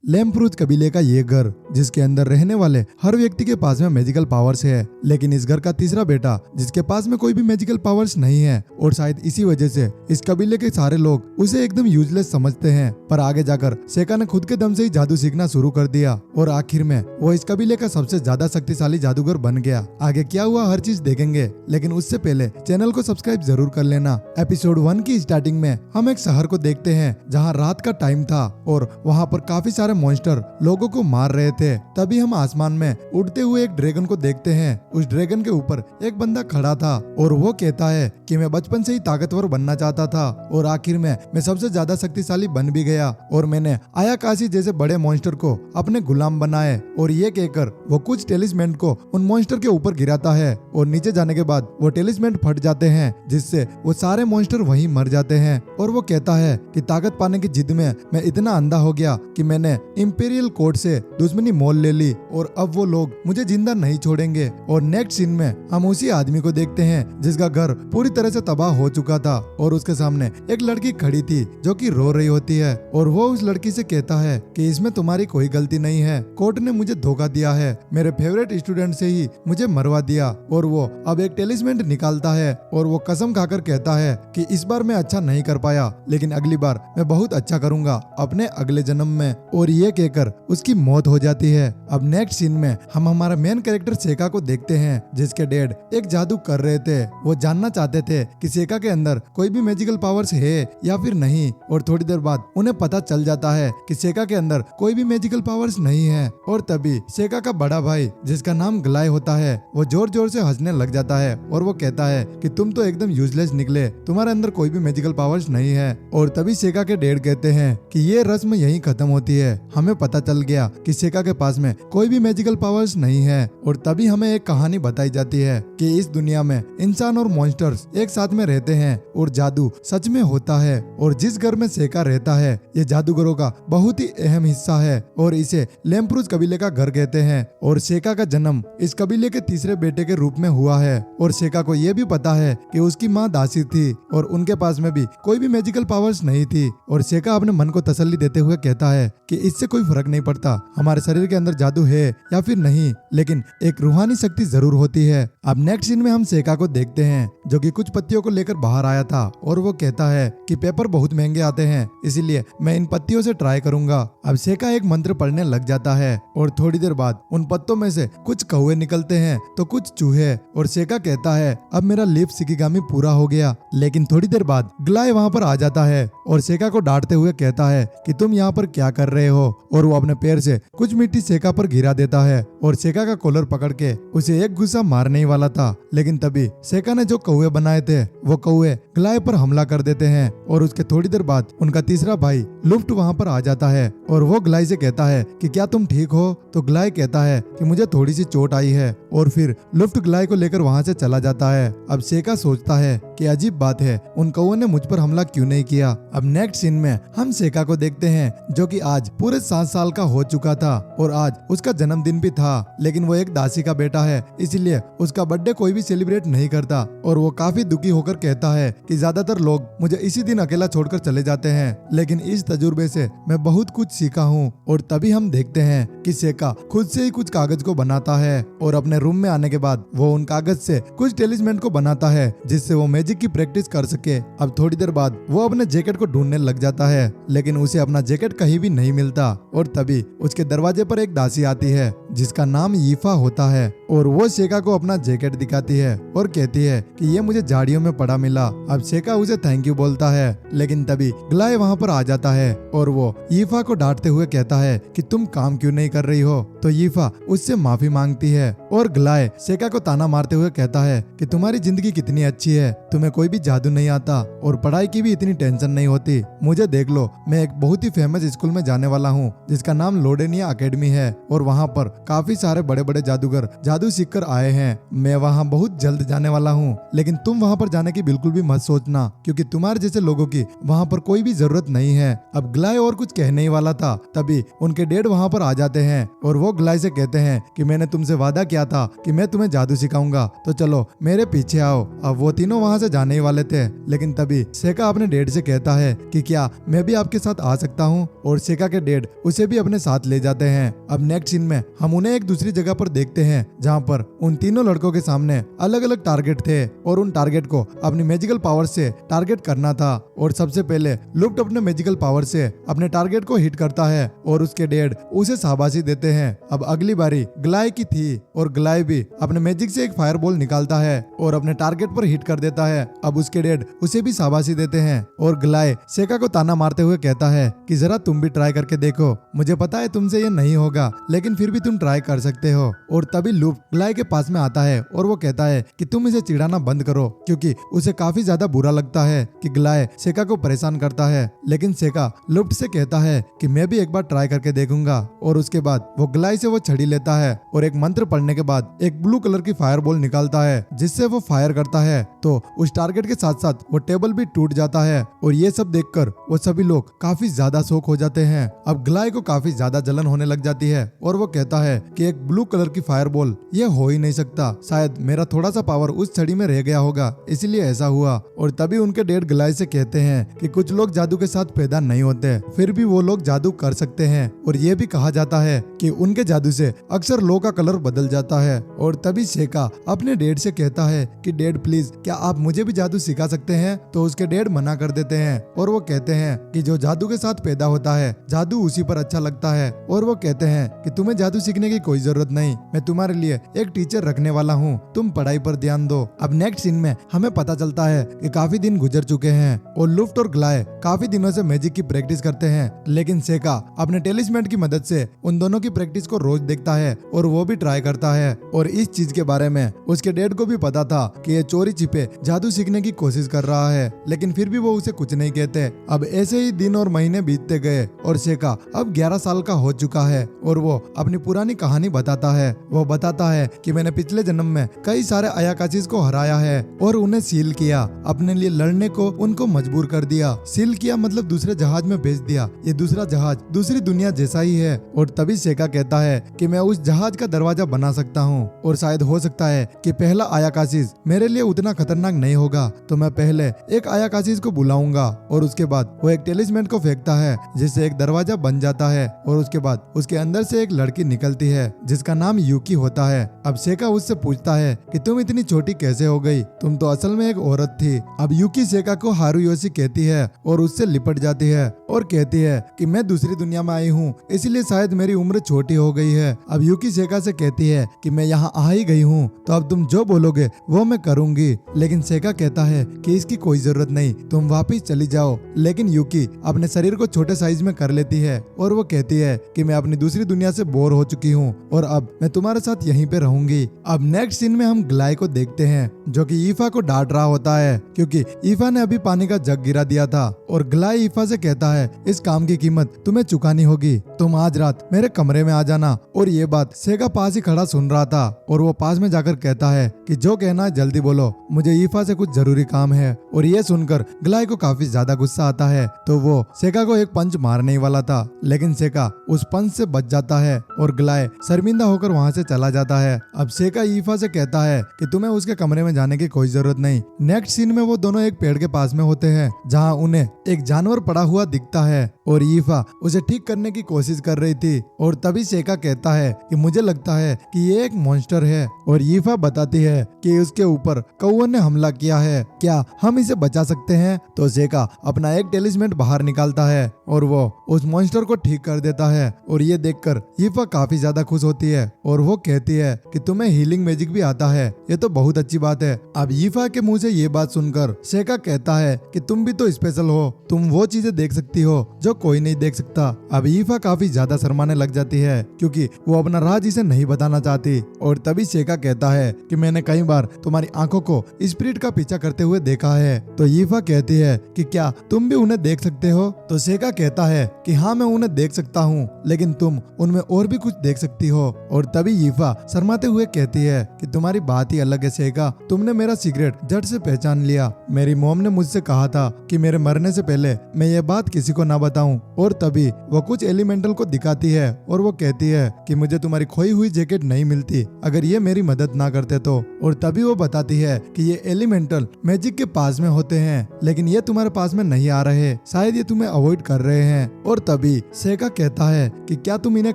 लैम्प्रूज कबीले का ये घर, जिसके अंदर रहने वाले हर व्यक्ति के पास में मैजिकल पावर्स है, लेकिन इस घर का तीसरा बेटा जिसके पास में कोई भी मैजिकल पावर्स नहीं है, और शायद इसी वजह से इस कबीले के सारे लोग उसे एकदम यूजलेस समझते हैं। पर आगे जाकर सेका ने खुद के दम से ही जादू सीखना शुरू कर दिया और आखिर में वो इस कबीले का सबसे ज्यादा शक्तिशाली जादूगर बन गया। आगे क्या हुआ हर चीज देखेंगे, लेकिन उससे पहले चैनल को सब्सक्राइब जरूर कर लेना। एपिसोड 1 की स्टार्टिंग में हम एक शहर को देखते हैं जहाँ रात का टाइम था और वहाँ पर काफी सारे मॉन्स्टर लोगों को मार रहे थे। तभी हम आसमान में उड़ते हुए एक ड्रैगन को देखते हैं। उस ड्रैगन के ऊपर एक बंदा खड़ा था और वो कहता है कि मैं बचपन से ही ताकतवर बनना चाहता था और आखिर में मैं सबसे ज्यादा शक्तिशाली बन भी गया और मैंने आयाकाशी जैसे बड़े मॉन्स्टर को अपने गुलाम बनाए। और ये कहकर वो कुछ टेलिस्मेंट को उन मॉन्स्टर के ऊपर गिराता है और नीचे जाने के बाद वो टेलिस्मेंट फट जाते हैं, जिससे वो सारे मॉन्स्टर वहीं मर जाते हैं। और वो कहता है कि ताकत पाने की जिद में मैं इतना अंधा हो गया कि मैंने इंपीरियल कोर्ट से दुश्मनी मोल ले ली और अब वो लोग मुझे जिंदा नहीं छोड़ेंगे। और नेक्स्ट सीन में हम उसी आदमी को देखते हैं जिसका घर पूरी तरह से तबाह हो चुका था और उसके सामने एक लड़की खड़ी थी जो कि रो रही होती है और वो उस लड़की से कहता है कि इसमें तुम्हारी कोई गलती नहीं है, कोर्ट ने मुझे धोखा दिया है, मेरे फेवरेट स्टूडेंट से ही मुझे मरवा दिया। और वो अब एक टेलिस्मेंट निकालता है और वो कसम खाकर कहता है कि इस बार मैं अच्छा नहीं कर पाया, लेकिन अगली बार मैं बहुत अच्छा करूंगा अपने अगले जन्म में। और ये कहकर उसकी मौत हो जाती है। अब नेक्स्ट सीन में हम हमारा मेन कैरेक्टर सेका को देखते हैं जिसके डैड एक जादू कर रहे थे। वो जानना चाहते थे कि सेका के अंदर कोई भी मैजिकल पावर्स है या फिर नहीं, और थोड़ी देर बाद उन्हें पता चल जाता है कि सेका के अंदर कोई भी मैजिकल पावर्स नहीं है। और तभी सेका का बड़ा भाई जिसका नाम ग्लाय होता है वो जोर जोर से हंसने लग जाता है और वो कहता है कि तुम तो एकदम यूजलेस निकले, तुम्हारे अंदर कोई भी मैजिकल पावर्स नहीं है। और तभी सेका के डैड कहते हैं कि ये रस्म यहीं खत्म होती है, हमें पता चल गया कि सेका के पास में कोई भी मैजिकल पावर्स नहीं है। और तभी हमें एक कहानी बताई जाती है कि इस दुनिया में इंसान और मॉन्स्टर्स एक साथ में रहते हैं और जादू सच में होता है। और जिस घर में सेका रहता है ये जादूगरों का बहुत ही अहम हिस्सा है और इसे लैम्प्रूज कबीले का घर कहते हैं। और सेका का जन्म इस कबीले के तीसरे बेटे के रूप में हुआ है और सेका को ये भी पता है कि उसकी माँ दासी थी और उनके पास में भी कोई भी मैजिकल पावर्स नहीं थी। और सेका अपने मन को तसल्ली देते हुए कहता है कि इससे कोई फर्क नहीं पड़ता हमारे शरीर के अंदर जादू है या फिर नहीं, लेकिन एक रूहानी शक्ति जरूर होती है। अब नेक्स्ट सीन में हम सेका को देखते हैं जो कि कुछ पत्तियों को लेकर बाहर आया था और वो कहता है कि पेपर बहुत महंगे आते हैं, इसीलिए मैं इन पत्तियों से ट्राई करूंगा। अब सेका एक मंत्र पढ़ने लग जाता है और थोड़ी देर बाद उन पत्तों में से कुछ कौवे निकलते हैं तो कुछ चूहे। और सेका कहता है अब मेरा लीफ शिकिगामी पूरा हो गया। लेकिन थोड़ी देर बाद ग्लाय वहाँ पर आ जाता है और सेका को डांटते हुए कहता है कि तुम यहाँ पर क्या कर रहे हो, और वो अपने पैर से कुछ मिट्टी सेका पर गिरा देता है और सेका का कॉलर पकड़ के उसे एक गुस्सा मारने ही वाला था। लेकिन तभी सेका ने जो कौवे बनाए थे वो कौवे ग्लाय पर हमला कर देते हैं और उसके थोड़ी देर बाद उनका तीसरा भाई लुफ्ट वहाँ पर आ जाता है और वो ग्लाय से कहता है कि क्या तुम ठीक हो। तो ग्लाय कहता है कि मुझे थोड़ी सी चोट आई है और फिर लुफ्ट ग्लाय को लेकर वहाँ से चला जाता है। अब सेका सोचता है कि अजीब बात है, उन कौवों ने मुझ पर हमला क्यों नहीं किया। अब नेक्स्ट सीन में हम सेका को देखते हैं जो कि आज पूरे 7 साल का हो चुका था और आज उसका जन्मदिन भी था, लेकिन वो एक दासी का बेटा है इसलिए उसका बर्थडे कोई भी सेलिब्रेट नहीं करता। और वो काफी दुखी होकर कहता है कि ज्यादातर लोग मुझे इसी दिन अकेला छोड़कर चले जाते हैं, लेकिन इस तजुर्बे से मैं बहुत कुछ सीखा हूँ। और तभी हम देखते हैं कि सेका खुद से ही कुछ कागज को बनाता है और अपने रूम में आने के बाद वो उन कागज से कुछ टेलिस्मेंट को बनाता है जिससे वो मैजिक की प्रैक्टिस कर सके। अब थोड़ी देर बाद वो अपने जैकेट को ढूंढने लग जाता है, लेकिन उसे अपना जैकेट कहीं भी नहीं मिलता। और तभी उसके दरवाजे पर एक दासी आती है जिसका नाम यीफा होता है और वो सेका को अपना जैकेट दिखाती है और कहती है कि ये मुझे झाड़ियों में पड़ा मिला। अब सेका उसे थैंक यू बोलता है, लेकिन तभी ग्लाय वहाँ पर आ जाता है और वो यीफा को डांटते हुए कहता है कि तुम काम क्यों नहीं कर रही हो। तो यीफा उससे माफी मांगती है और ग्लाय सेका को ताना मारते हुए कहता है कि तुम्हारी जिंदगी कितनी अच्छी है, तुम्हें कोई भी जादू नहीं आता और पढ़ाई की भी इतनी टेंशन नहीं होती। मुझे देख लो, मैं एक बहुत ही फेमस स्कूल में जाने वाला हूँ जिसका नाम लोडेनिया अकेडमी है और वहाँ पर काफी सारे बड़े बड़े जादूगर जादू जादू सीखकर आए हैं। मैं वहाँ बहुत जल्द जाने वाला हूँ, लेकिन तुम वहाँ पर जाने की बिल्कुल भी मत सोचना, क्योंकि तुम्हारे जैसे लोगों की वहाँ पर कोई भी जरूरत नहीं है। अब ग्लाय और कुछ कहने ही वाला था, तभी उनके डैड वहाँ पर आ जाते हैं और वो ग्लाय से कहते हैं कि मैंने तुमसे वादा किया था कि मैं तुम्हें जादू सिखाऊंगा, तो चलो मेरे पीछे आओ। अब वो तीनों वहाँ से जाने ही वाले थे, लेकिन तभी सेका अपने डैड से कहता है कि क्या मैं भी आपके साथ आ सकता हूँ, और सेका के डैड उसे भी अपने साथ ले जाते हैं। अब नेक्स्ट सीन में हम उन्हें एक दूसरी जगह पर देखते हैं, जहाँ पर उन तीनों लड़कों के सामने अलग अलग टारगेट थे और उन टारगेट को अपनी मैजिकल पावर से टारगेट करना था। और सबसे पहले लुफ्ट अपने मैजिकल पावर से अपने टारगेट को हिट करता है और उसके डैड उसे शाबाशी देते हैं। अब अगली बारी ग्लाय की थी और ग्लाय भी अपने मैजिक से एक फायर बॉल निकालता है और अपने टारगेट पर हिट कर देता है। अब उसके डैड उसे भी शाबाशी देते हैं और ग्लाय सेका को ताना मारते हुए कहता है कि जरा तुम भी ट्राई करके देखो, मुझे पता है तुमसे ये नहीं होगा, लेकिन फिर भी तुम ट्राई कर सकते हो। और तभी लुफ्ट ग्लाय के पास में आता है और वो कहता है कि तुम इसे चिढ़ाना बंद करो, क्योंकि उसे काफी ज्यादा बुरा लगता है कि ग्लाय सेका को परेशान करता है। लेकिन सेका लुफ्ट से कहता है कि मैं भी एक बार ट्राई करके देखूंगा, और उसके बाद वो ग्लाय से वो छड़ी लेता है और एक मंत्र पढ़ने के बाद एक ब्लू कलर की फायर बॉल निकालता है, जिससे वो फायर करता है तो उस टारगेट के साथ साथ वो टेबल भी टूट जाता है। और ये सब देखकर वो सभी लोग काफी ज्यादा शॉक हो जाते हैं। अब ग्लाय को काफी ज्यादा जलन होने लग जाती है और वो कहता है कि एक ब्लू कलर की फायर बॉल ये हो ही नहीं सकता, शायद मेरा थोड़ा सा पावर उस छड़ी में रह गया होगा, इसलिए ऐसा हुआ। और तभी उनके डैड ग्लाय से कहते हैं कि कुछ लोग जादू के साथ पैदा नहीं होते, फिर भी वो लोग जादू कर सकते हैं, और ये भी कहा जाता है कि उनके जादू से अक्सर लो का कलर बदल जाता है। और तभी सेका अपने डैड से कहता है कि डैड प्लीज क्या आप मुझे भी जादू सिखा सकते हैं, तो उसके डैड मना कर देते हैं और वो कहते हैं कि जो जादू के साथ पैदा होता है जादू उसी पर अच्छा लगता है, और वो कहते हैं कि तुम्हें जादू सीखने की कोई जरूरत नहीं, मैं तुम्हारे लिए एक टीचर रखने वाला हूँ, तुम पढ़ाई पर ध्यान दो। अब नेक्स्ट सीन में हमें पता चलता है कि काफी दिन गुजर चुके हैं और लुफ्ट और ग्लाय काफी दिनों से मैजिक की प्रैक्टिस करते हैं, लेकिन सेका अपने टेलिस्मेंट की मदद से उन दोनों की प्रैक्टिस को रोज देखता है और वो भी ट्राई करता है। और इस चीज के बारे में उसके डैड को भी पता था कि ये चोरी छिपे जादू सीखने की कोशिश कर रहा है, लेकिन फिर भी वो उसे कुछ नहीं कहते। अब ऐसे ही दिन और महीने बीतते गए और सेका अब 11 साल का हो चुका है और वो अपनी पुरानी कहानी बताता है। वो बताता है कि मैंने पिछले जन्म में कई सारे अयाकाशीस को हराया है और उन्हें सील किया, अपने लिए लड़ने को उनको मजबूर कर दिया। सील किया मतलब दूसरे जहाज में भेज दिया, ये दूसरा जहाज दूसरी दुनिया जैसा ही है। और तभी सेका कहता है कि मैं उस जहाज का दरवाजा बना सकता हूँ, और शायद हो सकता है कि पहला अयाकाशीस मेरे लिए उतना खतरनाक नहीं होगा, तो मैं पहले एक अयाकाशीस को बुलाऊंगा और उसके बाद वो एक टेलिस्मेंट को फेंकता है, जिससे एक दरवाजा बन जाता है और उसके बाद उसके अंदर से एक लड़की निकलती है जिसका नाम यूकी होता है। अब सेका उससे पूछता है कि तुम इतनी छोटी कैसे हो गई, तुम तो असल में एक औरत थी। अब यूकी सेका को हारुयोशी कहती है और उससे लिपट जाती है और कहती है कि मैं दूसरी दुनिया में आई हूँ, इसलिए शायद मेरी उम्र छोटी हो गई है। अब यूकी सेका से कहती है कि मैं यहाँ आ ही गई हूँ, तो अब तुम जो बोलोगे वो मैं करूंगी। लेकिन सेका कहता है कि इसकी कोई जरूरत नहीं, तुम वापिस चली जाओ। लेकिन यूकी अपने शरीर को छोटे साइज में कर लेती है और वो कहती है कि मैं अपनी दूसरी दुनिया से बोर हो चुकी हूँ और अब मैं तुम्हारे साथ यहीं पे रहूंगी। अब नेक्स्ट सीन में हम ग्लाय को देखते हैं जो कि ईफा को डांट रहा होता है, क्योंकि ईफा ने अभी पानी का जग गिरा दिया था। और ग्लाय ईफा से कहता है इस काम की कीमत तुम्हें चुकानी होगी, तुम आज रात मेरे कमरे में आ जाना। और ये बात सेका पास ही खड़ा सुन रहा था और वो पास में जाकर कहता है कि जो कहना है जल्दी बोलो, मुझे ईफा से कुछ जरूरी काम है। और ये सुनकर ग्लाय को काफी ज्यादा गुस्सा आता है, तो वो सेका को एक पंच मारने ही वाला था, लेकिन सेका उस पंच से बच जाता है और ग्लाय शर्मिंदा होकर वहाँ से चला जाता है। अब सेका ईफा से कहता है कि तुम्हें उसके कमरे में जाने की कोई जरूरत नहीं। नेक्स्ट सीन में वो दोनों एक पेड़ के पास में होते हैं जहाँ उन्हें एक जानवर पड़ा हुआ दिखता है और ईफा उसे ठीक करने की कोशिश कर रही थी। और तभी सेका कहता है कि मुझे लगता है कि ये एक मॉन्स्टर है, और ईफा बताती है कि उसके ऊपर कौवे ने हमला किया है, क्या हम इसे बचा सकते हैं। तो सेका अपना एक टेलिस्मेंट बाहर निकालता है और वो उस मॉन्स्टर को ठीक कर देता है। और ये देखकर ईफा काफी ज्यादा खुश होती है और वो कहती है कि तुम्हें हीलिंग मैजिक भी आता है, ये तो बहुत अच्छी बात है। अब ईफा के मुंह से ये बात सुनकर सेका कहता है कि तुम भी तो स्पेशल हो, तुम वो चीजें देख सकती हो जो कोई नहीं देख सकता। अब ईफा काफी ज्यादा शर्माने लग जाती है क्योंकि वो अपना राज इसे नहीं बताना चाहती। और तभी सेका कहता है कि मैंने कई बार तुम्हारी आंखों को स्पिरिट का पीछा करते हुए देखा है। तो ईफा कहती है कि क्या तुम भी उन्हें देख सकते हो। तो सेका कहता है कि हाँ मैं उन्हें देख सकता हूँ, लेकिन तुम उनमें और भी कुछ देख सकती हो। और तभी ईफा शर्माते हुए कहती है कि तुम्हारी बात ही अलग है सेका, तुमने मेरा सीक्रेट झट से पहचान लिया। मेरी मॉम ने मुझसे कहा था कि मेरे मरने से पहले मैं ये बात किसी को ना बताऊं। और तभी वो कुछ एलिमेंटल को दिखाती है और वो कहती है कि मुझे तुम्हारी खोई हुई जैकेट नहीं मिलती अगर ये मेरी मदद ना करते तो। और तभी वो बताती है कि ये एलिमेंटल मैजिक के पास में होते हैं लेकिन ये तुम्हारे पास में नहीं आ रहे, शायद ये तुम्हें अवॉइड कर रहे हैं। और तभी सेका कहता है कि क्या तुम इन्हें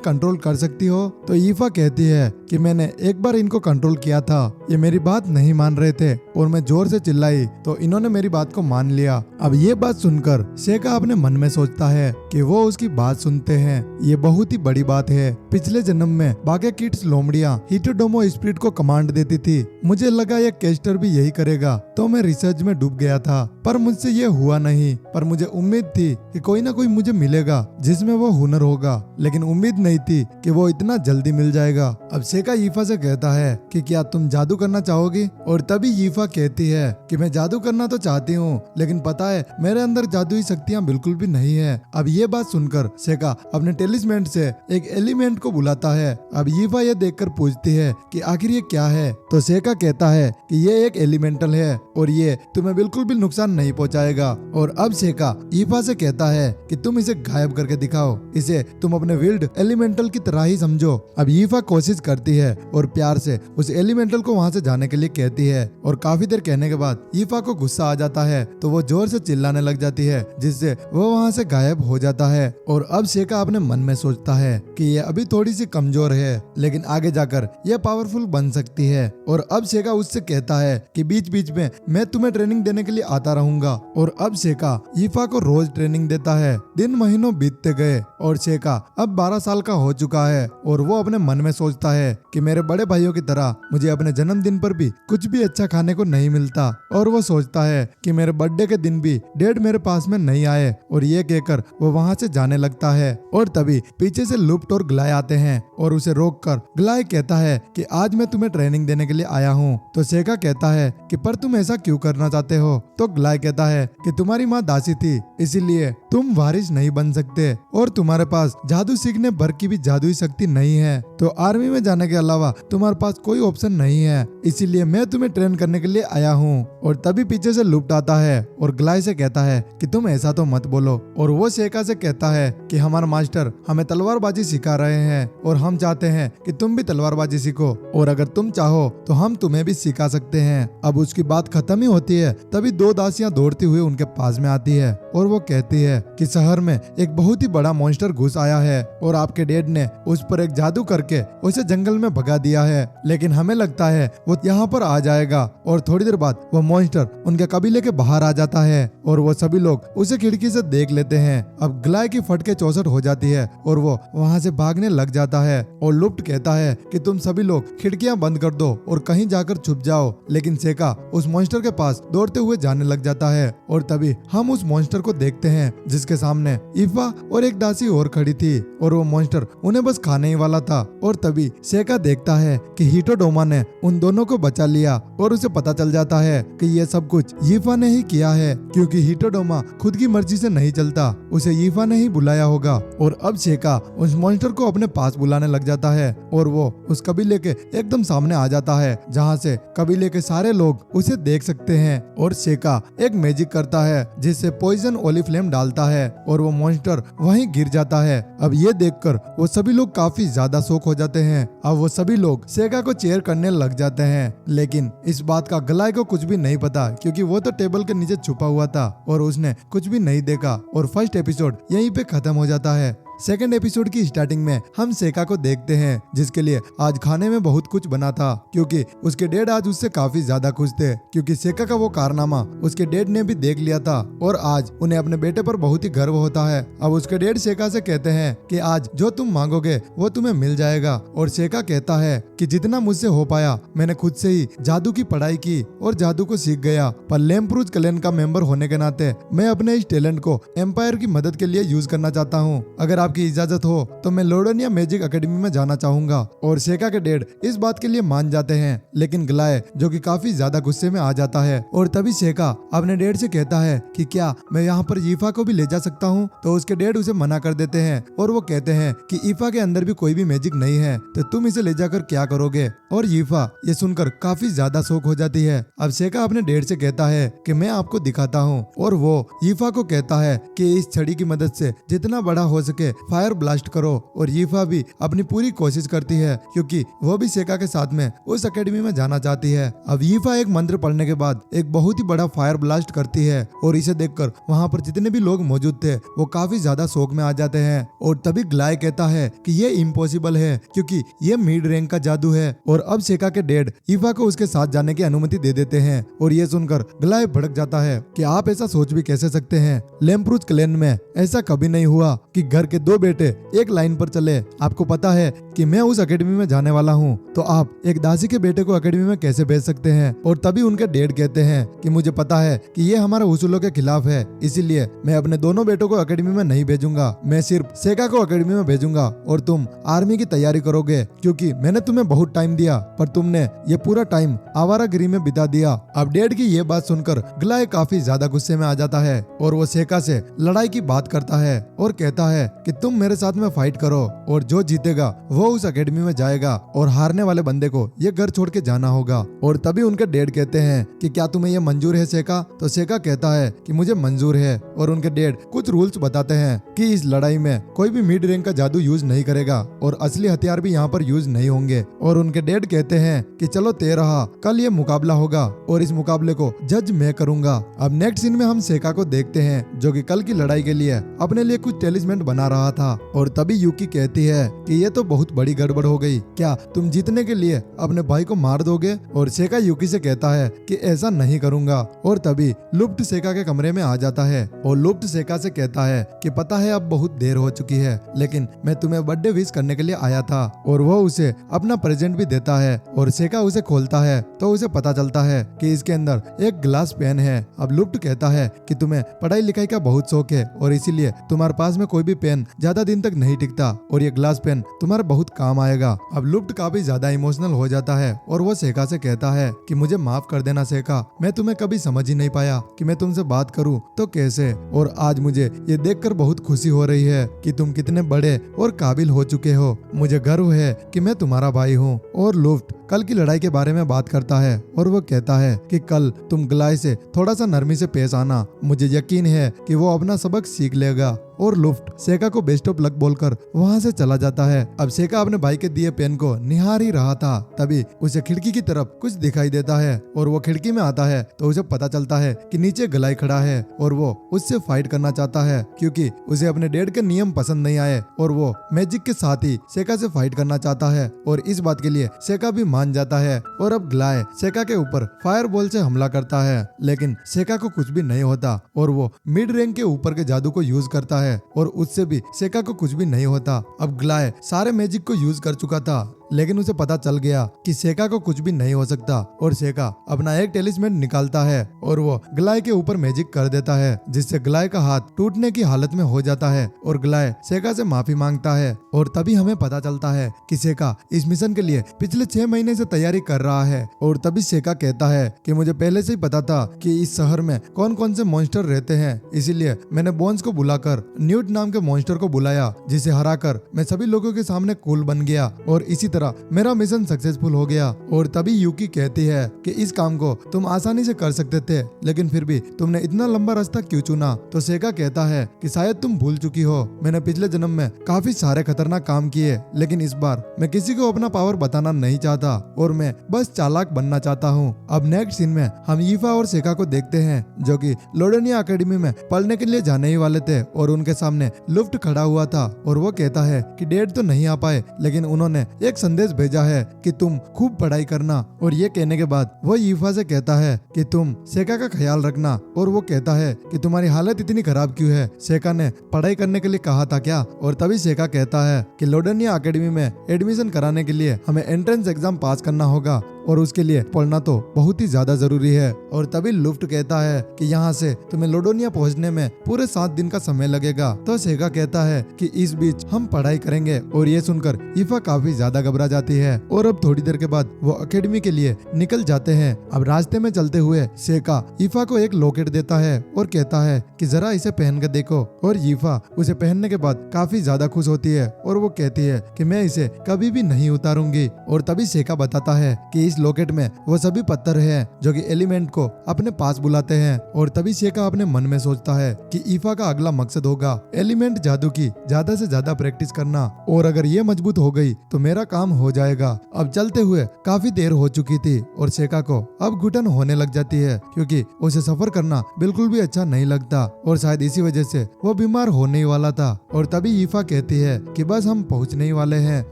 कंट्रोल कर सकती हो? तो ईफा कहती है कि मैंने एक बार इनको कंट्रोल किया था, ये मेरी बात नहीं मान रहे थे और मैं जोर से चिल्लाई तो इन्होंने मेरी बात को मान लिया। अब ये बात सुनकर सेका अपने मन में सोचता है कि वो उसकी बात सुनते हैं, ये बहुत ही बड़ी बात है। पिछले जन्म में बागे किड्स लोमड़ियां हिटोडोमो स्पिरिट को कमांड देती थी, मुझे लगा ये कैस्टर भी यही करेगा तो मैं रिसर्च में डूब गया था, पर मुझसे ये हुआ नहीं। पर मुझे उम्मीद थी कि कोई ना कोई मुझे मिलेगा जिसमें वो हुनर होगा, लेकिन उम्मीद नहीं थी कि वो इतना जल्दी मिल जाएगा। अब सेका ईफा से कहता है कि क्या तुम जादू करना चाहोगी? और तभी ईफा कहती है कि मैं जादू करना तो चाहती हूँ लेकिन पता है मेरे अंदर जादुई शक्तियाँ बिल्कुल भी नहीं है। अब ये बात सुनकर सेका अपने टेलिस्मेंट से एक एलिमेंट को बुलाता है। अब ईफा ये देखकर पूछती है कि आखिर ये क्या है? तो सेका कहता है कि ये एक एलिमेंटल है और ये तुम्हें बिल्कुल भी नुकसान नहीं पहुंचाएगा। और अब सेका ईफा से कहता है कि तुम इसे गायब करके दिखाओ, इसे तुम अपने विल्ड एलिमेंटल की तरह ही समझो। अब ईफा कोशिश करती है और प्यार से उस एलिमेंटल को वहां से जाने के लिए कहती है और काफी देर कहने के बाद ईफा को गुस्सा आ जाता है तो वो जोर से चिल्लाने लग जाती है जिससे वो वहां से गायब हो जाता है। और अब सेका अपने मन में सोचता है कि ये अभी थोड़ी सी कमजोर है लेकिन आगे जाकर यह पावरफुल बन सकती है। और अब सेका उससे कहता है कि बीच बीच में मैं तुम्हें ट्रेनिंग देने के लिए आता रहूंगा। और अब सेका ईफा को रोज ट्रेनिंग देता है। दिन महीनों बीतते गए और सेका अब 12 साल का हो चुका है और वो अपने मन में सोचता है कि मेरे बड़े भाइयों की तरह मुझे अपने जन्मदिन पर भी कुछ भी अच्छा खाने को नहीं मिलता। और वो सोचता है कि मेरे बर्थडे के दिन भी डैड मेरे पास में नहीं आए। और ये कहकर वो वहां से जाने लगता है और तभी पीछे से लुप्ट और ग्लाय आते हैं और उसे रोककर ग्लाय कहता है कि आज मैं तुम्हें ट्रेनिंग देने के लिए आया हूँ। तो सेका कहता है कि पर तुम ऐसा क्यों करना चाहते हो? तो ग्लाय कहता है कि तुम्हारी माँ दासी थी इसीलिए तुम वारिस नहीं बन सकते और तुम्हारे पास जादू सीखने भर की भी जादुई शक्ति नहीं है, तो आर्मी में जाने के अलावा तुम्हारे पास कोई ऑप्शन नहीं है, इसीलिए मैं तुम्हें ट्रेन करने के लिए आया हूँ। और तभी पीछे से लुप्ट आता है और ग्लाय से कहता है कि तुम ऐसा तो मत बोलो। और वो सेका से कहता है कि हमारा मास्टर हमें तलवारबाजी सिखा रहे हैं और हम चाहते हैं कि तुम भी तलवारबाजी सीखो और अगर तुम चाहो तो हम तुम्हें भी सिखा सकते हैं। अब उसकी बात खत्म ही होती है तभी 2 दासियां दौड़ती हुई उनके पास में आती है और वो कहती है कि शहर में एक बहुत ही बड़ा मॉन्स्टर घुस आया है और आपके डैड ने उस पर एक जादू करके उसे जंगल में भगा दिया है, लेकिन हमें लगता है वो यहाँ पर आ जाएगा। और थोड़ी देर बाद वो मॉन्स्टर उनके कबीले के बाहर आ जाता है और वो सभी लोग उसे खिड़की से देख लेते हैं। अब ग्लाय की फटके चौसट हो जाती है और वो वहाँ से भागने लग जाता है और लुप्ट कहता है कि तुम सभी लोग खिड़कियां बंद कर दो और कहीं जाकर छुप जाओ। लेकिन सेका उस मॉन्स्टर के पास दौड़ते हुए जाने लग जाता है और तभी हम उस मॉन्स्टर को देखते हैं जिसके सामने ईफा और एक दासी और खड़ी थी और वो मॉन्स्टर उन्हें बस खाने ही वाला था। और तभी सेका देखता है कि हिटोडोमा ने उन दोनों को बचा लिया और उसे पता चल जाता है कि ये सब कुछ ईफा ने ही किया है, क्योंकि हिटोडोमा खुद की मर्जी से नहीं चलता, उसे ईफा ने ही बुलाया होगा। और अब सेका उस मॉन्स्टर को अपने पास बुलाने लग जाता है और वो उस कबीले के एकदम सामने आ जाता है जहाँ से कबीले के सारे लोग उसे देख सकते हैं। और सेका एक मैजिक करता है जिससे पॉइजन ओलिफ्लेम डालता है और वो मॉन्स्टर वहीं गिर जाता है। अब ये देखकर वो सभी लोग काफी ज्यादा शॉक हो जाते हैं। अब वो सभी लोग सेका को चेयर करने लग जाते हैं, लेकिन इस बात का ग्लाय को कुछ भी नहीं पता क्योंकि वो तो टेबल के नीचे छुपा हुआ था और उसने कुछ भी नहीं देखा। और फर्स्ट एपिसोड यहीं पे खत्म हो जाता है। सेकेंड एपिसोड की स्टार्टिंग में हम सेका को देखते हैं जिसके लिए आज खाने में बहुत कुछ बना था, क्योंकि उसके डैड आज उससे काफी ज्यादा खुश थे क्योंकि सेका का वो कारनामा उसके डैड ने भी देख लिया था और आज उन्हें अपने बेटे पर बहुत ही गर्व होता है। अब उसके डैड सेका से कहते हैं कि आज जो तुम मांगोगे वो तुम्हें मिल जाएगा। और सेका कहता है कि जितना मुझसे हो पाया मैंने खुद से ही जादू की पढ़ाई की और जादू को सीख गया, पर लेम्प्रूज क्लैन का मेंबर होने के नाते मैं अपने इस टैलेंट को एम्पायर की मदद के लिए यूज करना चाहता हूँ। अगर आपकी इजाजत हो तो मैं लोडनिया मैजिक एकेडमी में जाना चाहूंगा। और सेका के डैड इस बात के लिए मान जाते हैं, लेकिन ग्लाय जो कि काफी ज्यादा गुस्से में आ जाता है। और तभी सेका अपने डैड से कहता है कि क्या मैं यहाँ पर ईफा को भी ले जा सकता हूँ। तो उसके डैड उसे मना कर देते हैं और वो कहते हैं कि ईफा के अंदर भी कोई भी मैजिक नहीं है, तो तुम इसे ले जाकर क्या करोगे। और ईफा ये सुनकर काफी ज्यादा शौक हो जाती है। अब सेका अपने डैड से कहता है कि मैं आपको दिखाता हूँ, और वो ईफा को कहता है कि इस छड़ी की मदद से जितना बड़ा हो सके फायर ब्लास्ट करो। और ईफा भी अपनी पूरी कोशिश करती है, क्योंकि वो भी सेका के साथ में उस एकेडमी में जाना चाहती है। अब ईफा एक मंत्र पढ़ने के बाद एक बहुत ही बड़ा फायर ब्लास्ट करती है, और इसे देखकर वहाँ पर जितने भी लोग मौजूद थे वो काफी ज्यादा शौक में आ जाते हैं। और तभी ग्लाय कहता है कि ये इम्पॉसिबल है, क्योंकि ये मिड रैंक का जादू है। और अब सेका के डैड ईफा को उसके साथ जाने की अनुमति दे देते हैं। और ये सुनकर ग्लाय भड़क जाता है कि आप ऐसा सोच भी कैसे सकते हैं। लैम्प्रूज क्लैन में ऐसा कभी नहीं हुआ कि घर के दो बेटे एक लाइन पर चले। आपको पता है कि मैं उस एकेडमी में जाने वाला हूँ, तो आप एक दासी के बेटे को एकेडमी में कैसे भेज सकते हैं। और तभी उनके डैड कहते हैं कि मुझे पता है कि ये हमारे उसूलों के खिलाफ है, इसीलिए मैं अपने दोनों बेटों को एकेडमी में नहीं भेजूंगा। मैं सिर्फ सेका को एकेडमी में भेजूंगा और तुम आर्मी की तैयारी करोगे, क्योंकि मैंने तुम्हें बहुत टाइम दिया पर तुमने ये पूरा टाइम आवारागिरी में बिता दिया। अब डैड की ये बात सुनकर ग्लाय काफी ज्यादा गुस्से में आ जाता है, और वो सेका से लड़ाई की बात करता है और कहता है कि तुम मेरे साथ में फाइट करो, और जो जीतेगा वो उस एकेडमी में जाएगा, और हारने वाले बंदे को ये घर छोड़ के जाना होगा। और तभी उनके डैड कहते हैं कि क्या तुम्हें ये मंजूर है सेका। तो सेका कहता है कि मुझे मंजूर है। और उनके डैड कुछ रूल्स बताते हैं कि इस लड़ाई में कोई भी मिड रैंक का जादू यूज नहीं करेगा, और असली हथियार भी यहाँ पर यूज नहीं होंगे। और उनके डैड कहते हैं कि चलो तय रहा, कल ये मुकाबला होगा और इस मुकाबले को जज मैं करूंगा। अब नेक्स्ट सीन में हम सेका को देखते हैं, जो कि कल की लड़ाई के लिए अपने लिए कुछ टेलिस्मेंट बना रहा था। और तभी यूकी कहती है कि ये तो बहुत बड़ी गड़बड़ हो गई, क्या तुम जीतने के लिए अपने भाई को मार दोगे। और सेका यूकी से कहता है कि ऐसा नहीं करूंगा। और तभी लुप्ट सेका के कमरे में आ जाता है, और लुप्ट सेका से कहता है कि पता है अब बहुत देर हो चुकी है, लेकिन मैं तुम्हें बर्थडे विश करने के लिए आया था। और वो उसे अपना प्रेजेंट भी देता है, और सेका उसे खोलता है तो उसे पता चलता है कि इसके अंदर एक ग्लास पेन है। अब लुप्ट कहता है कि तुम्हें पढ़ाई लिखाई का बहुत शौक है, और इसीलिए तुम्हारे पास में कोई भी पेन ज्यादा दिन तक नहीं टिकता, और ये ग्लास पेन तुम्हारे बहुत काम आएगा। अब लुप्ट काफी ज्यादा इमोशनल हो जाता है, और वो सेका से कहता है कि मुझे माफ कर देना सेका, मैं तुम्हें कभी समझ ही नहीं पाया कि मैं तुमसे बात करूं तो कैसे। और आज मुझे ये देखकर बहुत खुशी हो रही है कि तुम कितने बड़े और काबिल हो चुके हो। मुझे गर्व है कि मैं तुम्हारा भाई हूँ। और लुप्ट कल की लड़ाई के बारे में बात करता है, और वो कहता है कि कल तुम ग्लाय से थोड़ा सा नरमी से पेश आना, मुझे यकीन है कि वो अपना सबक सीख लेगा। और लुफ्ट सेका को बेस्ट ऑफ लक बोलकर वहाँ से चला जाता है। अब सेका अपने भाई के दिए पेन को निहार ही रहा था, तभी उसे खिड़की की तरफ कुछ दिखाई देता है, और वो खिड़की में आता है तो उसे पता चलता है कि नीचे ग्लाय खड़ा है, और वो उससे फाइट करना चाहता है, क्योंकि उसे अपने डैड के नियम पसंद नहीं आए, और वो मैजिक के साथ ही सेका से फाइट करना चाहता है। और इस बात के लिए सेका भी मान जाता है, और अब ग्लाय सेका के ऊपर फायर बॉल से हमला करता है, लेकिन सेका को कुछ भी नहीं होता, और वो मिड रैंक के ऊपर के जादू को यूज करता है, और उससे भी सेका को कुछ भी नहीं होता। अब ग्लाय सारे मैजिक को यूज कर चुका था, लेकिन उसे पता चल गया कि सेका को कुछ भी नहीं हो सकता, और सेका अपना एक टेलिस्मेंट निकालता है और वो ग्लाय के ऊपर मैजिक कर देता है, जिससे ग्लाय का हाथ टूटने की हालत में हो जाता है, और ग्लाय सेका से माफी मांगता है। और तभी हमें पता चलता है कि सेका इस मिशन के लिए पिछले 6 महीने से तैयारी कर रहा है। और तभी सेका कहता है कि मुझे पहले से ही पता था कि इस शहर में कौन कौन से मॉन्स्टर रहते हैं, इसीलिए मैंने बोन्स को बुलाकर न्यूट नाम के मॉन्स्टर को बुलाया, जिसे हराकर मैं सभी लोगों के सामने कूल बन गया, और इसी तरह मेरा मिशन सक्सेसफुल हो गया। और तभी यूकी कहती है कि इस काम को तुम आसानी से कर सकते थे, लेकिन फिर भी तुमने इतना लंबा रास्ता क्यों चुना। तो सेका कहता है कि शायद तुम भूल चुकी हो, मैंने पिछले जन्म में काफी सारे खतरनाक काम किए, लेकिन इस बार मैं किसी को अपना पावर बताना नहीं चाहता, और मैं बस चालाक बनना चाहता हूँ। अब नेक्स्ट सीन में हम ईफा और सेका को देखते हैं, जो कि लोडनिया एकेडमी में पढ़ने के लिए जाने ही वाले थे, और उनके सामने लुफ्ट खड़ा हुआ था, और वो कहता है कि डैड तो नहीं आ पाए, लेकिन उन्होंने एक संदेश भेजा है कि तुम खूब पढ़ाई करना। और ये कहने के बाद वो ईफा से कहता है कि तुम सेका का ख्याल रखना, और वो कहता है कि तुम्हारी हालत इतनी खराब क्यों है, सेका ने पढ़ाई करने के लिए कहा था क्या। और तभी सेका कहता है कि लोडनिया एकेडमी में एडमिशन कराने के लिए हमें एंट्रेंस एग्जाम पास करना होगा, और उसके लिए पढ़ना तो बहुत ही ज्यादा जरूरी है। और तभी लुफ्ट कहता है कि यहाँ से तुम्हें लोडोनिया पहुँचने में पूरे 7 दिन का समय लगेगा। तो सेगा कहता है कि इस बीच हम पढ़ाई करेंगे। और ये सुनकर ईफा काफी ज्यादा घबरा जाती है और अब थोड़ी देर के बाद वो अकेडमी के लिए निकल जाते हैं। अब रास्ते में चलते हुए सेका ईफा को एक लॉकेट देता है और कहता है कि जरा इसे पहन कर देखो। और ईफा उसे पहनने के बाद काफी ज्यादा खुश होती है और वो कहती है कि मैं इसे कभी भी नहीं उतारूंगी। और तभी सेका बताता है कि इस लॉकेट में वो सभी पत्थर हैं जो कि एलिमेंट को अपने पास बुलाते हैं। और तभी सेका अपने मन में सोचता है कि ईफा का अगला मकसद होगा एलिमेंट जादू की ज्यादा से ज्यादा प्रैक्टिस करना, और अगर ये मजबूत हो गई तो मेरा काम हो जाएगा। अब चलते हुए काफी देर हो चुकी थी और सेका को अब घुटन होने लग जाती है क्योंकि उसे सफर करना बिल्कुल भी अच्छा नहीं लगता और शायद इसी वजह से वो बीमार होने ही वाला था। और तभी ईफा कहती है कि बस हम पहुंचने ही वाले हैं।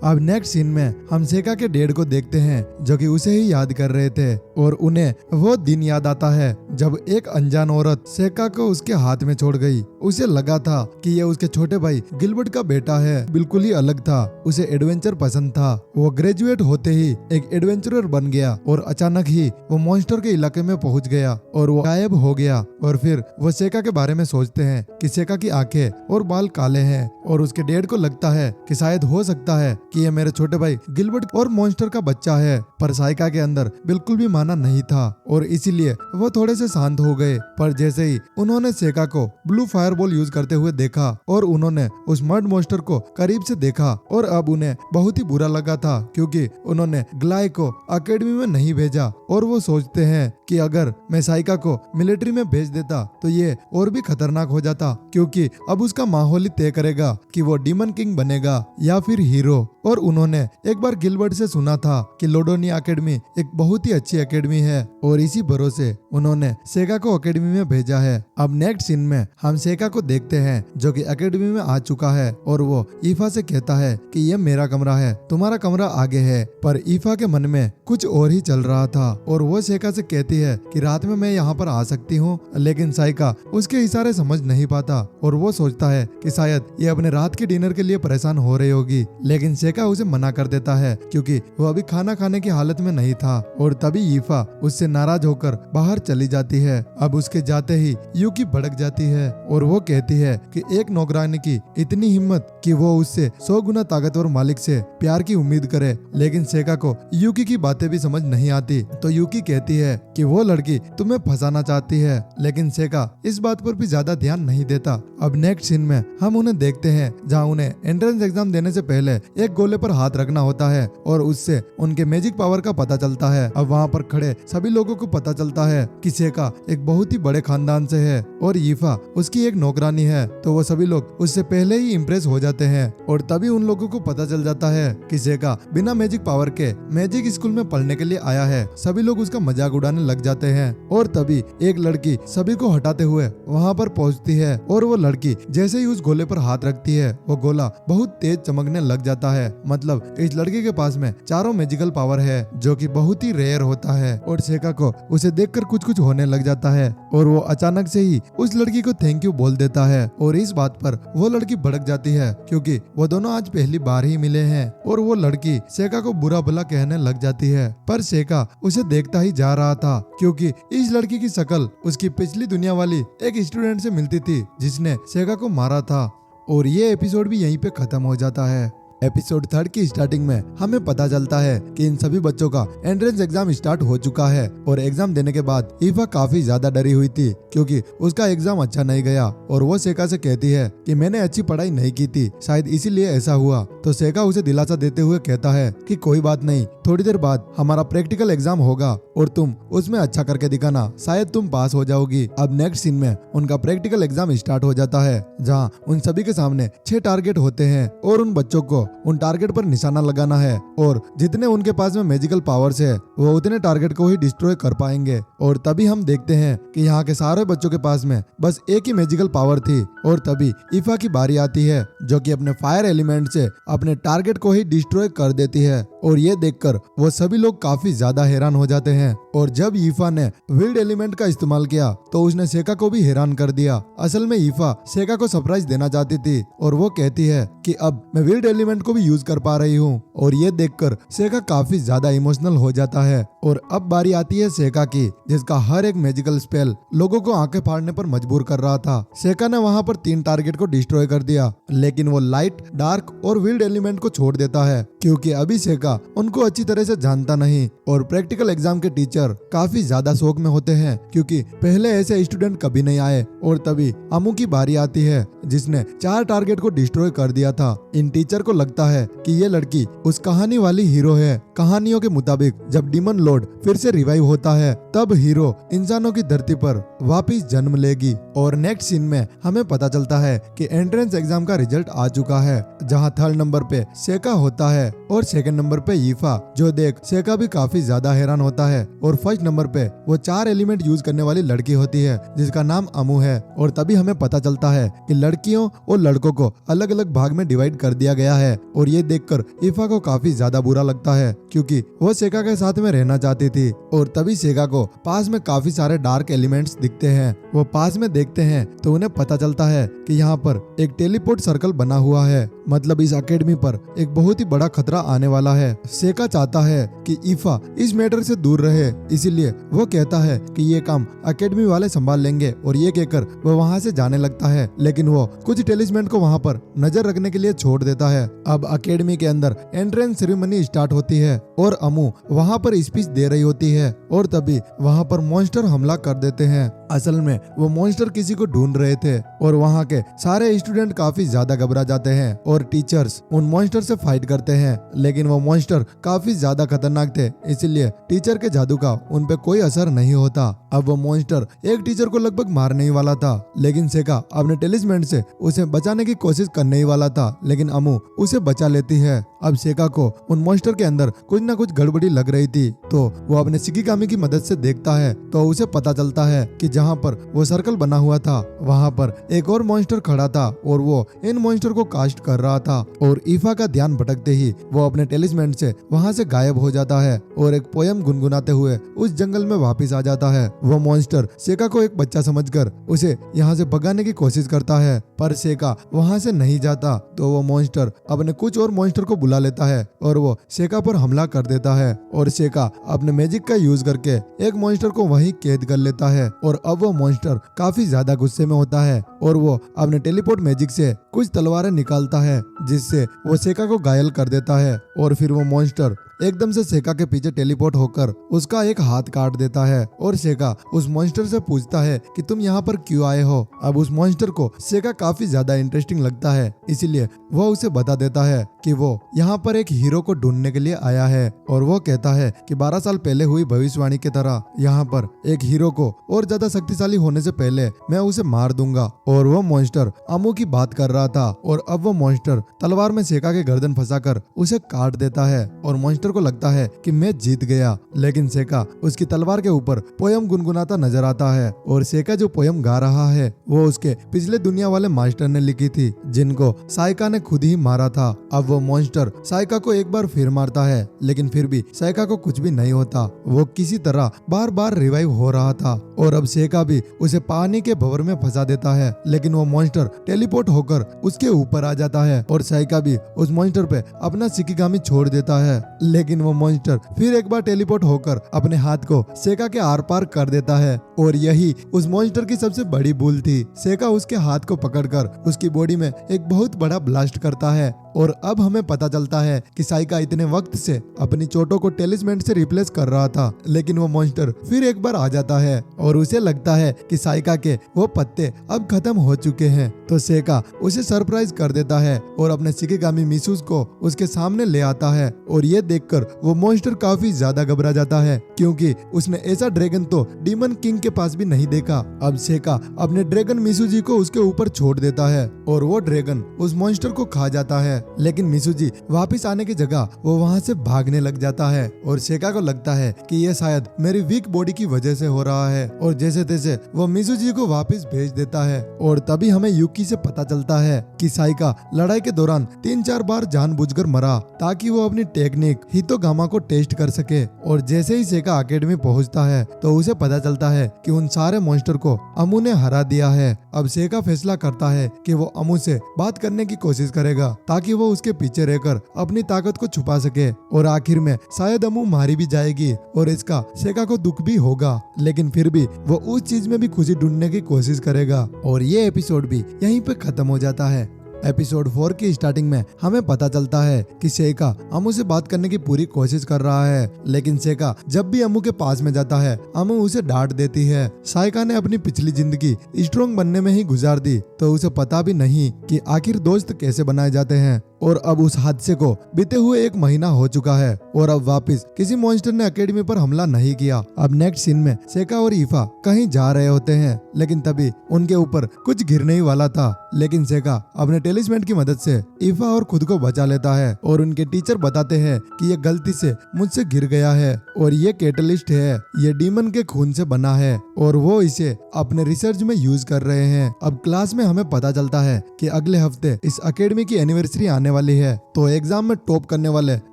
अब नेक्स्ट सीन में हम सेका के डैड को देखते हैं जो कि उसे ही याद कर रहे थे और उन्हें वो दिन याद आता है जब एक अनजान औरत सेका को उसके हाथ में छोड़ गई। उसे लगा था कि ये उसके छोटे भाई गिलबर्ट का बेटा है, बिल्कुल ही अलग था। उसे एडवेंचर पसंद था। वो ग्रेजुएट होते ही एक एडवेंचरर बन गया और अचानक ही वो मॉन्स्टर के इलाके में पहुंच गया और वो गायब हो गया। और फिर वो सेका के बारे में सोचते हैं कि सेका की आंखें और बाल काले हैं और उसके डैड को लगता है कि शायद हो सकता है कि ये मेरे छोटे भाई गिलबर्ट और मॉन्स्टर का बच्चा है। पर साइका के अंदर बिल्कुल भी माना नहीं था और इसीलिए वो थोड़े से शांत हो गए। पर जैसे ही उन्होंने सेका को ब्लू फायरबॉल यूज करते हुए देखा और उन्होंने उस मर्ड मॉन्स्टर को करीब से देखा और अब उन्हें बहुत ही बुरा लगा था क्योंकि उन्होंने ग्लाय को अकेडमी में नहीं भेजा। और वो सोचते हैं कि अगर मैं साइका को मिलिट्री में भेज देता तो ये और भी खतरनाक हो जाता क्योंकि अब उसका माहौल ही तय करेगा कि वो डीमन किंग बनेगा या फिर हीरो। और उन्होंने एक बार गिलबर्ट से सुना था कि लोडोनिया अकेडमी एक बहुत ही अच्छी अकेडमी है और इसी भरोसे उन्होंने सेका को अकेडमी में भेजा है। अब नेक्स्ट सीन में हम सेका को देखते हैं जो कि अकेडमी में आ चुका है और वो ईफा से कहता है कि ये मेरा कमरा है, तुम्हारा कमरा आगे है। पर ईफा के मन में कुछ और ही चल रहा था और वो सेका से कहती है कि रात में मैं यहाँ पर आ सकती हूँ, लेकिन साइका उसके इशारे समझ नहीं पाता और वो सोचता है कि शायद ये अपने रात के डिनर के लिए परेशान हो रही होगी। लेकिन सेका उसे मना कर देता है क्योंकि वो अभी खाना खाने की हालत में नहीं था। और तभी ईफा उससे नाराज होकर बाहर चली जाती है। अब उसके जाते ही यूकी भड़क जाती है और वो कहती है कि एक नौकरानी की इतनी हिम्मत कि वो उससे 100 गुना ताकतवर मालिक से प्यार की उम्मीद करे। लेकिन सेका को यूकी की बातें भी समझ नहीं आती तो यूकी कहती है कि वो लड़की तुम्हें फंसाना चाहती है, लेकिन सेका इस बात पर भी ज्यादा ध्यान नहीं देता। अब नेक्स्ट सीन में हम उन्हें देखते हैं जहाँ उन्हें एंट्रेंस एग्जाम देने से पहले एक गोले पर हाथ रखना होता है और उससे उनके मैजिक पावर का पता चलता है। अब वहाँ पर खड़े सभी लोगों को पता चलता है कि सेका एक बहुत ही बड़े खानदान से है और ईफा उसकी एक नौकरानी है, तो वो सभी लोग उससे पहले ही इम्प्रेस हो जाते हैं। और तभी उन लोगों को पता चल जाता है कि सेका बिना मैजिक पावर के मैजिक स्कूल में पढ़ने के लिए आया है। सभी लोग उसका मजाक उड़ाने लग जाते हैं और तभी एक लड़की सभी को हटाते हुए वहाँ पर पहुँचती है और वो लड़की जैसे ही उस गोले पर हाथ रखती है वो गोला बहुत तेज चमकने लग जाता है। मतलब इस लड़की के पास में चारों मैजिकल पावर है जो कि बहुत ही रेयर होता है और सेका को उसे देखकर कुछ कुछ होने लग जाता है और वो अचानक से ही उस लड़की को थैंक यू बोल देता है। और इस बात पर वो लड़की भड़क जाती है क्योंकि वो दोनों आज पहली बार ही मिले हैं और वो लड़की सेका को बुरा भला कहने लग जाती है। पर सेका उसे देखता ही जा रहा था क्योंकि इस लड़की की शक्ल उसकी पिछली दुनिया वाली एक स्टूडेंट से मिलती थी जिसने सेका को मारा था। और ये एपिसोड भी यहीं पे खत्म हो जाता है। एपिसोड 3 की स्टार्टिंग में हमें पता चलता है कि इन सभी बच्चों का एंट्रेंस एग्जाम स्टार्ट हो चुका है और एग्जाम देने के बाद ईफा काफी ज्यादा डरी हुई थी क्योंकि उसका एग्जाम अच्छा नहीं गया और वो सेका से कहती है कि मैंने अच्छी पढ़ाई नहीं की थी, शायद इसीलिए ऐसा हुआ। तो सेका उसे दिलासा देते हुए कहता है कि कोई बात नहीं, थोड़ी देर बाद हमारा प्रैक्टिकल एग्जाम होगा और तुम उसमें अच्छा करके दिखाना, शायद तुम पास हो जाओगी। अब नेक्स्ट सीन में उनका प्रैक्टिकल एग्जाम स्टार्ट हो जाता है जहाँ उन सभी के सामने 6 टारगेट होते हैं और उन बच्चों को उन टारगेट पर निशाना लगाना है और जितने उनके पास में मैजिकल पावर्स है वो उतने टारगेट को ही डिस्ट्रॉय कर पाएंगे। और तभी हम देखते हैं कि यहाँ के सारे बच्चों के पास में बस एक ही मैजिकल पावर थी और तभी ईफा की बारी आती है जो कि अपने फायर एलिमेंट से अपने टारगेट को ही डिस्ट्रॉय कर देती है। और ये देखकर वो सभी लोग काफी ज्यादा हैरान हो जाते हैं और जब ईफा ने विल्ड एलिमेंट का इस्तेमाल किया तो उसने सेका को भी हैरान कर दिया। असल में ईफा सेका को सरप्राइज देना चाहती थी और वो कहती है कि अब मैं विल्ड एलिमेंट को भी यूज कर पा रही हूँ, और ये देखकर सेका काफी ज्यादा इमोशनल हो जाता है। और अब बारी आती है सेका की, जिसका हर एक मैजिकल स्पेल लोगों को आंखें फाड़ने पर मजबूर कर रहा था। सेका ने वहां पर 3 टारगेट को डिस्ट्रॉय कर दिया, लेकिन वो लाइट, डार्क और विल्ड एलिमेंट को छोड़ देता है, क्योंकि अभी सेका उनको अच्छी तरह से जानता नहीं। और प्रैक्टिकल एग्जाम के टीचर काफी ज्यादा शौक में होते हैं, क्योंकि पहले ऐसे स्टूडेंट कभी नहीं आए। और तभी अमू की बारी आती है, जिसने 4 टारगेट को डिस्ट्रॉय कर दिया था। इन टीचर को लगता है कि ये लड़की उस कहानी वाली हीरो है। कहानियों के मुताबिक जब डीमन लॉर्ड फिर से रिवाइव होता है, तब हीरो इंसानों की धरती पर वापिस जन्म लेगी। और नेक्स्ट सीन में हमें पता चलता है कि एंट्रेंस एग्जाम का रिजल्ट आ चुका है, जहां 3rd नंबर पे सेका होता है और 2nd नंबर पे ईफा, जो देख सेका भी काफी ज्यादा हैरान होता है। और 1st नंबर पे वो 4 एलिमेंट यूज करने वाली लड़की होती है, जिसका नाम अमू है। और तभी हमें पता चलता है कि लड़कियों और लड़कों को अलग अलग भाग में डिवाइड कर दिया गया है। और ये देखकर ईफा को काफी ज्यादा बुरा लगता है, क्योंकि वो सेका के साथ में रहना चाहती थी। और तभी सेका को पास में काफी सारे डार्क एलिमेंट्स दिखते हैं। वो पास में देखते हैं तो उन्हें पता चलता है कि यहाँ पर एक टेलीपोर्ट सर्कल बना हुआ है, मतलब इस अकेडमी पर एक बहुत ही बड़ा खतरा आने वाला है। सेका चाहता है कि ईफा इस मैटर से दूर रहे, इसीलिए वो कहता है कि ये काम अकेडमी वाले संभाल लेंगे, और ये कहकर वो वहाँ से जाने लगता है। लेकिन वो कुछ टेलिस्मेंट को वहाँ पर नजर रखने के लिए छोड़ देता है। अब अकेडमी के अंदर एंट्रेंस सेरेमनी स्टार्ट होती है और अमू वहाँ पर स्पीच दे रही होती है, और तभी वहाँ पर मॉन्स्टर हमला कर देते हैं। असल में वो मॉन्स्टर किसी को ढूंढ रहे थे, और वहाँ के सारे स्टूडेंट काफी ज्यादा घबरा जाते हैं और टीचर्स उन मॉन्स्टर से फाइट करते हैं। लेकिन वो मॉन्स्टर काफी ज्यादा खतरनाक थे, इसलिए टीचर के जादू का उन पे कोई असर नहीं होता। अब वो मॉन्स्टर एक टीचर को लगभग मारने ही वाला था, लेकिन सेका अपने टेलिस्मेंट से उसे बचाने की कोशिश करने ही वाला था, लेकिन अमू उसे बचा लेती है। अब सेका को उन मॉन्स्टर के अंदर कुछ ना कुछ गड़बड़ी लग रही थी, तो वो अपने शिकिगामी की मदद से देखता है तो उसे पता चलता है कि जहाँ पर वो सर्कल बना हुआ था वहाँ पर एक और मॉन्स्टर खड़ा था, और वो इन मॉन्स्टर को कास्ट कर रहा था। और ईफा का ध्यान भटकते ही वो अपने टेलिस्मेंट से वहाँ से गायब हो जाता है और एक पोयम गुनगुनाते हुए उस जंगल में वापिस आ जाता है। वो मॉन्स्टर सेका को एक बच्चा समझकर उसे यहाँ से भगाने की कोशिश करता है, पर सेका वहाँ से नहीं जाता। तो वो मॉन्स्टर अपने कुछ और मॉन्स्टर को बुला लेता है और वो सेका पर हमला कर देता है, और सेका अपने मैजिक का यूज करके एक मॉन्स्टर को वहीं कैद कर लेता है। और अब वो मॉन्स्टर काफी ज्यादा गुस्से में होता है और वो अपने टेलीपोर्ट मैजिक से कुछ तलवारें निकालता है, जिससे वो सेका को घायल कर देता है। और फिर वो मॉन्स्टर एकदम से सेका के पीछे टेलीपोर्ट होकर उसका एक हाथ काट देता है, और सेका उस मॉन्स्टर से पूछता है कि तुम यहाँ पर क्यों आए हो। अब उस मॉन्स्टर को सेका काफी ज्यादा इंटरेस्टिंग लगता है, इसीलिए वो उसे बता देता है कि वो यहाँ पर एक हीरो को ढूंढने के लिए आया है। और वो कहता है कि 12 साल पहले हुई भविष्यवाणी की तरह यहाँ पर एक हीरो को और ज्यादा शक्तिशाली होने से पहले मैं उसे मार दूंगा। और वो मॉन्स्टर अमू की बात कर रहा था, और अब वो मॉन्स्टर तलवार में सेका के गर्दन फंसाकर उसे काट देता है, और मॉन्स्टर को लगता है कि मैं जीत गया। लेकिन सेका उसकी तलवार के ऊपर पोयम गुनगुनाता नजर आता है, और सेका जो पोयम गा रहा है वो उसके पिछले दुनिया वाले मास्टर ने लिखी थी, जिनको साइका ने खुद ही मारा था। अब वो मॉन्स्टर साइका को एक बार फिर मारता है, लेकिन फिर भी साइका को कुछ भी नहीं होता। वो किसी तरह बार बार रिवाइव हो रहा था, और अब सेका भी उसे पानी के भंवर में फंसा देता है, लेकिन वो मॉन्स्टर टेलीपोर्ट होकर उसके ऊपर आ जाता है, और साइका भी उस मॉन्स्टर पे अपना शिकिगामी छोड़ देता है। लेकिन वो मॉन्स्टर फिर एक बार टेलीपोर्ट होकर अपने हाथ को सेका के आर पार कर देता है, और यही उस मॉन्स्टर की सबसे बड़ी भूल थी। सेका उसके हाथ को पकड़कर उसकी बॉडी में एक बहुत बड़ा ब्लास्ट करता है, और अब हमें पता चलता है कि साइका इतने वक्त से अपनी चोटों को टेलिस्मेंट से रिप्लेस कर रहा था, लेकिन वो मॉन्स्टर फिर एक बार आ जाता है, और उसे लगता है कि साइका के वो पत्ते अब खत्म हो चुके हैं। तो सेका उसे सरप्राइज कर देता है और अपने शिकिगामी मिसूस को उसके सामने ले आता है, और ये देखकर वो मॉन्स्टर काफी ज्यादा घबरा जाता है, क्योंकि उसने ऐसा ड्रैगन तो डीमन किंग के पास भी नहीं देखा। अब सेका अपने ड्रैगन मिसूजी को उसके ऊपर छोड़ देता है, और वो ड्रैगन उस मॉन्स्टर को खा जाता है। लेकिन मिसुजी वापस आने की जगह वो वहाँ से भागने लग जाता है और सेका को लगता है कि ये शायद मेरी वीक बॉडी की वजह से हो रहा है और जैसे तैसे वो मिसुजी को वापस भेज देता है। और तभी हमें युकी से पता चलता है कि साइका लड़ाई के दौरान 3-4 बार जानबूझकर मरा ताकि वो अपनी टेक्निक हितोगामा को टेस्ट कर सके। और जैसे ही सेका अकेडमी पहुंचता है तो उसे पता चलता है कि उन सारे मॉन्स्टर को अमू ने हरा दिया है। अब सेका फैसला करता है कि वो अमू से बात करने की कोशिश करेगा ताकि वो उसके पीछे रहकर अपनी ताकत को छुपा सके और आखिर में शायद अमू मारी भी जाएगी और इसका सेका को दुख भी होगा, लेकिन फिर भी वो उस चीज में भी खुशी ढूंढने की कोशिश करेगा। और ये एपिसोड भी यहीं पे खत्म हो जाता है। एपिसोड 4 की स्टार्टिंग में हमें पता चलता है कि सेका अमू से बात करने की पूरी कोशिश कर रहा है, लेकिन सेका जब भी अमू के पास में जाता है अमू उसे डांट देती है। साइका ने अपनी पिछली जिंदगी स्ट्रॉन्ग बनने में ही गुजार दी तो उसे पता भी नहीं कि आखिर दोस्त कैसे बनाए जाते हैं। और अब उस हादसे को बीते हुए 1 महीना हो चुका है और अब वापस किसी मॉन्स्टर ने एकेडमी पर हमला नहीं किया। अब नेक्स्ट सीन में सेका और ईफा कहीं जा रहे होते हैं, लेकिन तभी उनके ऊपर कुछ गिरने ही वाला था, लेकिन सेका अपने टेलिस्मेन की मदद से ईफा और खुद को बचा लेता है और उनके टीचर बताते हैं कि ये गलती से मुझसे गिर गया है और ये कैटलिस्ट है, ये डीमन के खून से बना है और वो इसे अपने रिसर्च में यूज कर रहे हैं। अब क्लास में हमें पता चलता है कि अगले हफ्ते इस एकेडमी की एनिवर्सरी आने वाली है, तो एग्जाम में टॉप करने वाले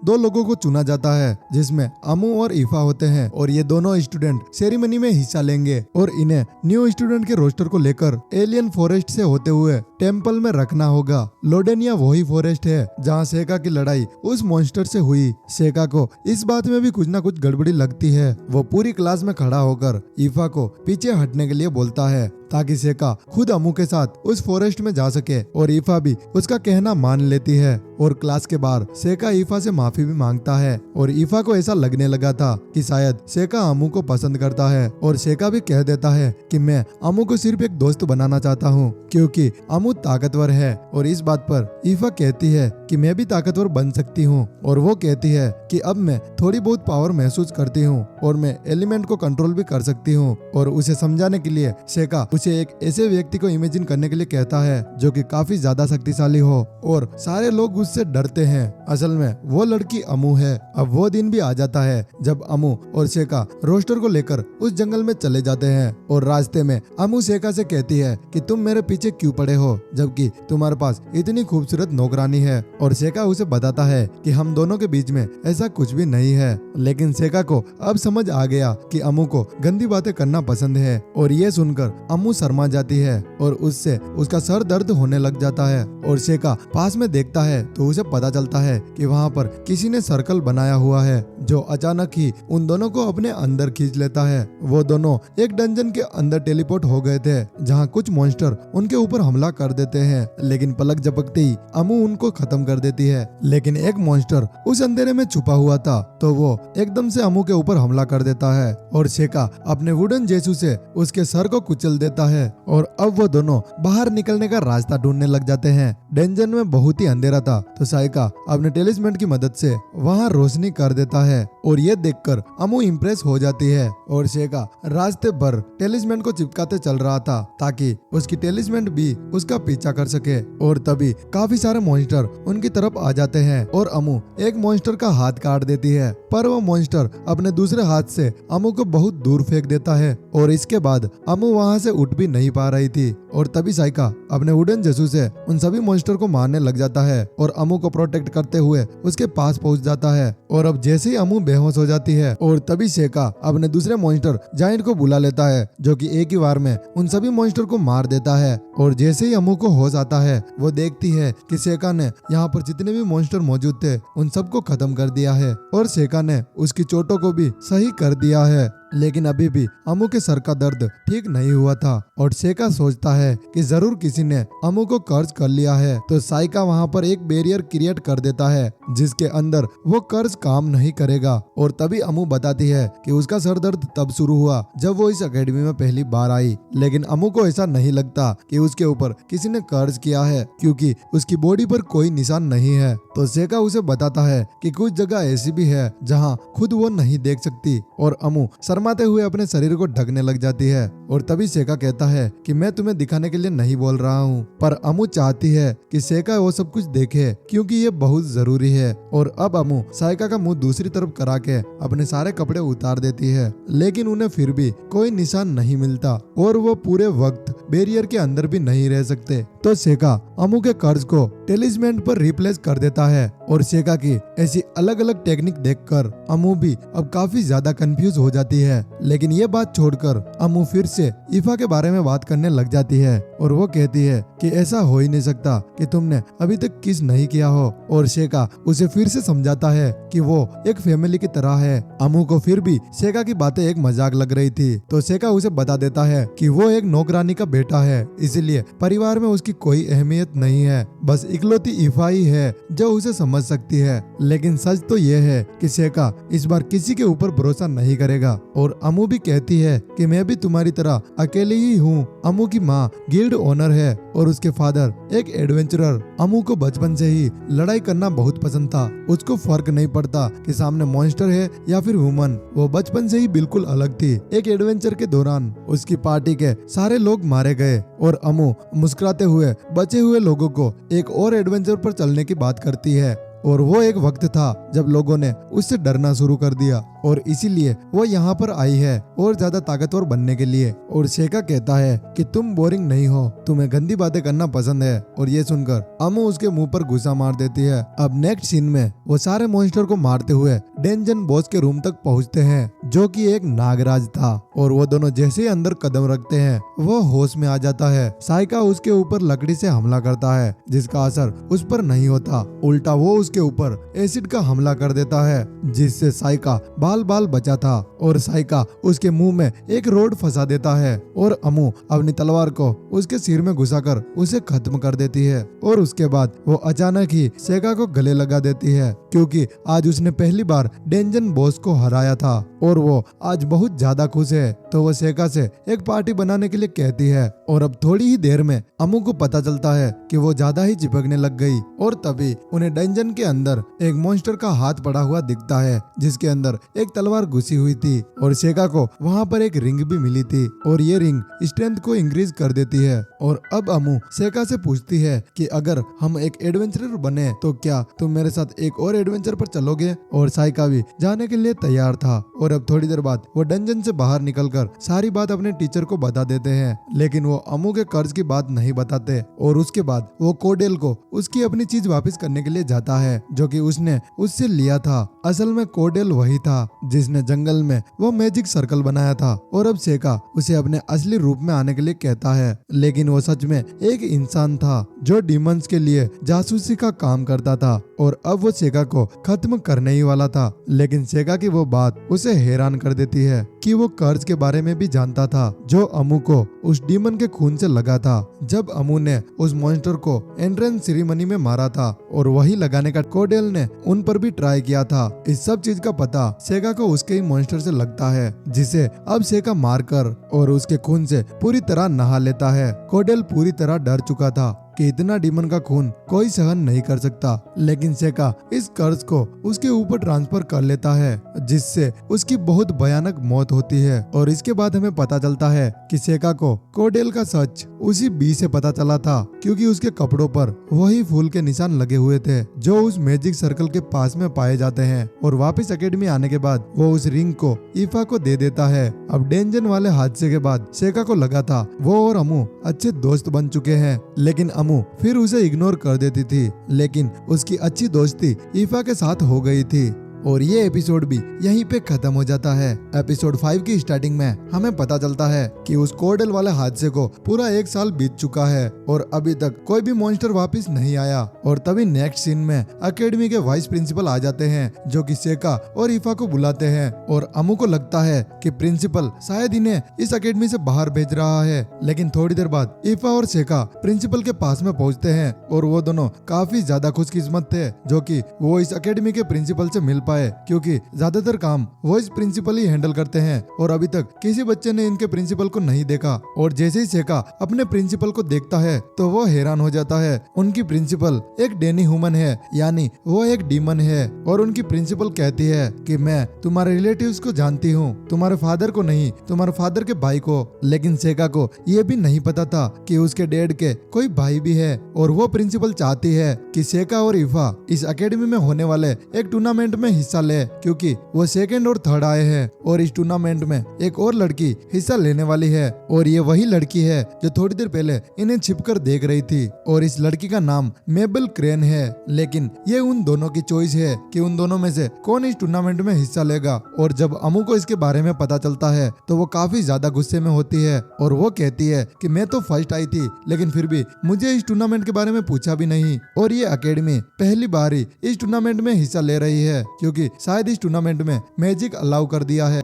2 लोगों को चुना जाता है जिसमें अमू और ईफा होते हैं और ये दोनों स्टूडेंट सेरेमनी में हिस्सा लेंगे और इन्हें न्यू स्टूडेंट के रोस्टर को लेकर एलियन फॉरेस्ट से होते हुए टेम्पल में रखना होगा। लोडेनिया वही फॉरेस्ट है जहाँ सेका की लड़ाई उस मॉन्स्टर से हुई। सेका को इस बात में भी कुछ ना कुछ गड़बड़ी लगती है। वो पूरी क्लास में खड़ा होकर ईफा को पीछे हटने के लिए बोलता है ताकि सेका खुद अमू के साथ उस फॉरेस्ट में जा सके और ईफा भी उसका कहना मान लेती है। और क्लास के बाहर सेका ईफा से माफी भी मांगता है और ईफा को ऐसा लगने लगा था कि शायद सेका अमू को पसंद करता है और सेका भी कह देता है कि मैं अमू को सिर्फ एक दोस्त बनाना चाहता हूँ क्योंकि अमू ताकतवर है। और इस बात पर ईफा कहती है कि मैं भी ताकतवर बन सकती हूँ और वो कहती है कि अब मैं थोड़ी बहुत पावर महसूस करती हूँ और मैं एलिमेंट को कंट्रोल भी कर सकती हूँ। और उसे समझाने के लिए सेका उसे एक ऐसे व्यक्ति को इमेजिन करने के लिए कहता है जो कि काफी ज्यादा शक्तिशाली हो और सारे लोग उससे डरते हैं। असल में वो लड़की अमू है। अब वो दिन भी आ जाता है जब अमू और सेका रोस्टर को लेकर उस जंगल में चले जाते हैं और रास्ते में अमू सेका से कहती है कि तुम मेरे पीछे क्यों पड़े हो जबकि तुम्हारे पास इतनी खूबसूरत नौकरानी है। और सेका उसे बताता है कि हम दोनों के बीच में ऐसा कुछ भी नहीं है, लेकिन सेका को अब समझ आ गया कि अमू को गंदी बातें करना पसंद है और ये सुनकर अमू शर्मा जाती है और उससे उसका सर दर्द होने लग जाता है। और सेका पास में देखता है तो उसे पता चलता है कि वहाँ पर किसी ने सर्कल बनाया हुआ है जो अचानक ही उन दोनों को अपने अंदर खींच लेता है। वो दोनों एक डंजन के अंदर टेलीपोर्ट हो गए थे जहाँ कुछ मॉन्स्टर उनके ऊपर हमला कर देते हैं, लेकिन पलक झपकते ही अमू उनको खत्म कर देती है। लेकिन एक मॉन्स्टर उस अंधेरे में छुपा हुआ था तो वो एकदम से अमू के ऊपर हमला कर देता है और सेका अपने वुडन जेसू से उसके सर को कुचल देता है। और अब वो दोनों बाहर निकलने का रास्ता ढूंढने लग जाते हैं। डेंजन में बहुत ही अंधेरा था तो साइका अपने टेलिस्मेन की मदद से वहाँ रोशनी कर देता है और ये देखकर अमू इम्प्रेस हो जाती है और सेका रास्ते भर टेलिस्मेन को चिपकाते चल रहा था ताकि उसकी टेलिस्मेन भी उसका पीछा कर सके। और तभी काफी सारे मॉन्स्टर उनकी तरफ आ जाते हैं और अमू एक मॉन्स्टर का हाथ काट देती है, पर वो मॉन्स्टर अपने दूसरे हाथ से अमू को बहुत दूर फेंक देता है और इसके बाद अमू वहाँ से उठ भी नहीं पा रही थी। और तभी साइका अपने वुडन जेसू से उन सभी मॉन्स्टर को मारने लग जाता है और अमू को प्रोटेक्ट करते हुए उसके पास पहुंच जाता है। और अब जैसे ही अमू बेहोश हो जाती है और तभी सेका अपने दूसरे मॉन्स्टर जायंट को बुला लेता है जो कि एक ही बार में उन सभी मॉन्स्टर को मार देता है। और जैसे ही अमू को होश आता है वो देखती है कि सेका ने यहाँ पर जितने भी मॉन्स्टर मौजूद थे उन सबको खत्म कर दिया है और सेका ने उसकी चोटों को भी सही कर दिया है। लेकिन अभी भी अमू के सर का दर्द ठीक नहीं हुआ था और सेका सोचता है कि जरूर किसी ने अमू को कर्ज कर लिया है। तो साइका वहाँ पर एक बैरियर क्रिएट कर देता है जिसके अंदर वो कर्ज काम नहीं करेगा। और तभी अमू बताती है कि उसका सर दर्द तब शुरू हुआ जब वो इस एकेडमी में पहली बार आई, लेकिन अमू को ऐसा नहीं लगता कि उसके ऊपर किसी ने कर्ज किया है क्योंकि उसकी बॉडी पर कोई निशान नहीं है। तो सेका उसे बताता है कि कुछ जगह ऐसी भी है जहाँ खुद वो नहीं देख सकती और अमू शर्माते हुए अपने शरीर को ढकने लग जाती है। और तभी सेका कहता है कि मैं तुम्हें दिखाने के लिए नहीं बोल रहा हूँ, पर अमू चाहती है कि सेका वो सब कुछ देखे क्योंकि ये बहुत जरूरी है। और अब अमू साइका का मुंह दूसरी तरफ करा के अपने सारे कपड़े उतार देती है, लेकिन उन्हें फिर भी कोई निशान नहीं मिलता और वो पूरे वक्त बैरियर के अंदर भी नहीं रह सकते। तो सेका अमू के कर्ज को टेलिस्मेंट पर रिप्लेस कर देता है और सेका की ऐसी अलग अलग टेक्निक देखकर अमू भी अब काफी ज्यादा कंफ्यूज हो जाती है। लेकिन ये बात छोड़कर अमू फिर से ईफा के बारे में बात करने लग जाती है और वो कहती है कि ऐसा हो ही नहीं सकता कि तुमने अभी तक किस नहीं किया हो। और सेका उसे फिर से समझाता है कि वो एक फैमिली की तरह है। अमू को फिर भी सेका की बातें एक मजाक लग रही थी, तो सेका उसे बता देता है कि वो एक नौकरानी का बेटा है, इसलिए परिवार में उसकी कोई अहमियत नहीं है, बस इकलौती ईफा ही है जो उसे समझ सकती है। लेकिन सच तो ये है कि सेका इस बार किसी के ऊपर भरोसा नहीं करेगा। और अमू भी कहती है कि मैं भी तुम्हारी तरह अकेली ही हूँ। अमू की माँ गिल्ड ओनर है और उसके फादर एक एडवेंचरर। अमू को बचपन से ही लड़ाई करना बहुत पसंद था। उसको फर्क नहीं पड़ता कि सामने मॉन्स्टर है या फिर ह्यूमन, वो बचपन से ही बिल्कुल अलग थी। एक एडवेंचर के दौरान उसकी पार्टी के सारे लोग मारे गए और अमू मुस्कुराते हुए बचे हुए लोगों को एक और एडवेंचर पर चलने की बात करती है। और वो एक वक्त था जब लोगों ने उससे डरना शुरू कर दिया और इसीलिए वो यहाँ पर आई है और ज्यादा ताकतवर बनने के लिए। और सेका कहता है कि तुम बोरिंग नहीं हो, तुम्हें गंदी बातें करना पसंद है। और ये सुनकर अमू उसके मुंह पर गुस्सा मार देती है। अब नेक्स्ट सीन में वो सारे मॉन्स्टर को मारते हुए डेंजन बॉस के रूम तक पहुँचते हैं, जो कि एक नागराज था। और वो दोनों जैसे ही अंदर कदम रखते हैं वो होश में आ जाता है। साइका उसके ऊपर लकड़ी से हमला करता है, जिसका असर उस पर नहीं होता, उल्टा वो उसके ऊपर एसिड का हमला कर देता है, जिससे साइका बाल बाल बचा था। और साइका उसके मुंह में एक रोड फंसा देता है और अमू अपनी तलवार को उसके सिर में घुसाकर उसे खत्म कर देती है। और उसके बाद वो अचानक ही सेका को गले लगा देती है, क्योंकि आज उसने पहली बार डेंजन बॉस को हराया था और वो आज बहुत ज्यादा खुश है। तो वो सेका से एक पार्टी बनाने के लिए कहती है। और अब थोड़ी ही देर में अमू को पता चलता है कि वो ज्यादा ही चिपकने लग गई। और तभी उन्हें डेंजन के अंदर एक मॉन्स्टर का हाथ पड़ा हुआ दिखता है, जिसके अंदर एक तलवार घुसी हुई थी। और सेका को वहाँ पर एक रिंग भी मिली थी और ये रिंग स्ट्रेंथ को इंक्रीज कर देती है। और अब अमू सेका से पूछती है कि अगर हम एक एडवेंचरर बने तो क्या तुम मेरे साथ एक और एडवेंचर पर चलोगे। और साइका भी जाने के लिए तैयार था। और अब थोड़ी देर बाद वो डंजन से बाहर निकलकर सारी बात अपने टीचर को बता देते हैं, लेकिन वो अमू के कर्ज की बात नहीं बताते। और उसके बाद वो कोडेल को उसकी अपनी चीज वापस करने के लिए जाता है, जो कि उसने उससे लिया था। असल में कोडेल वही था जिसने जंगल में वो मैजिक सर्कल बनाया था। और अब सेका उसे अपने असली रूप में आने के लिए कहता है, लेकिन वो सच में एक इंसान था जो डीमंस के लिए जासूसी का काम करता था। और अब वो सेका को खत्म करने ही वाला था। लेकिन सेका की वो बात उसे हैरान कर देती है कि वो कर्ज के बारे में भी जानता था, जो अमू को उस डीमन के खून से लगा था जब अमू ने उस मॉन्स्टर को एंट्रेंस सेरेमनी में मारा था। और वही लगाने का कोडेल ने उन पर भी ट्राई किया था। इस सब चीज का पता सेका को उसके ही मॉन्स्टर से लगता है, जिसे अब सेका मारकर और उसके खून से पूरी तरह नहा लेता है। कोडेल पूरी तरह डर चुका था कि इतना डीमन का खून कोई सहन नहीं कर सकता, लेकिन सेका इस कर्ज को उसके ऊपर ट्रांसफर कर लेता है, जिससे उसकी बहुत भयानक मौत होती है। और इसके बाद हमें पता चलता है कि सेका को कोडेल का सच उसी बी से पता चला था, क्योंकि उसके कपड़ों पर वही फूल के निशान लगे हुए थे जो उस मैजिक सर्कल के पास में पाए जाते हैं। और वापस एकेडमी आने के बाद वो उस रिंग को ईफा को दे देता है। अब डेंजन वाले हादसे के बाद सेका को लगा था वो और अमू अच्छे दोस्त बन चुके हैं, लेकिन अमू फिर उसे इग्नोर कर देती थी। लेकिन उसकी अच्छी दोस्ती ईफा के साथ हो गई थी। और ये एपिसोड भी यहीं पे खत्म हो जाता है। एपिसोड 5 की स्टार्टिंग में हमें पता चलता है कि उस कोडेल वाले हादसे को पूरा 1 साल बीत चुका है और अभी तक कोई भी मॉन्स्टर वापस नहीं आया। और तभी नेक्स्ट सीन में एकेडमी के वाइस प्रिंसिपल आ जाते हैं, जो कि सेका और ईफा को बुलाते हैं। और अमू को लगता है कि प्रिंसिपल शायद इन्हें इस एकेडमी से बाहर भेज रहा है। लेकिन थोड़ी देर बाद ईफा और सेका प्रिंसिपल के पास में पहुंचते हैं और वो दोनों काफी ज्यादा खुशकिस्मत थे, जो कि वो इस एकेडमी के प्रिंसिपल से मिल पाए क्योंकि ज्यादातर काम वो इस प्रिंसिपल ही हैंडल करते हैं और अभी तक किसी बच्चे ने इनके प्रिंसिपल को नहीं देखा। और जैसे ही सेका अपने प्रिंसिपल को देखता है तो वो हैरान हो जाता है। उनकी प्रिंसिपल एक डेनी ह्यूमन है, यानी वो एक डीमन है। और उनकी प्रिंसिपल कहती है कि मैं तुम्हारे रिलेटिव्स को जानती हूँ, तुम्हारे फादर को नहीं, तुम्हारे फादर के भाई को। लेकिन सेका को ये भी नहीं पता था कि उसके डैड के कोई भाई भी है। और वो प्रिंसिपल चाहती है कि सेका और ईफा इस एकेडमी में होने वाले एक टूर्नामेंट में हिस्सा ले, क्योंकि वो सेकंड और थर्ड आए हैं। और इस टूर्नामेंट में एक और लड़की हिस्सा लेने वाली है और ये वही लड़की है जो थोड़ी देर पहले इन्हें छिपकर देख रही थी। और इस लड़की का नाम मेबल क्रेन है। लेकिन ये उन दोनों की चॉइस है कि उन दोनों में से कौन इस टूर्नामेंट में हिस्सा लेगा। और जब अमू को इसके बारे में पता चलता है तो वो काफी ज्यादा गुस्से में होती है और वो कहती है कि मैं तो फर्स्ट आई थी, लेकिन फिर भी मुझे इस टूर्नामेंट के बारे में पूछा भी नहीं। और ये एकेडमी पहली बार ही इस टूर्नामेंट में हिस्सा ले रही है क्योंकि शायद इस टूर्नामेंट में मैजिक अलाउ कर दिया है।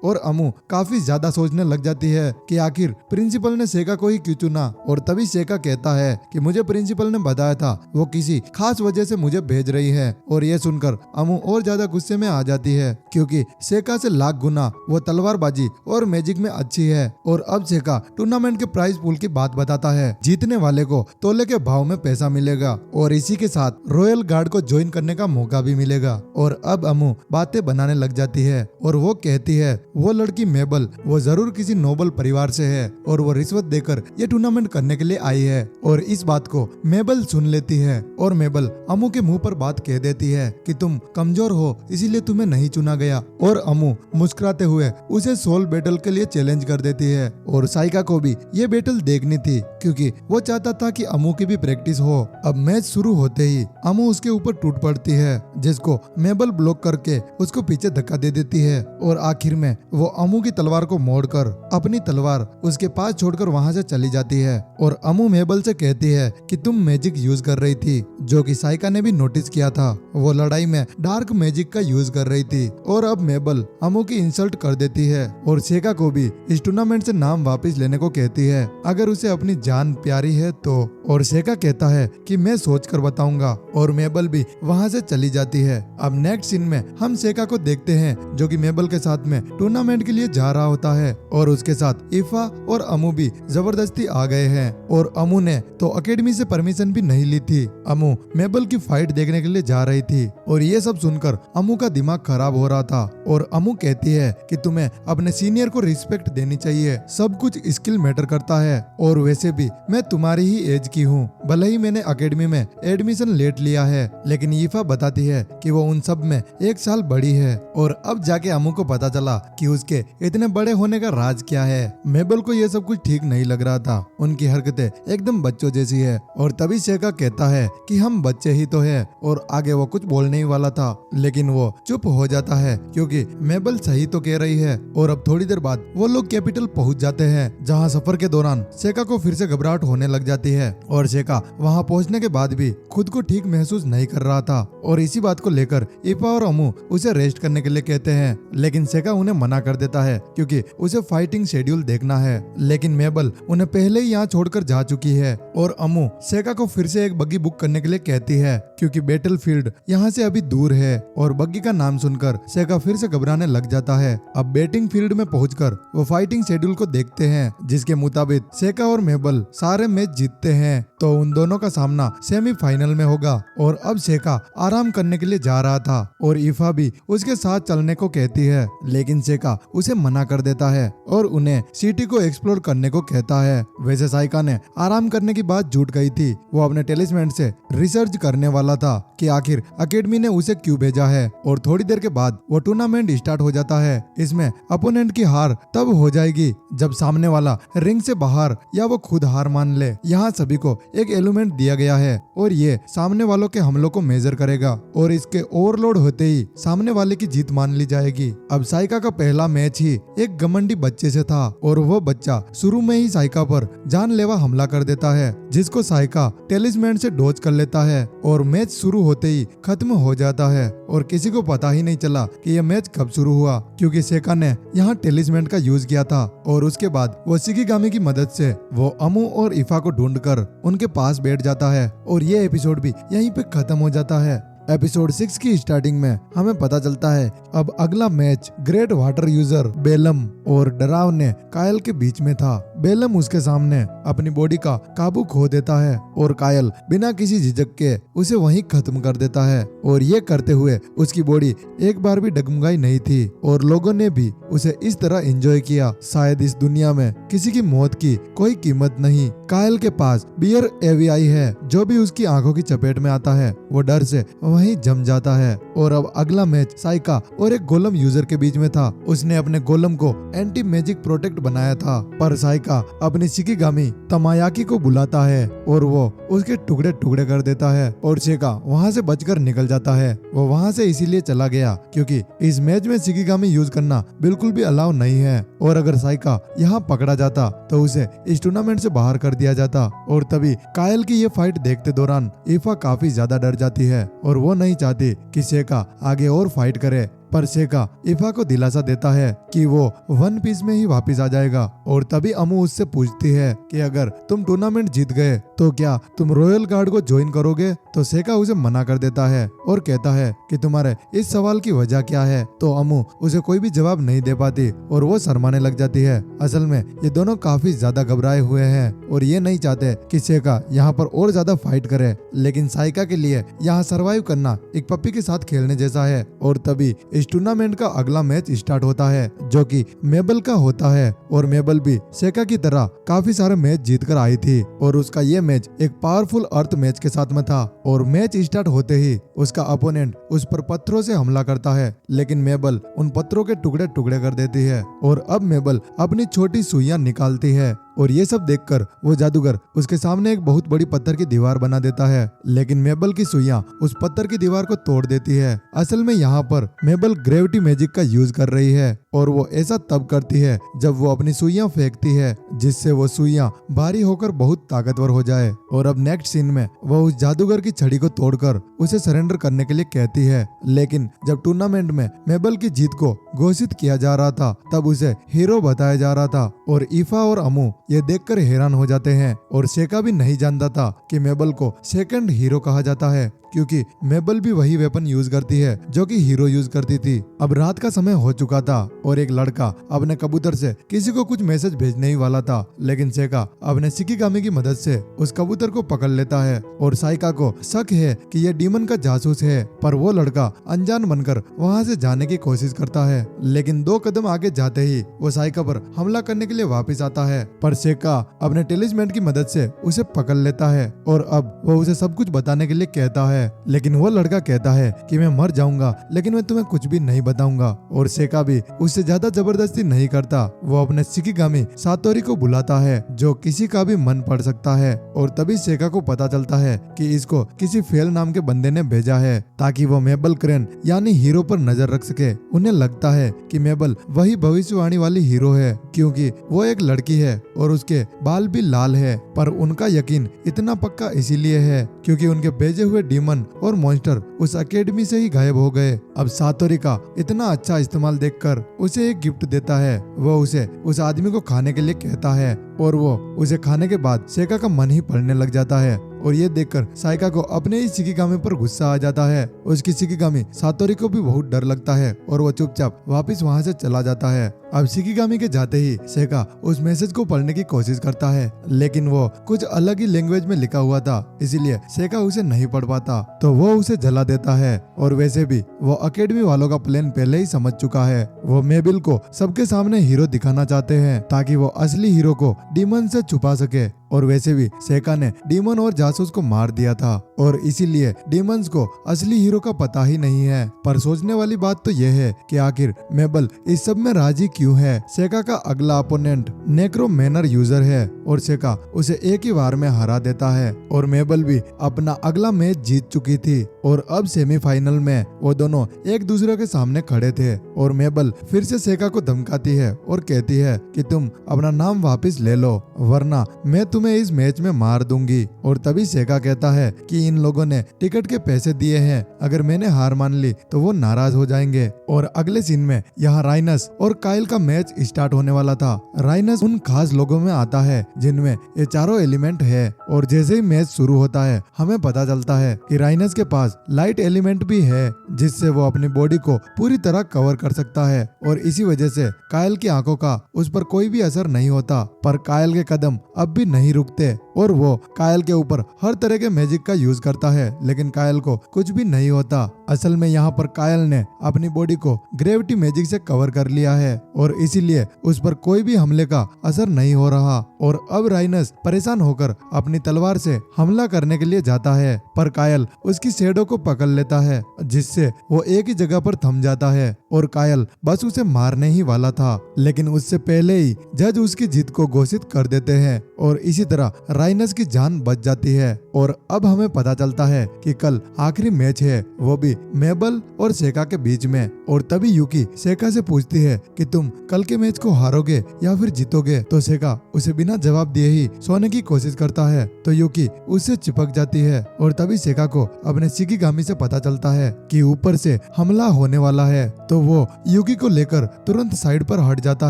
और अमू काफी ज्यादा सोचने लग जाती है कि आखिर प्रिंसिपल ने सेका को ही क्यों चुना। और तभी सेका कहता है कि मुझे प्रिंसिपल ने बताया था वो किसी खास वजह से मुझे भेज रही है। और ये सुनकर अमू और ज्यादा गुस्से में आ जाती है क्योंकि सेका से लाख गुना वो तलवारबाजी और मैजिक में अच्छी है। और अब सेका टूर्नामेंट के प्राइज पूल की बात बताता है। जीतने वाले को तोले के भाव में पैसा मिलेगा और इसी के साथ रॉयल गार्ड को ज्वाइन करने का मौका भी मिलेगा। और अब अमू बातें बनाने लग जाती है और वो कहती है वो लड़की मेबल वो जरूर किसी नोबल परिवार से है और वो रिश्वत देकर ये टूर्नामेंट करने के लिए आई है। और इस बात को मेबल सुन लेती है और मेबल अमू के मुंह पर बात कह देती है कि तुम कमजोर हो इसीलिए तुम्हें नहीं चुना गया। और अमू मुस्कुराते हुए उसे सोल बैटल के लिए चैलेंज कर देती है। और साइका को भी ये बैटल देखनी थी क्योंकि वो चाहता था कि अमू की भी प्रैक्टिस हो। अब मैच शुरू होते ही अमू उसके ऊपर टूट पड़ती है जिसको मेबल ब्लॉक करके उसको पीछे धक्का दे देती है। और आखिर में वो अमू की तलवार को मोड़कर अपनी तलवार उसके पास छोड़कर वहां से चली जाती है। और अमू मेबल से कहती है कि तुम मैजिक यूज कर रही थी, जो कि साइका ने भी नोटिस किया था। वो लड़ाई में डार्क मैजिक का यूज कर रही थी। और अब मेबल अमू की इंसल्ट कर देती है और सेका को भी इस टूर्नामेंट से नाम वापस लेने को कहती है अगर उसे अपनी जान प्यारी है तो। और सेका कहता है कि मैं सोच कर बताऊंगा और मेबल भी वहां से चली जाती है। अब नेक्स्ट सीन में हम सेका को देखते हैं जो कि मेबल के साथ में टूर्नामेंट के लिए जा रहा होता है और उसके साथ ईफा और अमू भी जबरदस्ती आ गए हैं। और अमू ने तो एकेडमी से परमिशन भी नहीं ली थी। अमू मेबल की फाइट देखने के लिए जा रही थी और ये सब सुनकर अमू का दिमाग खराब हो रहा था। और अमू कहती है कि तुम्हें अपने सीनियर को रिस्पेक्ट देनी चाहिए, सब कुछ स्किल मैटर करता है। और वैसे भी मैं तुम्हारी ही एज की हूँ, भले ही मैंने एकेडमी में एडमिशन लेट लिया है, लेकिन ईफा बताती है कि वो उन सब में 1 साल बड़ी है। और अब जाके अमू को पता चला कि उसके इतने बड़े होने का राज क्या है। मेबल को ये सब कुछ ठीक नहीं लग रहा था, उनकी हरकतें एकदम बच्चों जैसी है। और तभी सेका कहता है कि हम बच्चे ही तो है। और आगे वो कुछ बोलने ही वाला था लेकिन वो चुप हो जाता है क्योंकि मेबल सही तो कह रही है। और अब थोड़ी देर बाद वो लोग कैपिटल पहुंच जाते हैं जहां सफर के दौरान सेका को फिर से घबराहट होने लग जाती है। और सेका वहां पहुंचने के बाद भी खुद को ठीक महसूस नहीं कर रहा था। और इसी बात को लेकर ईफा और अमू उसे रेस्ट करने के लिए कहते हैं, लेकिन सेका उन्हें मना कर देता है क्योंकि उसे फाइटिंग शेड्यूल देखना है। लेकिन मेबल उन्हें पहले ही यहाँ छोड़कर जा चुकी है। और अमू सेका को फिर से एक बग्गी बुक करने के लिए कहती है क्योंकि बैटल फील्ड यहाँ से अभी दूर है। और बग्गी का नाम सुनकर सेका फिर से घबराने लग जाता है। अब बैटिंग फील्ड में पहुंचकर वो फाइटिंग शेड्यूल को देखते हैं जिसके मुताबिक सेका और मेबल सारे मैच जीतते हैं तो उन दोनों का सामना सेमीफाइनल में होगा। और अब सेका आराम करने के लिए जा रहा था और ईफा भी उसके साथ चलने को कहती है, लेकिन सेका उसे मना कर देता है और उन्हें सिटी को एक्सप्लोर करने को कहता है। वैसे साइका ने आराम करने की बात झूठ कही थी, वो अपने टेलिस्मेंट से रिसर्च करने वाला था कि आखिर एकेडमी ने उसे क्यों भेजा है। और थोड़ी देर के बाद वो टूर्नामेंट स्टार्ट हो जाता है। इसमें अपोनेंट की हार तब हो जाएगी जब सामने वाला रिंग से बाहर या वो खुद हार मान ले। यहाँ सभी को एक एलिमेंट दिया गया है और ये सामने वालों के हमलों को मेजर करेगा और इसके ओवरलोड होते ही सामने वाले की जीत मान ली जाएगी। अब साइका का पहला मैच ही एक घमंडी बच्चे से था और वो बच्चा शुरू में ही साइका पर जानलेवा हमला कर देता है जिसको साइका टेलिस्मेंट से डॉज कर लेता है और मैच शुरू होते ही खत्म हो जाता है। और किसी को पता ही नहीं चला कि यह मैच कब शुरू हुआ क्योंकि सेका ने यहाँ टेलिस्मेंट का यूज किया था। और उसके बाद वो शिकिगामी की मदद से वो अमू और ईफा को ढूंढकर उनके पास बैठ जाता है और ये एपिसोड भी यहीं पे खत्म हो जाता है। एपिसोड 6 की स्टार्टिंग में हमें पता चलता है अब अगला match great water user Belum और डरावने कायल के बीच में था। बेलम उसके सामने अपनी बॉडी का काबू खो देता है और कायल बिना किसी झिझक के उसे वहीं खत्म कर देता है और ये करते हुए उसकी बॉडी एक बार भी डगमगाई नहीं थी और लोगों ने भी उसे इस तरह एंजॉय किया। शायद इस दुनिया में किसी की मौत की कोई कीमत नहीं। कायल के पास बियर एवीआई है, जो भी उसकी आंखों की चपेट में आता है वो डर से वहीं जम जाता है। और अब अगला मैच साइका और एक गोलम यूजर के बीच में था। उसने अपने गोलम को एंटी मैजिक प्रोटेक्ट बनाया था, पर साइका अपनी शिकिगामी तमायाकी को बुलाता है और वो उसके टुकड़े टुकड़े कर देता है और सेका वहां से बचकर निकल जाता है। वो वहां से इसीलिए चला गया क्योंकि इस मैच में शिकिगामी यूज करना बिल्कुल भी अलाउ नहीं है और अगर साइका यहाँ पकड़ा जाता तो उसे इस टूर्नामेंट से बाहर कर दिया जाता। और तभी कायल की ये फाइट देखते दौरान ईफा काफी ज्यादा डर जाती है और वो नहीं चाहती कि सेका आगे और फाइट करे, पर सेका ईफा को दिलासा देता है कि वो वन पीस में ही वापस आ जाएगा। और तभी अमू उससे पूछती है कि अगर तुम टूर्नामेंट जीत गए तो क्या तुम रॉयल गार्ड को ज्वाइन करोगे? तो सेका उसे मना कर देता है और कहता है कि तुम्हारे इस सवाल की वजह क्या है? तो अमू उसे कोई भी जवाब नहीं दे पाती और वो शर्माने लग जाती है। असल में ये दोनों काफी ज्यादा घबराए हुए हैं और ये नहीं चाहते कि सेका यहाँ पर और ज्यादा फाइट करे, लेकिन साइका के लिए यहाँ सरवाइव करना एक पप्पी के साथ खेलने जैसा है। और तभी इस टूर्नामेंट का अगला मैच स्टार्ट होता है जो कि मेबल का होता है और मेबल भी सेका की तरह काफी सारे मैच जीत कर आई थी और उसका ये मैच एक पावरफुल अर्थ मैच के साथ में था। और मैच स्टार्ट होते ही उसका अपोनेंट उस पर पत्थरों से हमला करता है, लेकिन मेबल उन पत्थरों के टुकड़े टुकड़े कर देती है और अब मेबल अपनी छोटी सुइयां निकालती है और ये सब देखकर वो जादूगर उसके सामने एक बहुत बड़ी पत्थर की दीवार बना देता है, लेकिन मेबल की सुइयां उस पत्थर की दीवार को तोड़ देती है। असल में यहाँ पर मेबल ग्रेविटी मैजिक का यूज कर रही है और वो ऐसा तब करती है जब वो अपनी सुइयां फेंकती है, जिससे वो सुइयां भारी होकर बहुत ताकतवर हो जाए। और अब नेक्स्ट सीन में वो उस जादूगर की छड़ी को तोड़कर उसे सरेंडर करने के लिए कहती है, लेकिन जब टूर्नामेंट में मेबल की जीत को घोषित किया जा रहा था तब उसे हीरो बताया जा रहा था और ईफा और अमू ये देखकर हैरान हो जाते हैं। और सेका भी नहीं जानता था कि मेबल को सेकंड हीरो कहा जाता है क्योंकि मेबल भी वही वेपन यूज करती है जो कि हीरो यूज करती थी। अब रात का समय हो चुका था और एक लड़का अपने कबूतर से किसी को कुछ मैसेज भेजने ही वाला था, लेकिन सेका अपने शिकिगामी की मदद से उस कबूतर को पकड़ लेता है और साइका को शक है कि यह डीमन का जासूस है, पर वो लड़का अनजान बनकर वहाँ से जाने की कोशिश करता है, लेकिन 2 कदम आगे जाते ही वो साइका पर हमला करने के लिए वापिस आता है, पर सेका अपने टेलिस्मेंट की मदद से उसे पकड़ लेता है और अब वो उसे सब कुछ बताने के लिए कहता है, लेकिन वो लड़का कहता है कि मैं मर जाऊंगा लेकिन मैं तुम्हें कुछ भी नहीं बताऊंगा। और सेका भी उससे ज्यादा जबरदस्ती नहीं करता, वो अपने शिकिगामी सातोरी को बुलाता है जो किसी का भी मन पढ़ सकता है। और तभी सेका को पता चलता है कि इसको किसी फेल नाम के बंदे ने भेजा है ताकि वो मेबल क्रेन यानी हीरो पर नजर रख सके। उन्हें लगता है कि मेबल वही भविष्यवाणी वाली हीरो है क्योंकि वो एक लड़की है और उसके बाल भी लाल है, पर उनका यकीन इतना पक्का इसीलिए है क्योंकि उनके भेजे हुए डीमन और मॉन्स्टर उस एकेडमी से ही गायब हो गए। अब सातोरी का इतना अच्छा इस्तेमाल देखकर उसे एक गिफ्ट देता है। वो उसे उस आदमी को खाने के लिए कहता है और वो उसे खाने के बाद सेका का मन ही पड़ने लग जाता है और ये देखकर साइका को अपने ही शिकिगामी पर गुस्सा आ जाता है। उसकी शिकिगामी सातोरी को भी बहुत डर लगता है और वो चुपचाप वापस वहाँ से चला जाता है। अब शिकिगामी के जाते ही सेका उस मैसेज को पढ़ने की कोशिश करता है, लेकिन वो कुछ अलग ही लैंग्वेज में लिखा हुआ था, इसीलिए सेका उसे नहीं पढ़ पाता, तो वो उसे जला देता है। और वैसे भी वो एकेडमी वालों का प्लान पहले ही समझ चुका है। वो मेबिल को सबके सामने हीरो दिखाना चाहते हैं ताकि वो असली हीरो को डीमन से छुपा सके। और वैसे भी सेका ने डीमन और जासूस को मार दिया था और इसीलिए डीमंस को असली हीरो का पता ही नहीं है। पर सोचने वाली बात तो यह है कि आखिर मेबल इस सब में राजी क्यों है। सेका का अगला अपोनेंट नेक्रोमैनर यूजर है और सेका उसे एक ही बार में हरा देता है और मेबल भी अपना अगला मैच जीत चुकी थी। और अब सेमीफाइनल में वो दोनों एक दूसरे के सामने खड़े थे और मेबल फिर से सेका को धमकाती है और कहती है कि तुम अपना नाम वापस ले लो वरना मैं तुम्हें तुम्हें इस मैच में मार दूंगी। और तभी सेका कहता है कि इन लोगों ने टिकट के पैसे दिए हैं, अगर मैंने हार मान ली तो वो नाराज हो जाएंगे। और अगले सीन में यहाँ राइनस और काइल का मैच स्टार्ट होने वाला था। राइनस उन खास लोगों में आता है जिनमें ये चारों एलिमेंट है, और जैसे ही मैच शुरू होता है हमें पता चलता है कि राइनस के पास लाइट एलिमेंट भी है, जिससे वो अपनी बॉडी को पूरी तरह कवर कर सकता है। और इसी वजह से काइल की आंखों का उस पर कोई भी असर नहीं होता। पर काइल के कदम अब भी नहीं रुकते और वो काइल के ऊपर हर तरह के मैजिक का यूज करता है, लेकिन काइल को कुछ भी नहीं होता। असल में यहाँ पर काइल ने अपनी बॉडी को ग्रेविटी मैजिक से कवर कर लिया है और इसीलिए उस पर कोई भी हमले का असर नहीं हो रहा। और अब राइनस परेशान होकर अपनी तलवार से हमला करने के लिए जाता है, पर काइल उसकी शैडो को पकड़ लेता है, जिससे वो एक ही जगह पर थम जाता है। और काइल बस उसे मारने ही वाला था, लेकिन उससे पहले ही जज उसकी जीत को घोषित कर देते हैं और इसी तरह राइनस की जान बच जाती है। और अब हमें पता चलता है कि कल आखिरी मैच है, वो भी मेबल और सेका के बीच में। और तभी यूकी सेका से पूछती है कि तुम कल के मैच को हारोगे या फिर जीतोगे, तो सेका उसे बिना जवाब दिए ही सोने की कोशिश करता है, तो यूकी उससे चिपक जाती है। और तभी सेका को अपने शिकिगामी से पता चलता है कि ऊपर से हमला होने वाला है, तो वो यूकी को लेकर तुरंत साइड पर हट जाता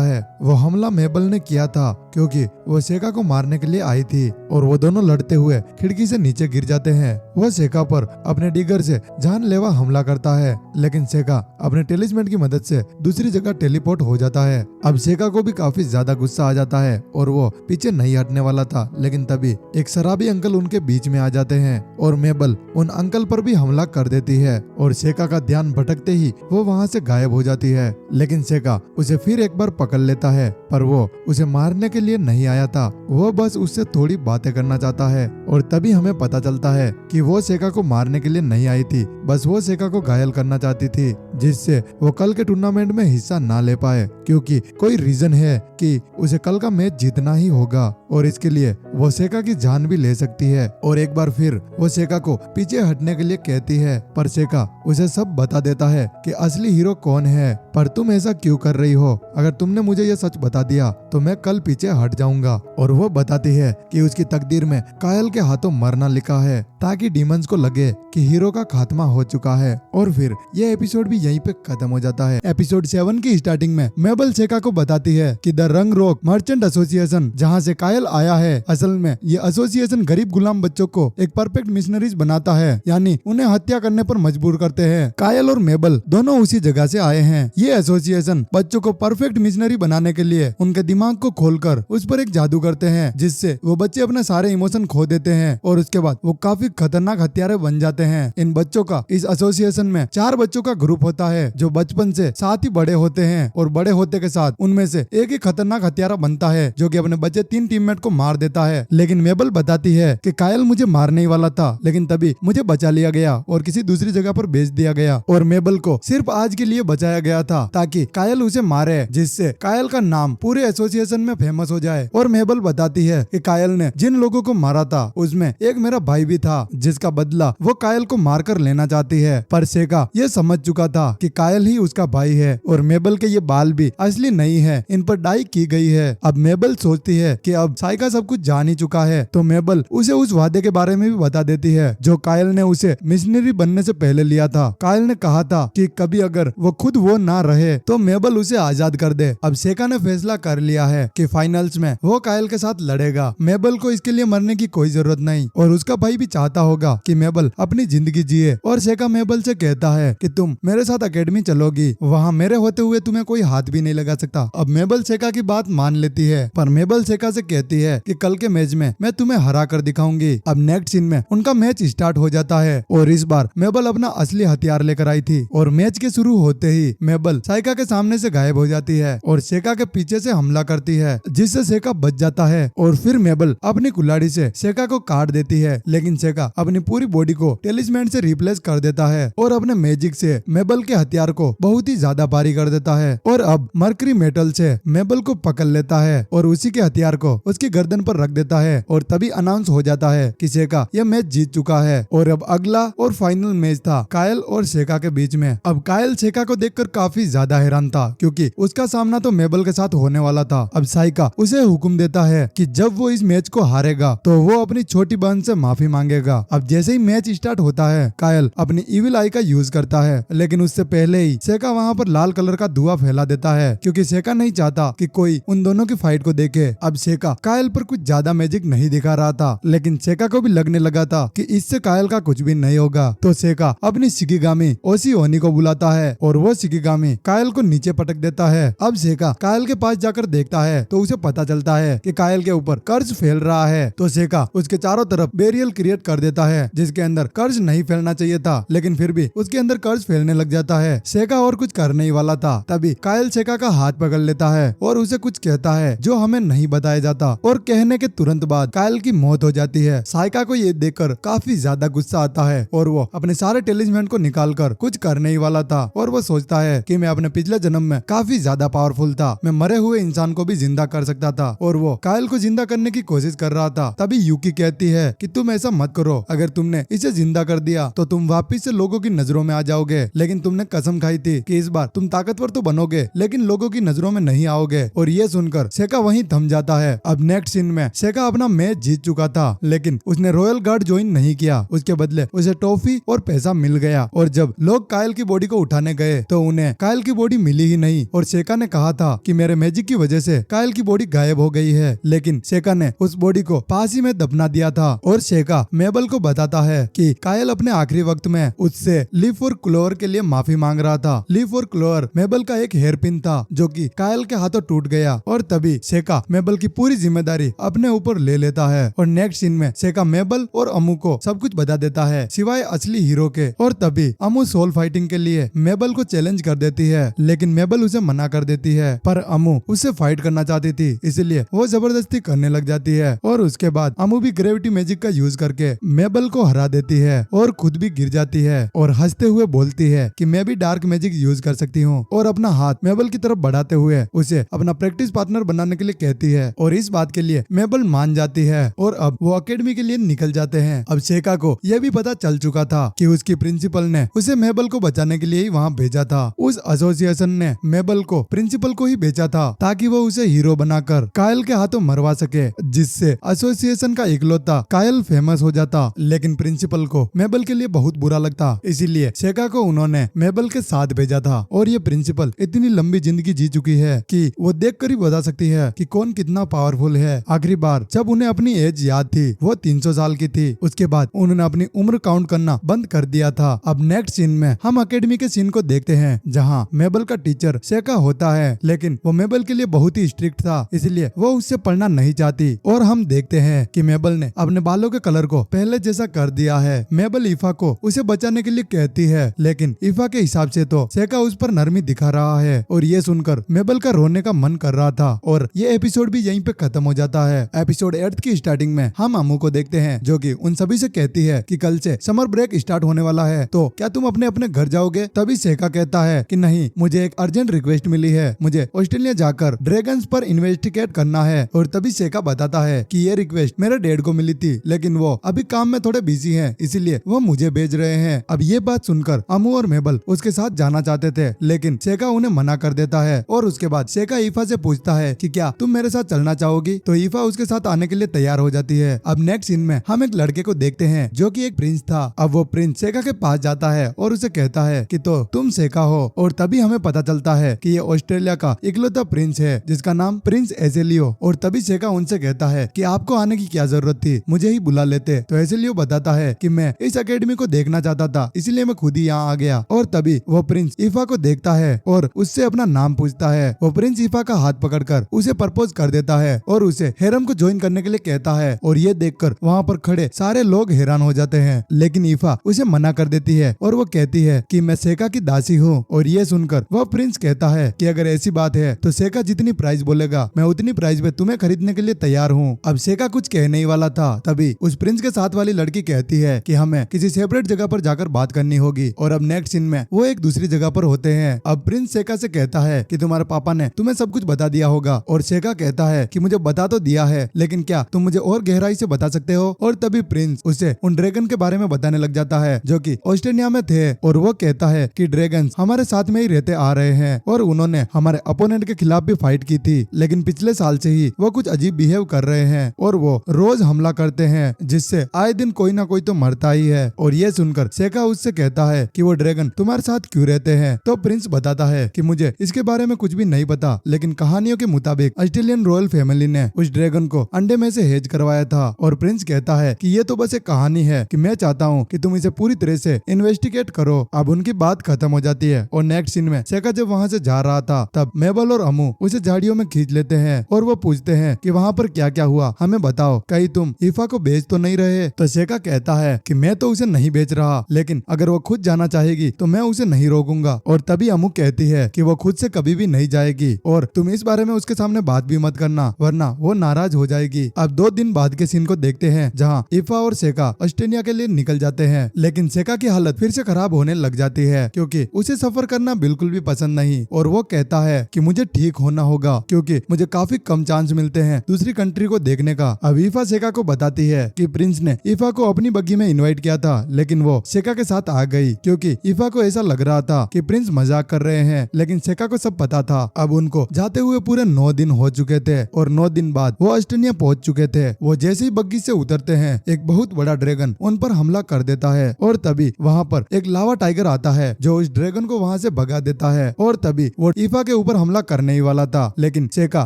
है। वो हमला मेबल ने किया था क्योंकि वो सेका को मारने के लिए आई थी और वो दोनों लड़ते हुए खिड़की से नीचे गिर जाते हैं। वो सेका पर अपने डिगर से जानलेवा हमला करता है, लेकिन सेका अपने टेलिस्मेन की मदद से दूसरी जगह टेलीपोर्ट हो जाता है। अब सेका को भी काफी ज्यादा गुस्सा आ जाता है और वो पीछे नहीं हटने वाला था, लेकिन तभी एक शराबी अंकल उनके बीच में आ जाते हैं और मेबल उन अंकल पर भी हमला कर देती है और सेका का ध्यान भटकते ही वो वहाँ से गायब हो जाती है। लेकिन सेका उसे फिर एक बार पकड़ लेता है, पर वो उसे मारने के लिए नहीं आया था, वो बस उससे थोड़ी बातें करना चाहता है। और तभी हमें पता चलता है कि वो सेका को मारने के लिए नहीं आई थी, बस वो सेका को घायल करना चाहती थी, जिससे वो कल के टूर्नामेंट में हिस्सा ना ले पाए, क्योंकि कोई रीजन है कि उसे कल का मैच जीतना ही होगा और इसके लिए वो सेका की जान भी ले सकती है। और एक बार फिर वो सेका को पीछे हटने के लिए कहती है, पर सेका उसे सब बता देता है कि असली हीरो कौन है। पर तुम ऐसा क्यों कर रही हो? अगर तुमने मुझे ये सच बता दिया तो मैं कल पीछे हट जाऊंगा। और वो बताती है कि उसकी तकदीर में कायल के हाथों मरना लिखा है, ताकि डीमंस को लगे कि हीरो का खात्मा हो चुका है। और फिर ये एपिसोड भी यहीं पे खत्म हो जाता है। एपिसोड 7 की स्टार्टिंग में मेबल सेका को बताती है कि द रंग रॉक मर्चेंट एसोसिएशन, जहाँ से कायल आया है, असल में ये एसोसिएशन गरीब गुलाम बच्चों को एक परफेक्ट मिशनरीज बनाता है, यानी उन्हें हत्या करने पर मजबूर करते हैं। कायल और मेबल दोनों उसी जगह से आए हैं। ये एसोसिएशन बच्चों को परफेक्ट मिशनरी बनाने के लिए उनके दिमाग को खोलकर उस पर एक जादू करते हैं, जिससे वो बच्चे अपने सारे इमोशन खो देते हैं और उसके बाद वो काफी खतरनाक हत्यारे बन जाते हैं। इन बच्चों का इस एसोसिएशन में 4 बच्चों का ग्रुप होता है जो बचपन से साथ ही बड़े होते हैं और बड़े होते के साथ उनमें से एक ही खतरनाक हत्यारा बनता है जो कि अपने बच्चे 3 टीममेट को मार देता है। लेकिन मेबल बताती है कि कायल मुझे मारने ही वाला था, लेकिन तभी मुझे बचा लिया गया और किसी दूसरी जगह पर भेज दिया गया और मेबल को सिर्फ आज के लिए बचाया गया था ताकि कायल उसे मारे, जिससे कायल का नाम पूरे एसोसिएशन में फेमस हो जाए। और मेबल बताती है कि कायल ने जिन लोगों को मारा था उसमें एक मेरा भाई भी था, जिसका बदला वो कायल को मारकर लेना चाहती है। पर सेका ये समझ चुका था कि कायल ही उसका भाई है और मेबल के ये बाल भी असली नहीं है, इन पर डाई की गई है। अब मेबल सोचती है कि अब साइका सब कुछ जान ही चुका है, तो मेबल उसे उस वादे के बारे में भी बता देती है जो कायल ने उसे मिशनरी बनने से पहले लिया था। कायल ने कहा था कि कभी अगर वो खुद वो ना रहे तो मेबल उसे आजाद कर दे। अब सेका ने फैसला कर लिया है कि फाइनल्स में वो कायल के साथ लड़ेगा। मेबल को इसके लिए मरने की कोई जरूरत नहीं और उसका भाई भी चाहता होगा कि मेबल अपनी जिंदगी जिए। और सेका मेबल से कहता है कि तुम मेरे साथ एकेडमी चलोगी, वहाँ मेरे होते हुए तुम्हें कोई हाथ भी नहीं लगा सकता। अब मेबल सेका की बात मान लेती है, पर मेबल सेका से कहती है कि कल के मैच में मैं तुम्हें हरा कर दिखाऊंगी। अब नेक्स्ट सीन में उनका मैच स्टार्ट हो जाता है और इस बार मेबल अपना असली हथियार लेकर आई थी और मैच के शुरू होते ही मेबल साइका के सामने से गायब हो जाती है और सेका के पीछे से हमला करती है, जिससे सेका बच जाता है। और फिर मेबल अपनी कुल्हाड़ी से सेका को काट देती है, लेकिन सेका अपनी पूरी बॉडी को टेलिस्मेन से रिप्लेस कर देता है और अपने मैजिक से मेबल के हथियार को बहुत ही ज्यादा भारी कर देता है। और अब मर्करी मेटल से मेबल को पकड़ लेता है और उसी के हथियार को उसकी गर्दन पर रख देता है और तभी अनाउंस हो जाता है कि सेका यह मैच जीत चुका है। और अब अगला और फाइनल मैच था कायल और सेका के बीच में। अब कायल सेका को देखकर काफी ज्यादा हैरान था, क्योंकि उसका सामना तो मेबल मेबल के साथ होने वाला था। अब साइका उसे हुक्म देता है कि जब वो इस मैच को हारेगा तो वो अपनी छोटी बहन से माफी मांगेगा। अब जैसे ही मैच स्टार्ट होता है, कायल अपनी इविल आई का यूज करता है, लेकिन उससे पहले ही सेका वहाँ पर लाल कलर का धुआं फैला देता है, क्योंकि सेका नहीं चाहता कि कोई उन दोनों की फाइट को देखे। अब सेका कायल पर कुछ ज्यादा मैजिक नहीं दिखा रहा था, लेकिन सेका को भी लगने लगा था कि इससे कायल का कुछ भी नहीं होगा। तो सेका अपनी शिकिगामी ओशी ओनी को बुलाता है और वो शिकिगामी कायल को नीचे पटक देता है। अब सेका कायल के पास जाकर देखता है तो उसे पता चलता है कि कायल के ऊपर कर्ज फैल रहा है। तो सेका उसके चारों तरफ बैरियर क्रिएट कर देता है, जिसके अंदर कर्ज नहीं फैलना चाहिए था, लेकिन फिर भी उसके अंदर कर्ज फैलने लग जाता है। सेका और कुछ करने ही वाला था, तभी कायल सेका का हाथ पकड़ लेता है और उसे कुछ कहता है जो हमें नहीं बताया जाता, और कहने के तुरंत बाद कायल की मौत हो जाती है। साइका को ये देखकर काफी ज्यादा गुस्सा आता है और वो अपने सारे टेलिस्मेंट को निकालकर कुछ करने ही वाला था, और वो सोचता है कि मैं अपने पिछले जन्म में काफी ज्यादा पावरफुल था, मैं मरे हुए इंसान को भी जिंदा कर सकता था, और वो कायल को जिंदा करने की कोशिश कर रहा था। तभी यूकी कहती है कि तुम ऐसा मत करो, अगर तुमने इसे जिंदा कर दिया तो तुम वापिस से लोगों की नजरों में आ जाओगे, लेकिन तुमने कसम खाई थी कि इस बार तुम ताकतवर तो बनोगे लेकिन लोगों की नजरों में नहीं आओगे। और ये सुनकर सेका वहीं थम जाता है। अब नेक्स्ट सीन में सेका अपना मैच जीत चुका था, लेकिन उसने रॉयल गार्ड ज्वाइन नहीं किया, उसके बदले उसे टॉफी और पैसा मिल गया। और जब लोग कायल की बॉडी को उठाने गए तो उन्हें कायल की बॉडी मिली ही नहीं, और सेका ने कहा था कि मेरे मैजिक की वजह से कायल की बॉडी गायब हो गई है, लेकिन सेका ने उस बॉडी को पास ही में दफना दिया था। और सेका मेबल को बताता है कि कायल अपने आखिरी वक्त में उससे लीफ और क्लोवर के लिए माफी मांग रहा था। लीफ और क्लोवर मेबल का एक हेयर पिन था जो कि कायल के हाथों टूट गया, और तभी सेका मेबल की पूरी जिम्मेदारी अपने ऊपर ले लेता है। और नेक्स्ट सीन में सेका मेबल और अमू को सब कुछ बता देता है सिवाय असली हीरो के। और तभी अमू सोल फाइटिंग के लिए मेबल को चैलेंज कर देती है, लेकिन मेबल उसे मना कर देती है, पर अमू उससे फाइट करना चाहती थी, इसलिए वो जबरदस्ती करने लग जाती है। और उसके बाद अमू भी ग्रेविटी मैजिक का यूज करके मेबल को हरा देती है और खुद भी गिर जाती है, और हंसते हुए बोलती है कि मैं भी डार्क मैजिक यूज कर सकती हूँ, और अपना हाथ मेबल की तरफ बढ़ाते हुए उसे अपना प्रैक्टिस पार्टनर बनाने के लिए कहती है। और इस बात के लिए मेबल मान जाती है, और अब वो अकेडमी के लिए निकल जाते हैं। अब सेका को यह भी पता चल चुका था कि उसकी प्रिंसिपल ने उसे मेबल को बचाने के लिए ही वहाँ भेजा था। उस एसोसिएशन ने मेबल को प्रिंसिपल को ही भेजा था ताकि वो उसे हीरो बनाकर कायल के हाथों मरवा सके, जिससे एसोसिएशन का इकलौता कायल फेमस हो जाता। लेकिन प्रिंसिपल को मेबल के लिए बहुत बुरा लगता, इसीलिए सेका को उन्होंने मेबल के साथ भेजा था। और ये प्रिंसिपल इतनी लंबी जिंदगी जी चुकी है कि वो देख कर ही बता सकती है कि कौन कितना पावरफुल है। आखिरी बार जब उन्हें अपनी एज याद थी वो 300 साल की थी, उसके बाद उन्होंने अपनी उम्र काउंट करना बंद कर दिया था। अब नेक्स्ट सीन में हम अकेडमी के सीन को देखते हैं जहाँ मेबल का टीचर सेका होता है, लेकिन वो मेबल के लिए बहुत ही स्ट्रिक्ट था, इसलिए वो उससे पढ़ना नहीं चाहती। और हम देखते हैं कि मेबल ने अपने बालों के कलर को पहले जैसा कर दिया है। मेबल ईफा को उसे बचाने के लिए कहती है, लेकिन ईफा के हिसाब से तो सेका उस पर नरमी दिखा रहा है, और ये सुनकर मेबल का रोने का मन कर रहा था। और ये एपिसोड भी यहीं पे खत्म हो जाता है। एपिसोड 8 की स्टार्टिंग में हम अमू को देखते हैं जो कि उन सभी से कहती है कि कल से समर ब्रेक स्टार्ट होने वाला है, तो क्या तुम अपने अपने घर जाओगे। तभी सेका कहता है कि नहीं, मुझे एक अर्जेंट रिक्वेस्ट मिली है, मुझे ऑस्ट्रेलिया जाकर ड्रैगन्स पर इन्वेस्टिगेट करना है। और तभी सेका बताता है कि ये रिक्वेस्ट मेरे डैड को मिली थी, लेकिन वो अभी काम में थोड़े बिजी हैं, इसीलिए वो मुझे भेज रहे हैं। अब ये बात सुनकर अमू और मेबल उसके साथ जाना चाहते थे, लेकिन सेका उन्हें मना कर देता है। और उसके बाद सेका ईफा से पूछता है कि क्या तुम मेरे साथ चलना चाहोगी, तो ईफा उसके साथ आने के लिए तैयार हो जाती है। अब नेक्स्ट सीन में हम एक लड़के को देखते हैं जो कि एक प्रिंस था। अब वो प्रिंस सेका के पास जाता है और उसे कहता है कि तो तुम सेका हो। और तभी हमें पता चलता है कि ये ऑस्ट्रेलिया का इकलौता प्रिंस है जिसका नाम प्रिंस एजेलियो। और तभी सेका उनसे कहता है कि आपको आने की क्या जरूरत थी, मुझे ही बुला लेते। तो एजेलियो बताता है कि मैं इस एकेडमी को देखना चाहता था, इसलिए मैं खुद ही यहाँ आ गया। और तभी वो प्रिंस ईफा को देखता है और उससे अपना नाम पूछता है। वो प्रिंस ईफा का हाथ पकड़कर उसे प्रपोज कर देता है और उसे हेरम को ज्वाइन करने के लिए कहता है। और ये देखकर वहाँ पर खड़े सारे लोग हैरान हो जाते हैं, लेकिन ईफा उसे मना कर देती है और वो कहती है कि मैं सेका की दासी हूँ। और ये सुनकर वह प्रिंस कहता है कि अगर ऐसी बात है तो सेका जितनी प्राइस बोलेगा मैं उतनी प्राइस पे तुम्हें खरीदने के लिए तैयार हूँ। अब सेका कुछ कहने ही वाला था, तभी उस प्रिंस के साथ वाली लड़की कहती है कि हमें किसी सेपरेट जगह पर जाकर बात करनी होगी। और अब नेक्स्ट सीन में वो एक दूसरी जगह पर होते हैं। अब प्रिंस सेका से कहता है कि तुम्हारे पापा ने तुम्हें सब कुछ बता दिया होगा। और सेका कहता है कि मुझे बता तो दिया है, लेकिन क्या तुम मुझे और गहराई से बता सकते हो। और तभी प्रिंस उसे उन ड्रैगन के बारे में बताने लग जाता है जो कि ऑस्ट्रेलिया में थे। और वो कहता है कि ड्रैगन्स हमारे साथ में ही रहते आ रहे हैं और उन्होंने हमारे अपोनेंट ओपोनेंट के खिलाफ भी फाइट की थी, लेकिन पिछले साल से ही वो कुछ अजीब बिहेव कर रहे हैं और वो रोज हमला करते हैं, जिससे आए दिन कोई ना कोई तो मरता ही है। और ये सुनकर सेका उससे कहता है कि वो ड्रैगन तुम्हारे साथ क्यों रहते हैं। तो प्रिंस बताता है कि मुझे इसके बारे में कुछ भी नहीं पता, लेकिन कहानियों के मुताबिक ऑस्ट्रेलियन रॉयल फैमिली ने उस ड्रैगन को अंडे में से हेज करवाया था। और प्रिंस कहता है कि ये तो बस एक कहानी है, कि मैं चाहता हूँ कि तुम इसे पूरी तरह से इन्वेस्टिगेट करो। अब उनकी बात खत्म हो जाती है और नेक्स्ट सीन में सेका जब वहाँ से जा रहा था, तब मेबल और अमू उसे झाड़ियों में खींच लेते हैं और वो पूछते हैं कि वहाँ पर क्या क्या हुआ, हमें बताओ, कहीं तुम ईफा को बेच तो नहीं रहे। तो सेका कहता है कि मैं तो उसे नहीं बेच रहा, लेकिन अगर वो खुद जाना चाहेगी तो मैं उसे नहीं रोकूंगा। और तभी अमू कहती है कि वो खुद से कभी भी नहीं जाएगी और तुम इस बारे में उसके सामने बात भी मत करना, वरना वो नाराज हो जाएगी। अब 2 दिन बाद के सीन को देखते हैं, जहाँ ईफा और सेका ऑस्ट्रेलिया के लिए निकल जाते हैं, लेकिन सेका की हालत फिर से खराब होने लग जाती है, क्योंकि उसे सफर करना बिल्कुल भी पसंद नहीं। और वो कहता है कि मुझे ठीक होना होगा, क्योंकि मुझे काफी कम चांस मिलते हैं दूसरी कंट्री को देखने का। अब ईफा सेका को बताती है कि प्रिंस ने ईफा को अपनी बग्गी में इनवाइट किया था, लेकिन वो सेका के साथ आ गई, क्योंकि ईफा को ऐसा लग रहा था कि प्रिंस मजाक कर रहे हैं, लेकिन सेका को सब पता था। अब उनको जाते हुए पूरे 9 दिन हो चुके थे और 9 दिन बाद वो ऑस्ट्रेलिया पहुंच चुके थे। वो जैसे ही बग्गी से उतरते हैं, एक बहुत बड़ा ड्रैगन उन पर हमला कर देता है और तभी वहाँ पर एक लावा टाइगर आता है जो उस ड्रैगन को वहाँ से भगा देता है। और तभी वो ईफा के ऊपर हमला करने ही वाला था, लेकिन सेका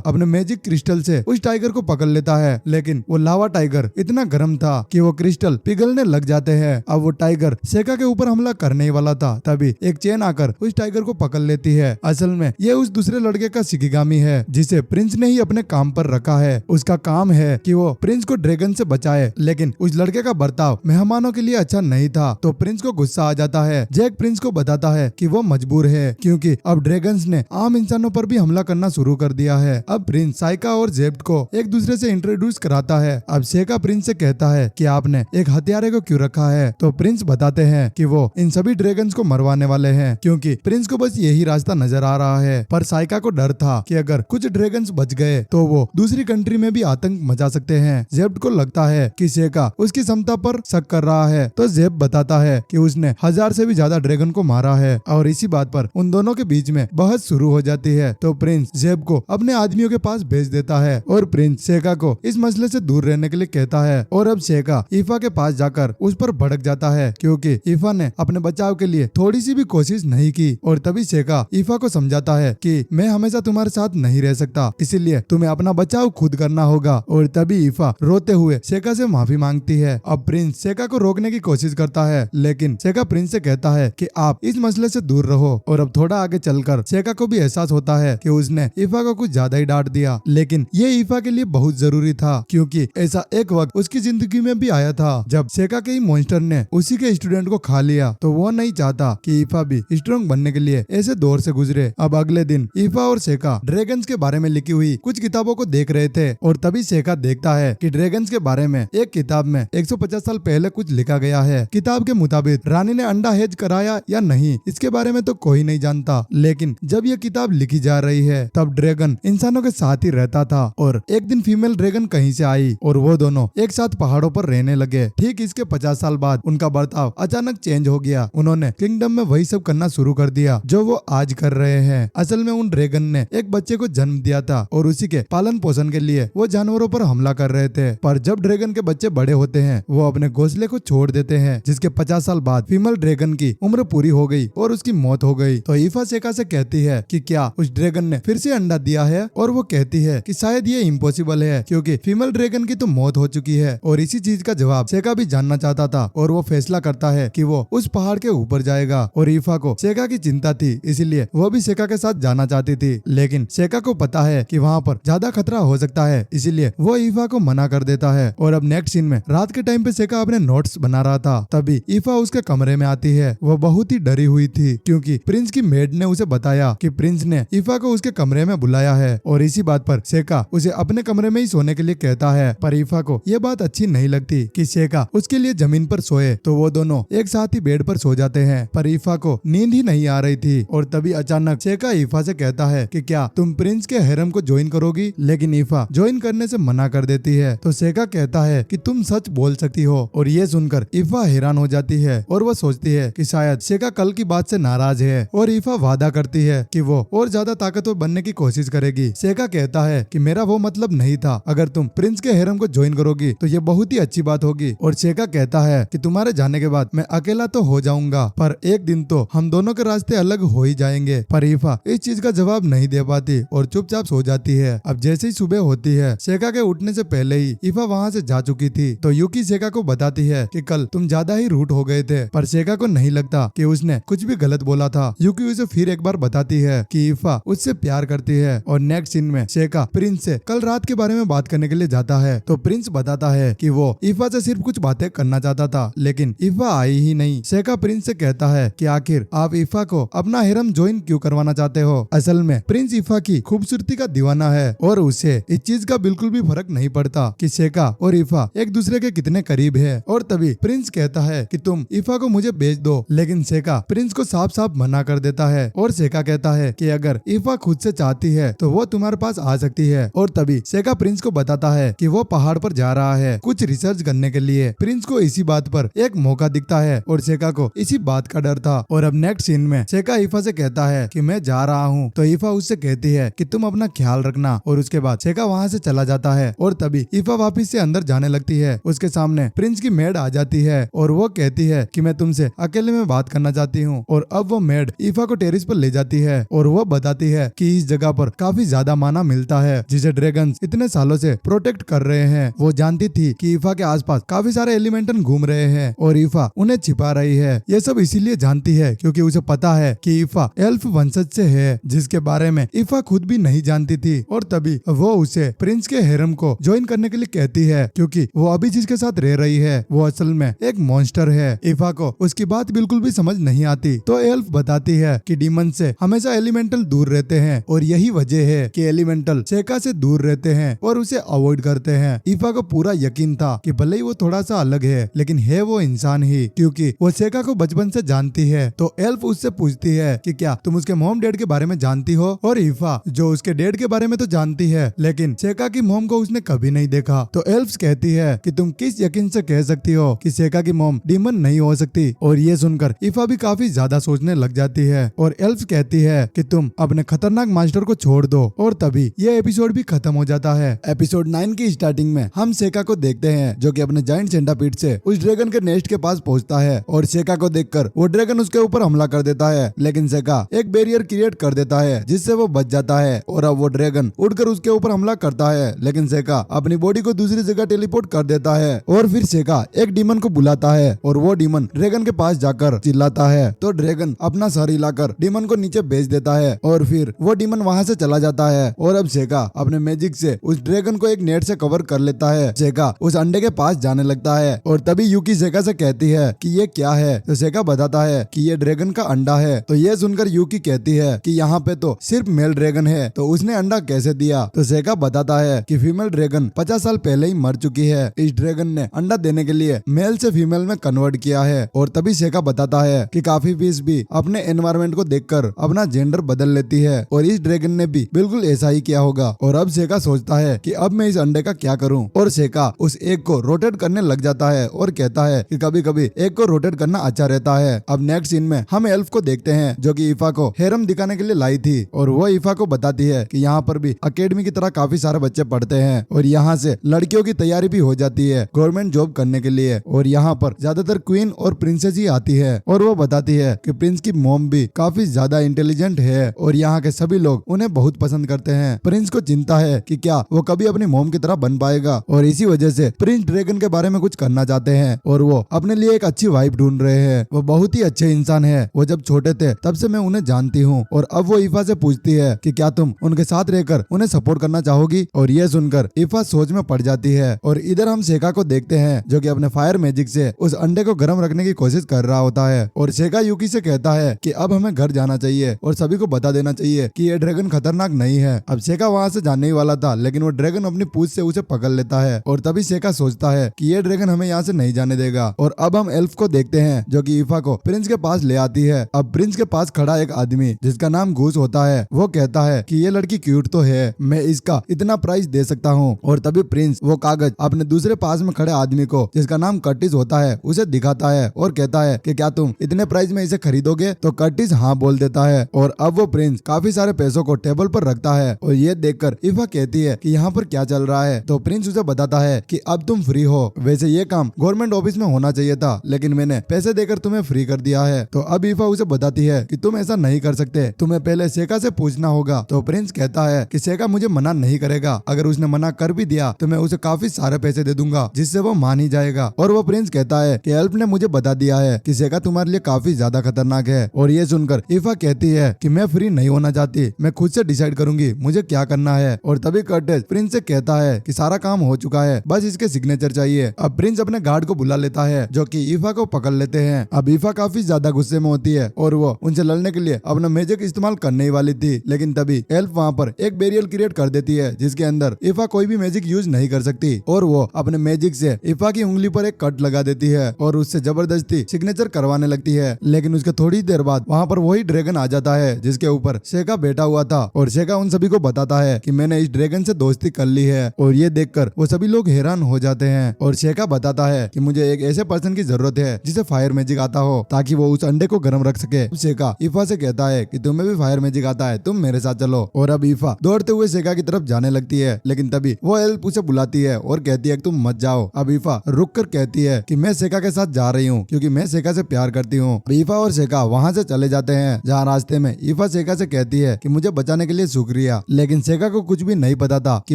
अपने मैजिक क्रिस्टल से उस टाइगर को पकड़ लेता है, लेकिन वो लावा टाइगर इतना गर्म था कि वो क्रिस्टल पिघलने लग जाते हैं। अब वो टाइगर सेका के ऊपर हमला करने ही वाला था, तभी एक चेन आकर उस टाइगर को पकड़ लेती है। असल में ये उस दूसरे लड़के का शिकिगामी है, जिसे प्रिंस ने ही अपने काम पर रखा है। उसका काम है कि वो प्रिंस को ड्रैगन से बचाए, लेकिन उस लड़के का बर्ताव मेहमानों के लिए अच्छा नहीं था, तो प्रिंस को गुस्सा आ जाता है। जैक प्रिंस को बताता है कि वो मजबूर है, क्योंकि अब ड्रैगन्स ने आम इंसानों पर भी हमला करना शुरू कर दिया है। अब प्रिंस साइका और जेब्ट को एक दूसरे से इंट्रोड्यूस कराता है। अब सेका प्रिंस से कहता है कि आपने एक हत्यारे को क्यों रखा है। तो प्रिंस बताते हैं कि वो इन सभी ड्रैगन्स को मरवाने वाले हैं, क्योंकि प्रिंस को बस यही रास्ता नजर आ रहा है। पर साइका को डर था कि अगर कुछ ड्रैगन्स बच गए तो वो दूसरी कंट्री में भी आतंक मचा सकते हैं। जेब्ट को लगता है कि सेका उसकी क्षमता पर शक कर रहा है, तो जेब बताता है कि उसने 1000 से भी ज्यादा ड्रैगन को मारा है। और इसी बात पर उन दोनों के बीच में बहस शुरू हो जाती है। तो प्रिंस जेब को अपने आदमियों के पास भेज देता है और प्रिंस सेका को इस मसले से दूर रहने के लिए कहता है। और अब सेका ईफा के पास जाकर उस पर भड़क जाता है, क्योंकि ईफा ने अपने बचाव के लिए थोड़ी सी भी कोशिश नहीं की। और तभी सेका ईफा को समझाता है कि मैं हमेशा तुम्हारे साथ नहीं रह सकता, इसीलिए तुम्हें अपना बचाव खुद करना होगा। और तभी ईफा रोते हुए सेका से माफी मांगती है। अब प्रिंस सेका को रोकने की कोशिश करता है, लेकिन सेका प्रिंस से कहता है कि आप इस मसले से दूर रहो। और अब थोड़ा आगे चलकर सेका को भी एहसास होता है कि उसने ईफा को कुछ ज्यादा ही डांट दिया, लेकिन ये ईफा के लिए बहुत जरूरी था, क्योंकि ऐसा एक वक्त उसकी जिंदगी में भी आया था जब सेका के ही मॉन्स्टर ने उसी के स्टूडेंट को खा लिया। तो वो नहीं चाहता कि ईफा भी स्ट्रॉन्ग बनने के लिए ऐसे दौर से गुजरे। अब अगले दिन ईफा और सेका ड्रैगन्स के बारे में लिखी हुई कुछ किताबों को देख रहे थे और तभी सेका देखता है कि ड्रैगन्स के बारे में एक किताब में 150 साल पहले कुछ लिखा गया है। किताब के मुताबिक रानी ने अंडा हेज कराया या नहीं, इसके बारे में तो कोई नहीं जानता, लेकिन जब ये किताब लिखी जा रही है तब ड्रैगन इंसानों के साथ ही रहता था। और एक दिन फीमेल ड्रैगन कहीं से आई और वो दोनों एक साथ पहाड़ों पर रहने लगे। ठीक इसके 50 साल बाद उनका बर्ताव अचानक चेंज हो गया। उन्होंने किंगडम में वही सब करना शुरू कर दिया जो वो आज कर रहे हैं। असल में उन ड्रैगन ने एक बच्चे को जन्म दिया था और उसी के पालन पोषण के लिए वो जानवरों पर हमला कर रहे थे। पर जब ड्रैगन के बच्चे बड़े होते हैं वो अपने घोंसले को छोड़ देते हैं, जिसके 50 साल बाद फीमेल ड्रैगन की उम्र पूरी हो गई और उसकी मौत हो गई। तो ईफा सेका से कहती है कि क्या उस ड्रैगन ने फिर से अंडा दिया है, और वो कहती है कि शायद ये इम्पॉसिबल है, क्योंकि फीमेल ड्रैगन की तो मौत हो चुकी है। और इसी चीज का जवाब सेका भी जानना चाहता था और वो फैसला करता है कि वो उस पहाड़ के ऊपर जाएगा। और ईफा को सेका की चिंता थी, इसीलिए वो भी सेका के साथ जाना चाहती थी, लेकिन सेका को पता है कि वहाँ पर ज्यादा खतरा हो सकता है, इसीलिए वो ईफा को मना कर देता है। और अब नेक्स्ट सीन में रात के टाइम पे सेका अपने नोट्स बना रहा था, तभी ईफा उसके कमरे में आती है। वो बहुत ही डरी हुई थी, क्योंकि प्रिंस की मेड ने उसे बताया कि प्रिंस ने ईफा को उसके कमरे में बुलाया है। और इसी बात पर सेका उसे अपने कमरे में ही सोने के लिए कहता है। पर ईफा को ये बात अच्छी नहीं लगती कि सेका उसके लिए जमीन पर सोए, तो वो दोनों एक साथ ही बेड पर सो जाते हैं। पर ईफा को नींद ही नहीं आ रही थी। और तभी अचानक सेका ईफा से कहता है कि क्या तुम प्रिंस के हैरम को ज्वाइन करोगी, लेकिन ईफा ज्वाइन करने से मना कर देती है। तो सेका कहता है कि तुम सच बोल सकती हो। और ये सुनकर ईफा हैरान हो जाती है और वो सोचती है कि शायद सेका कल की बात से नाराज है। और ईफा वादा करती है कि वो और ज्यादा ताकतवर बनने की कोशिश करेगी। शेका कहता है कि मेरा वो मतलब नहीं था, अगर तुम प्रिंस के हेरम को ज्वाइन करोगी तो ये बहुत ही अच्छी बात होगी। और शेका कहता है कि तुम्हारे जाने के बाद मैं अकेला तो हो जाऊंगा, पर एक दिन तो हम दोनों के रास्ते अलग हो ही जाएंगे। पर ईफा इस चीज का जवाब नहीं दे पाती और चुपचाप सो जाती है। अब जैसे ही सुबह होती है, शेका के उठने से पहले ही ईफा वहाँ से जा चुकी थी। तो यूकी शेका को बताती है कि कल तुम ज्यादा ही रूट हो गए थे, पर शेका को नहीं लगता कि उसने कुछ भी गलत बोला था। यूकी उसे फिर एक बार बताती है कि ईफा उससे प्यार करती है। और नेक्स्ट सीन में शेका प्रिंस से कल रात के बारे में बात करने के लिए जाता है। तो प्रिंस बताता है कि वो ईफा से सिर्फ कुछ बातें करना चाहता था, लेकिन ईफा आई ही नहीं। शेका प्रिंस से कहता है कि आखिर आप ईफा को अपना हेरम ज्वाइन क्यों करवाना चाहते हो। असल में प्रिंस ईफा की खूबसूरती का दीवाना है और उसे इस चीज का बिल्कुल भी फर्क नहीं पड़ता कि शेका और ईफा एक दूसरे के कितने करीब है। और तभी प्रिंस कहता है कि तुम ईफा को मुझे बेच दो, लेकिन शेका प्रिंस को साफ साफ मना कर देता है। और शेका कहता है कि अगर ईफा खुद से चाहती है तो वो तुम्हारे पास आ सकती है। और तभी शेका प्रिंस को बताता है कि वो पहाड़ पर जा रहा है कुछ रिसर्च करने के लिए। प्रिंस को इसी बात पर एक मौका दिखता है और शेका को इसी बात का डर था। और अब नेक्स्ट सीन में शेका ईफा से कहता है कि मैं जा रहा हूँ, तो ईफा उससे कहती है कि तुम अपना ख्याल रखना। और उसके बाद शेका वहाँ से चला जाता है। और तभी ईफा वापिस से अंदर जाने लगती है। उसके सामने प्रिंस की मेड आ जाती है और वो कहती है कि मैं तुमसे अकेले में बात करना चाहती हूँ। और अब वो मेड ईफा को टेरिस पर ले जाती है और वो बताती है कि इस जगह पर काफी ज्यादा माना मिलता है जिसे ड्रैगन्स इतने सालों से प्रोटेक्ट कर रहे हैं। वो जानती थी कि ईफा के आसपास काफी सारे एलिमेंटन घूम रहे हैं और ईफा उन्हें छिपा रही है। ये सब इसीलिए जानती है क्योंकि उसे पता है कि ईफा एल्फ वंशज से है, जिसके बारे में ईफा खुद भी नहीं जानती थी। और तभी वो उसे प्रिंस के हेरम को ज्वाइन करने के लिए कहती है क्योंकि वो अभी जिसके साथ रह रही है वो असल में एक मॉन्स्टर है। ईफा को उसकी बात बिल्कुल भी समझ नहीं आती। तो एल्फ बताती है कि डीमन से हमेशा एलिमेंटल दूर रहते हैं और यही वजह है कि एलिमेंटल शेका से दूर रहते हैं और उसे अवॉइड करते हैं। ईफा को पूरा यकीन था कि भले ही वो थोड़ा सा अलग है, लेकिन है वो इंसान ही, क्योंकि वो शेका को बचपन से जानती है। तो एल्फ उससे पूछती है कि क्या तुम उसके मॉम डैड के बारे में जानती हो। और ईफा जो उसके डैड के बारे में तो जानती है, लेकिन शेका की मॉम को उसने कभी नहीं देखा। तो एल्फ कहती है कि तुम किस यकीन से कह सकती हो कि शेका की मॉम डीमन नहीं हो सकती। और ये सुनकर ईफा भी काफी ज्यादा सोचने लग जाती है और एल्फ कहती है कि तुम अपने खतरनाक मास्टर को छोड़ दो। और तभी ये एपिसोड भी खत्म हो जाता है। एपिसोड 9 की स्टार्टिंग में हम शेका को देखते हैं जो कि अपने जायंट सेंटापीड से उस ड्रैगन के नेस्ट के पास पहुंचता है और शेका को देखकर वो ड्रैगन उसके ऊपर हमला कर देता है, लेकिन शेका एक बैरियर क्रिएट कर देता है जिससे वो बच जाता है। और अब वो ड्रैगन उड़कर उसके ऊपर हमला करता है, लेकिन शेका अपनी बॉडी को दूसरी जगह टेलीपोर्ट कर देता है। और फिर शेका एक डीमन को बुलाता है और वो डीमन ड्रैगन के पास जाकर चिल्लाता है। तो ड्रैगन अपना सर हिलाकर डीमन को नीचे भेज देता है और फिर वो डीमन वहां से चला जाता है। और अब शेका अपने मैजिक से उस ड्रैगन को एक नेट से कवर कर लेता है। शेका उस अंडे के पास जाने लगता है और तभी यूकी शेका से कहती है कि ये क्या है। तो शेका बताता है कि ये ड्रैगन का अंडा है। तो ये सुनकर यूकी कहती है कि यहाँ पे तो सिर्फ मेल ड्रैगन है, तो उसने अंडा कैसे दिया। तो शेका बताता है कि फीमेल ड्रैगन 50 साल पहले ही मर चुकी है। इस ड्रैगन ने अंडा देने के लिए मेल से फीमेल में कन्वर्ट किया है। और तभी शेका बताता है कि काफी फिश भी अपने एनवायरमेंट को देखकर अपना जेंडर बदल लेती है और इस ड्रैगन ने भी बिल्कुल ऐसा ही किया होगा। और अब शेका सोचता है कि अब मैं इस अंडे का क्या करूं। और शेका उस एग को रोटेट करने लग जाता है और कहता है कि कभी कभी एग को रोटेट करना अच्छा रहता है। अब नेक्स्ट सीन में हम एल्फ को देखते हैं जो कि ईफा को हेरम दिखाने के लिए लाई थी और वो ईफा को बताती है कि यहाँ पर भी अकेडमी की तरह काफी सारे बच्चे पढ़ते हैं और यहाँ से लड़कियों की तैयारी भी हो जाती है गवर्नमेंट जॉब करने के लिए। और यहाँ पर ज्यादातर क्वीन और प्रिंसेस ही आती है और वो बताती है कि प्रिंस की मॉम भी काफी ज्यादा इंटेलिजेंट है और यहाँ के सभी लोग उन्हें बहुत पसंद करते हैं। प्रिंस को चिंता है कि क्या वो कभी अपनी मॉम की तरह बन पाएगा और इसी वजह से प्रिंस ड्रैगन के बारे में कुछ करना चाहते हैं और वो अपने लिए एक अच्छी वाइफ ढूंढ रहे हैं। वो बहुत ही अच्छे इंसान है। वो जब छोटे थे तब से मैं उन्हें जानती हूँ। और अब वो ईफा से पूछती है कि क्या तुम उनके साथ रहकर उन्हें सपोर्ट करना चाहोगी। और ये सुनकर ईफा सोच में पड़ जाती है। और इधर हम शेका को देखते हैं जो कि अपने फायर मैजिक से उस अंडे को गर्म रखने की कोशिश कर रहा होता है। और शेका यूकी से कहता है कि अब हमें घर जाना चाहिए और सभी को बता देना चाहिए कि ये ड्रैगन खतरनाक नहीं है। अब शेका वहाँ से जाने ही वाला था, लेकिन वो ड्रैगन अपनी पूंछ से उसे पकड़ लेता है और तभी शेका सोचता है कि ये ड्रैगन हमें यहाँ से नहीं जाने देगा। और अब हम एल्फ को देखते हैं जो कि ईफा को प्रिंस के पास ले आती है। अब प्रिंस के पास खड़ा एक आदमी जिसका नाम घूस होता है, वो कहता है कि ये लड़की क्यूट तो है, मैं इसका इतना प्राइस दे सकता हूँ। और तभी प्रिंस वो कागज अपने दूसरे पास में खड़े आदमी को जिसका नाम कर्टिस होता है उसे दिखाता है और कहता है कि क्या तुम इतने प्राइस में इसे खरीदोगे। तो कर्टिस हाँ बोल देता है। और अब वो प्रिंस प्रिंस काफी सारे पैसों को टेबल पर रखता है और ये देखकर ईफा कहती है कि यहाँ पर क्या चल रहा है। तो प्रिंस उसे बताता है कि अब तुम फ्री हो। वैसे ये काम गवर्नमेंट ऑफिस में होना चाहिए था, लेकिन मैंने पैसे देकर तुम्हें फ्री कर दिया है। तो अब ईफा उसे बताती है कि तुम ऐसा नहीं कर सकते, तुम्हें पहले शेखा से पूछना होगा। तो प्रिंस कहता है कि शेखा मुझे मना नहीं करेगा, अगर उसने मना कर भी दिया तो मैं उसे काफी सारे पैसे दे दूंगा जिससे वो मान ही जाएगा। और वो प्रिंस कहता है कि एल्फ ने मुझे बता दिया है कि शेखा तुम्हारे लिए काफी ज्यादा खतरनाक है। और ये सुनकर ईफा कहती है कि मैं फ्री नहीं होना चाहती, मैं खुद से डिसाइड करूंगी मुझे क्या करना है। और तभी कर्टिस प्रिंस से कहता है कि सारा काम हो चुका है, बस इसके सिग्नेचर चाहिए। अब प्रिंस अपने गार्ड को बुला लेता है जो कि ईफा को पकड़ लेते हैं। अब ईफा काफी ज्यादा गुस्से में होती है और वो उनसे लड़ने के लिए अपना मैजिक इस्तेमाल करने ही वाली थी, लेकिन तभी एल्फ वहाँ पर एक बैरियर क्रिएट कर देती है जिसके अंदर ईफा कोई भी मैजिक यूज नहीं कर सकती। और वो अपने मैजिक से ईफा की उंगली पर एक कट लगा देती है और उससे जबरदस्ती सिग्नेचर करवाने लगती है। लेकिन उसके थोड़ी देर बाद वहाँ पर वही ड्रैगन आ जाता है जिसके ऊपर शेखा बैठा हुआ था। और शेखा उन सभी को बताता है कि मैंने इस ड्रैगन से दोस्ती कर ली है। और ये देखकर वो सभी लोग हैरान हो जाते हैं। और शेखा बताता है कि मुझे एक ऐसे पर्सन की जरूरत है जिसे फायर मैजिक आता हो ताकि वो उस अंडे को गर्म रख सके। शेखा ईफा से कहता है कि तुम्हें भी फायर मैजिक आता है, तुम मेरे साथ चलो। और अब ईफा दौड़ते हुए शेखा की तरफ जाने लगती है, लेकिन तभी वो एल्फ उसे बुलाती है और कहती है कि तुम मत जाओ। अब ईफा रुक कर कहती है कि मैं शेखा के साथ जा रही हूँ क्योंकि मैं शेखा से प्यार करती हूँ। ईफा और शेखा वहाँ से चले जाते हैं, जहाँ रास्ते में ईफा शेखा से कहती है कि मुझे बचाने के लिए शुक्रिया। लेकिन शेखा को कुछ भी नहीं पता था कि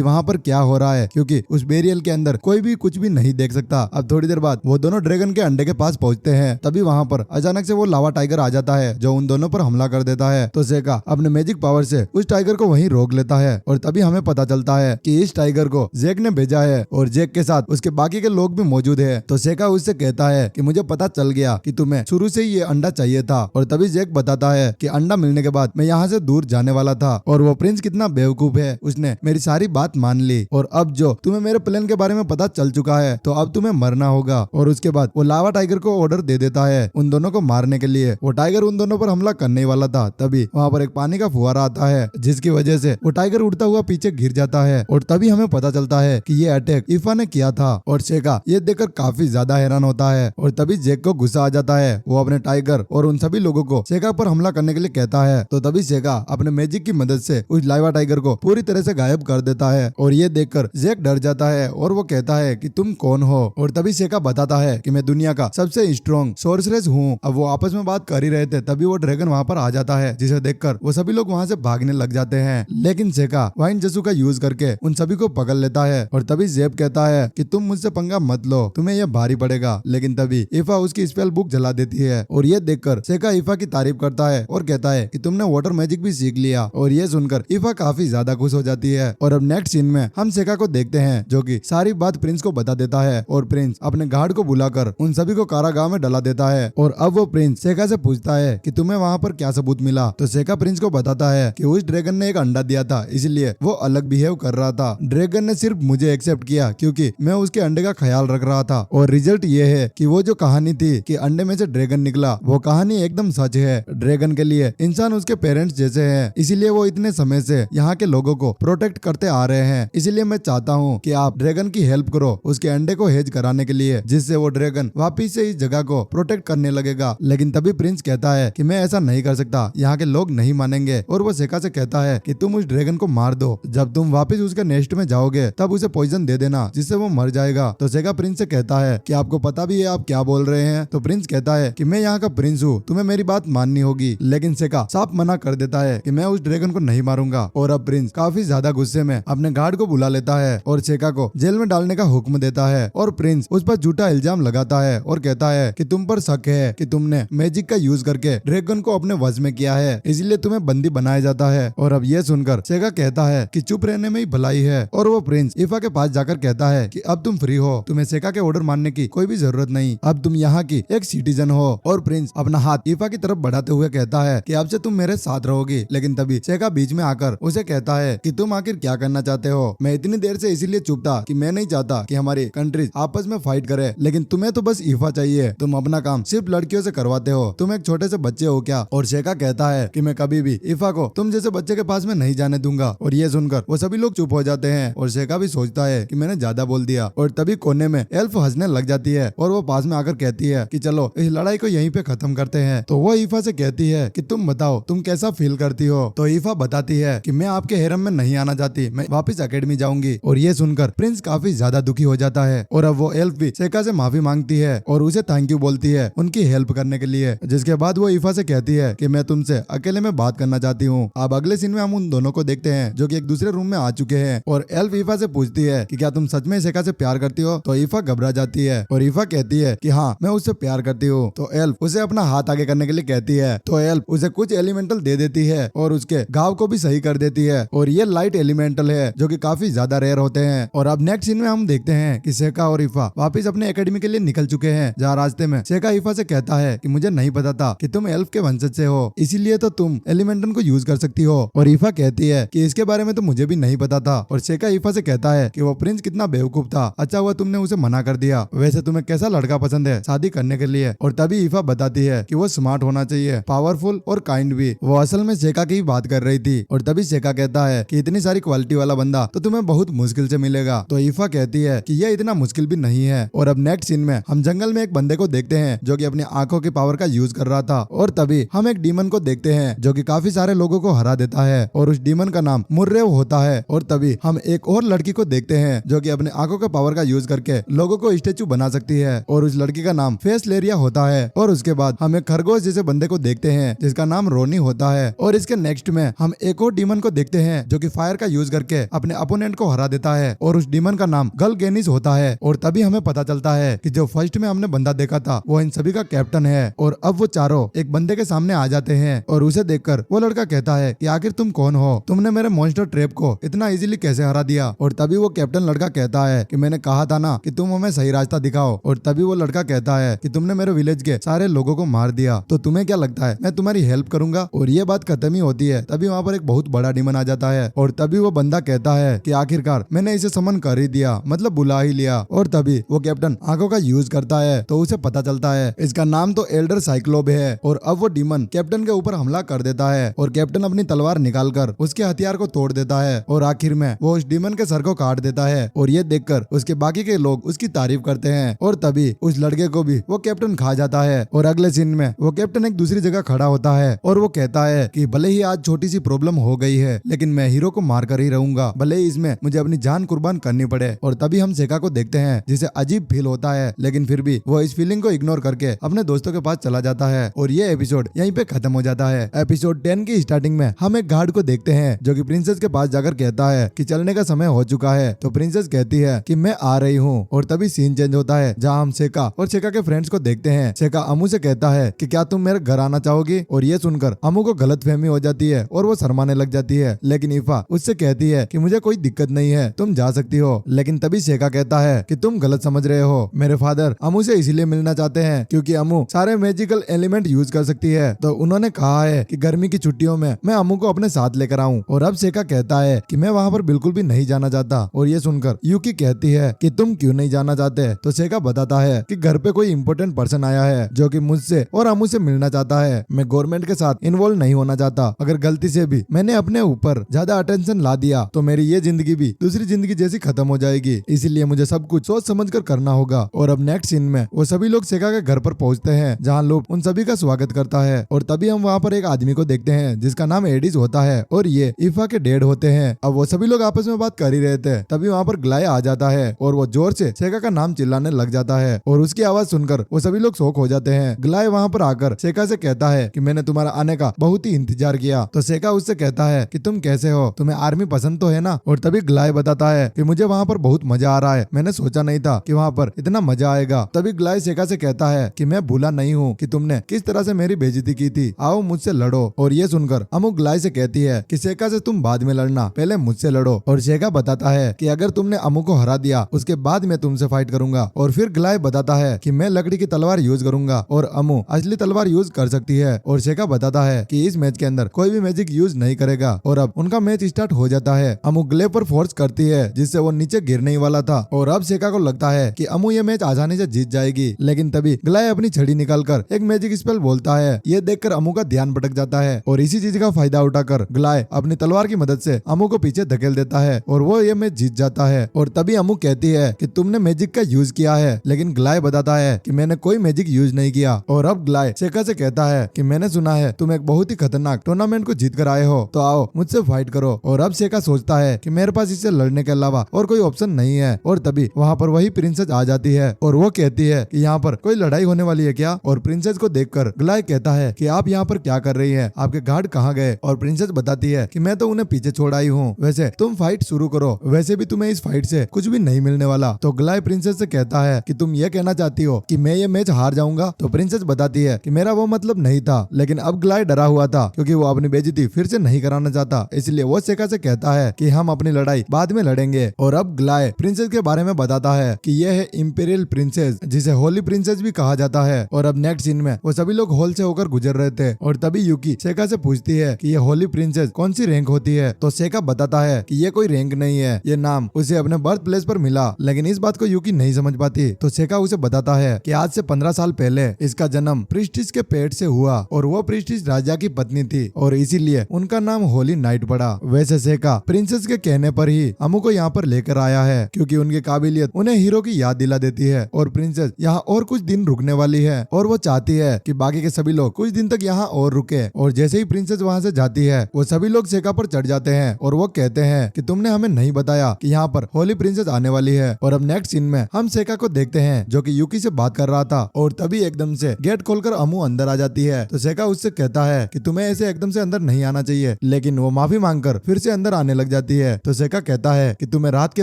वहाँ पर क्या हो रहा है, क्योंकि उस बैरियल के अंदर कोई भी कुछ भी नहीं देख सकता। अब थोड़ी देर बाद वो दोनों ड्रैगन के अंडे के पास पहुँचते हैं। तभी वहाँ पर अचानक से वो लावा टाइगर आ जाता है जो उन दोनों पर हमला कर देता है। तो शेखा अपने मैजिक पावर से उस टाइगर को वहीं रोक लेता है। और तभी हमें पता चलता है कि इस टाइगर को जैक ने भेजा है और जैक के साथ उसके बाकी के लोग भी मौजूद है। तो शेखा उससे कहता है कि मुझे पता चल गया कि तुम्हें शुरू से ही ये अंडा चाहिए था। और तभी जैक बताता है कि अंडा मिलने के बाद मैं यहाँ से दूर जाने वाला था और वो प्रिंस कितना बेवकूफ है, उसने मेरी सारी बात मान ली। और अब जो तुम्हें मेरे प्लान के बारे में पता चल चुका है तो अब तुम्हें मरना होगा। और उसके बाद वो लावा टाइगर को ऑर्डर दे देता है उन दोनों को मारने के लिए। वो टाइगर उन दोनों पर हमला करने वाला था, तभी वहाँ पर एक पानी का फुहारा आता है जिसकी वजह से वो टाइगर उड़ता हुआ पीछे गिर जाता है। और तभी हमें पता चलता है कि ये अटैक ईफा ने किया था। और शेखा ये देखकर काफी ज्यादा हैरान होता है। और तभी जैक को गुस्सा आ जाता है, वो अपने टाइगर और उन सभी लोगों को शेखा पर हमला करने के लिए कहता है। तो तभी शेखा अपने मैजिक की मदद से उस लावा टाइगर को पूरी तरह से गायब कर देता है। और ये देखकर जैक डर जाता है और वो कहता है कि तुम कौन हो। और तभी शेखा बताता है कि मैं दुनिया का सबसे स्ट्रॉन्ग सोर्सरेस हूँ। अब वो आपस में बात कर ही रहे थे, तभी वो ड्रैगन वहाँ पर आ जाता है जिसे देखकर वो सभी लोग वहाँ से भागने लग जाते हैं। लेकिन शेखा वाइन जसू का यूज करके उन सभी को पकड़ लेता है। और तभी जेब कहता है कि तुम मुझसे पंगा मत लो, तुम्हें यह भारी पड़ेगा। लेकिन तभी ईफा उसकी स्पेल बुक जला देती है। और ये देखकर शेखा ईफा की तारीफ करता है और कहता है कि तुमने वाटर मैजिक भी सीख लिया। और ये सुनकर ईफा काफी ज्यादा खुश हो जाती है। और अब नेक्स्ट सीन में हम शेखा को देखते हैं जो कि सारी बात प्रिंस को बता देता है। और प्रिंस अपने गार्ड को बुलाकर उन सभी को कारागाह में डला देता है। और अब वो प्रिंस शेखा से पूछता है कि तुम्हें वहाँ पर क्या सबूत मिला। तो शेखा प्रिंस को बताता है कि उस ड्रैगन ने एक अंडा दिया था, इसलिए वो अलग बिहेव कर रहा था। ड्रैगन ने सिर्फ मुझे एक्सेप्ट किया क्योंकि मैं उसके अंडे का ख्याल रख रहा था। और रिजल्ट ये है कि वो जो कहानी थी कि अंडे में से ड्रैगन निकला, वो कहानी एकदम सच है। ड्रैगन के लिए इंसान उसके पेरेंट्स जैसे हैं, इसीलिए वो इतने समय से यहाँ के लोगों को प्रोटेक्ट करते आ रहे हैं। इसीलिए मैं चाहता हूँ कि आप ड्रैगन की हेल्प करो उसके अंडे को हेज कराने के लिए, जिससे वो ड्रैगन वापिस से इस जगह को प्रोटेक्ट करने लगेगा। लेकिन तभी प्रिंस कहता है कि मैं ऐसा नहीं कर सकता, यहाँ के लोग नहीं मानेंगे। और वो शेखा से कहता है कि तुम उस ड्रैगन को मार दो, जब तुम वापस उसके नेस्ट में जाओगे तब उसे पॉइजन दे देना जिससे वो मर जाएगा। तो शेखा प्रिंस से कहता है कि आपको पता भी है आप क्या बोल रहे हैं। तो प्रिंस कहता है कि मैं यहाँ का प्रिंस हूँ, तुम्हें मेरी बात माननी होगी। लेकिन शेखा साफ मना कर देता है कि मैं उस ड्रैगन को नहीं मारूंगा। और अब प्रिंस काफी ज्यादा गुस्से में अपने गार्ड को बुला लेता है और शेखा को जेल में डालने का हुक्म देता है। और प्रिंस उस पर झूठा इल्जाम लगाता है और कहता है कि तुम पर शक है कि तुमने मैजिक का यूज करके ड्रैगन को अपने वश में किया है, इसलिए तुम्हें बंदी बनाया जाता है। और अब ये सुनकर शेखा कहता है कि चुप रहने में ही भलाई है। और वो प्रिंस ईफा के पास जाकर कहता है कि अब तुम फ्री हो, तुम्हें शेखा के ऑर्डर मानने की कोई भी जरूरत नहीं, अब तुम यहाँ की एक सिटीजन हो। और प्रिंस अपना हाथ ईफा की तरफ बढ़ाते हुए कहता है कि अब से तुम मेरे साथ रहोगी। लेकिन तभी शेखा बीच में आकर उसे कहता है कि तुम आखिर क्या करना चाहते हो। मैं इतनी देर से इसीलिए चुप था कि मैं नहीं चाहता कि हमारी कंट्रीज आपस में फाइट करे, लेकिन तुम्हें तो बस ईफा चाहिए, तुम अपना काम सिर्फ लड़कियों से करवाते हो, तुम एक छोटे से बच्चे हो क्या। और शेखा कहता है कि मैं कभी भी ईफा को तुम जैसे बच्चे के पास में नहीं जाने दूंगा। और ये सुनकर वो सभी लोग चुप हो जाते हैं और शेखा भी सोचता है कि मैंने ज्यादा बोल दिया। और तभी कोने में एल्फ हंसने लग जाती है और वो पास में आकर कहती है कि चलो इस लड़ाई को यहीं पे खत्म करते हैं। तो वो ईफा से कहती है कि तुम बताओ तुम कैसा फील करती हो। तो ईफा बताती है कि मैं आपके हेरम में नहीं आना चाहती, मैं वापस एकेडमी जाऊंगी। और ये सुनकर प्रिंस काफी ज्यादा दुखी हो जाता है और अब वो एल्फ भी सेका से माफी मांगती है और उसे थैंक यू बोलती है उनकी हेल्प करने के लिए। जिसके बाद वो ईफा से कहती है कि मैं तुमसे अकेले में बात करना चाहती हूँ। अब अगले सीन में हम उन दोनों को देखते हैं जो कि एक दूसरे रूम में आ चुके हैं और एल्फ ईफा से पूछती है कि क्या तुम सच में सेका से प्यार करती हो। तो ईफा घबरा जाती है और ईफा कहती है कि हाँ मैं उससे प्यार करती हूँ। तो एल्फ उसे अपना हाथ आगे करने के लिए कहती है। तो एल्फ उसे कुछ एलिमेंटल दे देती है और उसके घाव को भी सही कर देती है और ये लाइट एलिमेंटल है जो कि काफी ज्यादा रेयर होते हैं। और अब नेक्स्ट सीन में हम देखते हैं कि सेका और ईफा वापस अपने एकेडमी के लिए निकल चुके हैं, जहाँ रास्ते में सेका ईफा से कहता है कि मुझे नहीं पता था कि तुम एल्फ के वंशज से हो, इसीलिए तो तुम एलिमेंटन को यूज कर सकती हो। और ईफा कहती है कि इसके बारे में तो मुझे भी नहीं पता था। और सेका ईफा से कहता है कि वो प्रिंस कितना बेवकूफ था, अच्छा हुआ तुमने उसे मना कर दिया। वैसे तुम्हें कैसा लड़का पसंद है शादी करने के लिए। और तभी ईफा बताती है कि वो स्मार्ट होना चाहिए, पावरफुल और काइंड भी। वो असल में सेका की बात कर रही थी। और तभी सेका कहता है कि इतनी सारी क्वालिटी वाला बंदा तो तुम्हें बहुत मुश्किल से मिलेगा। तो ईफा कहती है कि यह इतना मुश्किल भी नहीं है। और अब नेक्स्ट सीन में हम जंगल में एक बंदे को देखते हैं जो कि अपनी आंखों की पावर का यूज कर रहा था। और तभी हम एक डीमन को देखते हैं जो कि काफी सारे लोगों को हरा देता है और उस डीमन का नाम मुर्रेव होता है। और तभी हम एक और लड़की को देखते हैं जो कि अपने आंखों के पावर का यूज करके लोगों को स्टेचू बना सकती है और उस लड़की का नाम फेस लेरिया होता है। और उसके बाद हम एक खरगोश जैसे बंदे को देखते हैं जिसका नाम रोनी होता है। और इसके नेक्स्ट में हम एक और डीमन को देखते हैं जो कि फायर का यूज करके अपने अपोनेंट को हरा देता है और उस डीमन का नाम गलगेनिस होता है। और तभी हमें पता चलता है कि जो फर्स्ट में हमने बंदा देखा था वो इन सभी का कैप्टन है। और अब वो चारों एक बंदे के सामने आ जाते हैं और उसे देखकर वो लड़का कहता है कि आखिर तुम कौन हो, तुमने मेरे मॉन्स्टर ट्रैप को इतना इजीली कैसे हरा दिया। और तभी वो कैप्टन लड़का कहता है कि मैंने कहा था ना कि तुम हमें सही रास्ता दिखाओ। और तभी वो लड़का कहता है कि तुमने मेरे विलेज के सारे लोगों को मार दिया, तो तुम्हें क्या लगता है मैं तुम्हारी हेल्प करूंगा। और ये बात खत्म ही होती है तभी वहाँ पर एक बहुत बड़ा डीमन आ जाता है। और तभी वो बंदा कहता है कि आखिरकार मैंने इसे समन कर ही दिया, मतलब बुला ही लिया। और तभी वो कैप्टन आंखों का यूज करता है तो उसे पता चलता है इसका नाम तो एल्डर साइक्लोप है। और अब वो डीमन कैप्टन के ऊपर हमला कर देता है और कैप्टन अपनी तलवार निकालकर उसके हथियार को तोड़ देता है और आखिर में वो उस डीमन के सर को काट देता है। और ये देखकर उसके बाकी के लोग उसकी तारीफ करते हैं और तभी उस लड़के को भी वो कैप्टन खा जाता है। और अगले सीन में वो कैप्टन एक दूसरी जगह खड़ा होता है और वो कहता है कि भले ही आज छोटी सी प्रॉब्लम हो गई है लेकिन मैं हीरो को मार कर ही रहूंगा, भले ही इसमें मुझे अपनी जान कुर्बान करनी पड़े। और तभी हम सेका को देखते हैं जिसे अजीब फील होता है लेकिन फिर भी वो इस फीलिंग को इग्नोर करके अपने दोस्तों के पास चला जाता है। और ये एपिसोड यहीं पे खत्म हो जाता है। एपिसोड 10 की स्टार्टिंग में हम एक गार्ड को देखते हैं जो कि प्रिंसेस के पास जाकर कहता है कि चलने का समय हो चुका है। तो प्रिंसेस कहती है कि मैं आ रही हूँ। और तभी सीन चेंज होता है जहाँ हम सेका और सेका के फ्रेंड्स को देखते हैं। सेका अमू से कहता है कि क्या तुम मेरे घर आना चाहोगी। और ये सुनकर अमू को गलतफहमी हो जाती है और वो शर्माने लग जाती है। लेकिन ईफा उससे कहती है कि मुझे कोई दिक्कत नहीं है, तुम जा सकती हो। लेकिन तभी सेका कहता है कि तुम गलत समझ रहे हो, मेरे फादर अमू से इसीलिए मिलना चाहते हैं क्योंकि अमू सारे मैजिकल एलिमेंट यूज कर सकती है। तो उन्होंने कहा है कि गर्मी की छुट्टियों में मैं अमू को अपने साथ लेकर आऊं। और अब सेका कहता है कि मैं वहाँ पर बिल्कुल भी नहीं जाना चाहता। और ये सुनकर यूकी कहती है कि तुम क्यों नहीं जाना चाहते। तो सेका बताता है कि घर पे कोई इंपॉर्टेंट पर्सन आया है जो कि मुझसे और अमू से मिलना चाहता है। मैं गवर्नमेंट के साथ इन्वॉल्व नहीं होना चाहता। अगर गलती से भी मैंने अपने ऊपर ज्यादा अटेंशन ला दिया तो मेरी ये जिंदगी भी दूसरी जिंदगी जैसी खत्म हो जाएगी, इसीलिए मुझे सब कुछ सोच समझ कर करना होगा। और अब नेक्स्ट सीन में वो सभी लोग सेका के घर पर पहुंचते हैं जहाँ लोग उन सभी का स्वागत करता है। और तभी हम वहाँ पर एक आदमी को देखते हैं जिसका नाम एडिस होता है और ये ईफा के डैड होते हैं। अब वो सभी लोग आपस में बात कर ही रहे थे तभी वहाँ पर ग्लाय आ जाता है और वो जोर से सेका का नाम चिल्लाने लग जाता है और उसकी आवाज सुनकर वो सभी लोग शॉक हो जाते हैं। ग्लाय वहाँ पर आकर सेका से कहता है कि मैंने तुम्हारा आने का बहुत ही इंतजार किया। तो सेका उससे कहता है कि तुम कैसे हो, तुम्हें आर्मी पसंद तो है ना। और तभी ग्लाय बताता है कि मुझे वहाँ पर बहुत मजा आ रहा है, मैंने सोचा नहीं था कि वहाँ पर इतना मजा आएगा। तभी ग्लाय सेका से कहता है कि मैं भूला नहीं हूँ कि तुमने किस तरह से मेरी बेइज्जती की थी, आओ मुझसे लड़ो। और ये सुनकर अमू ग्लाय से कहती है कि सेका से तुम बाद में लड़ना, पहले मुझसे लड़ो। और सेका बताता है कि अगर तुमने अमू को हरा दिया उसके बाद मैं तुमसे फाइट करूंगा। और फिर ग्लाय बताता है कि मैं लकड़ी की तलवार यूज करूंगा और अमू असली तलवार यूज कर सकती है। और सेका बताता है कि इस मैच के अंदर कोई भी मैजिक यूज नहीं करेगा। और अब उनका मैच स्टार्ट हो जाता है। अमू ग्ले पर फोर्स करती है जिससे वो नीचे गिरने ही वाला था। और अब सेका को लगता है कि अमू ये मैच आसानी से जीत जाएगी। लेकिन तभी ग्लाय अपनी छड़ी निकालकर एक मैजिक स्पेल बोलता है। ये देखकर अमू का ध्यान भटक जाता है और इसी चीज का फायदा उठाकर ग्लाय अपनी तलवार की मदद से अमू को पीछे धकेल देता है और वो ये मैच जीत जाता है। और तभी अमू कहती है कि तुमने मैजिक का यूज किया है। लेकिन ग्लाय बताता है कि मैंने कोई मैजिक यूज नहीं किया। और अब ग्लाय सेका से कहता है कि मैंने सुना है तुम एक बहुत ही खतरनाक टूर्नामेंट को जीत कर आए हो तो आओ मुझसे फाइट करो। और अब सेका सोचता है कि मेरे पास इससे लड़ने के अलावा और कोई ऑप्शन नहीं है। और तभी वहाँ पर वही प्रिंसेस आ जाती है और वो कहती है कि यहाँ पर कोई लड़ाई होने वाली है क्या। और प्रिंसेस को देखकर ग्लाय कहता है कि आप यहाँ पर क्या कर रही है, आपके गार्ड कहाँ गए। और प्रिंसेस बताती है कि मैं तो उन्हें पीछे छोड़ आई हूँ, वैसे तुम फाइट शुरू करो, वैसे भी तुम्हें इस फाइट से कुछ भी नहीं मिलने वाला। तो ग्लाय प्रिंसेस से कहता है कि तुम ये कहना चाहती हो कि मैं ये मैच हार जाऊंगा। तो प्रिंसेस बताती है कि मेरा वो मतलब नहीं था, लेकिन अब ग्लाय डरा हुआ था क्योंकि वो अपनी बेइज्जती फिर से नहीं कराना चाहता, इसलिए वो सेका से कहता है कि हम अपनी लड़ाई बाद में लड़ेंगे। और अब ग्लाय प्रिंसेस के बारे में बताता है कि यह है इंपीरियल प्रिंसेस, जिसे होली प्रिंसेस भी कहा जाता है। और अब नेक्स्ट सीन में वो सभी लोग हॉल से होकर गुजर रहे थे और तभी यूकी सेका से पूछती है कि ये होली प्रिंसेस कौन सी रैंक होती है। तो सेका बताता है कि ये कोई रैंक नहीं है, ये नाम उसे अपने बर्थ प्लेस पर मिला। लेकिन इस बात को यूकी नहीं समझ पाती। तो सेका उसे बताता है कि आज से 15 साल पहले इसका जन्म प्रिस्टिस के पेट से हुआ और वो प्रिस्टिस राजा की पत्नी थी और इसीलिए उनका नाम होली नाइट पड़ा। वैसे सेका प्रिंसेस के कहने पर ही अमू को यहाँ पर लेकर आया है क्योंकि उनकी काबिलियत उन्हें हीरो की याद दिला देती है। और प्रिंसेस यहाँ और कुछ दिन रुकने वाली है और वो चाहती है कि बाकी के सभी लोग कुछ दिन तक यहाँ और रुके। और जैसे ही प्रिंसेस वहाँ से जाती है वो सभी लोग सेका पर चढ़ जाते हैं और वो कहते हैं कि तुमने हमें नहीं बताया कि यहाँ पर होली प्रिंसेस आने वाली है। और अब नेक्स्ट सीन में हम सेका को देखते हैं जो कि यूकी से बात कर रहा था और तभी एकदम से गेट खोलकर अमू अंदर आ जाती है। तो सेका उससे कहता है कि तुम्हें ऐसे एकदम से अंदर नहीं आना चाहिए, लेकिन वो माफी मांगकर फिर से अंदर आने लग जाती है। तो सेका कहता है कि तुम्हें रात के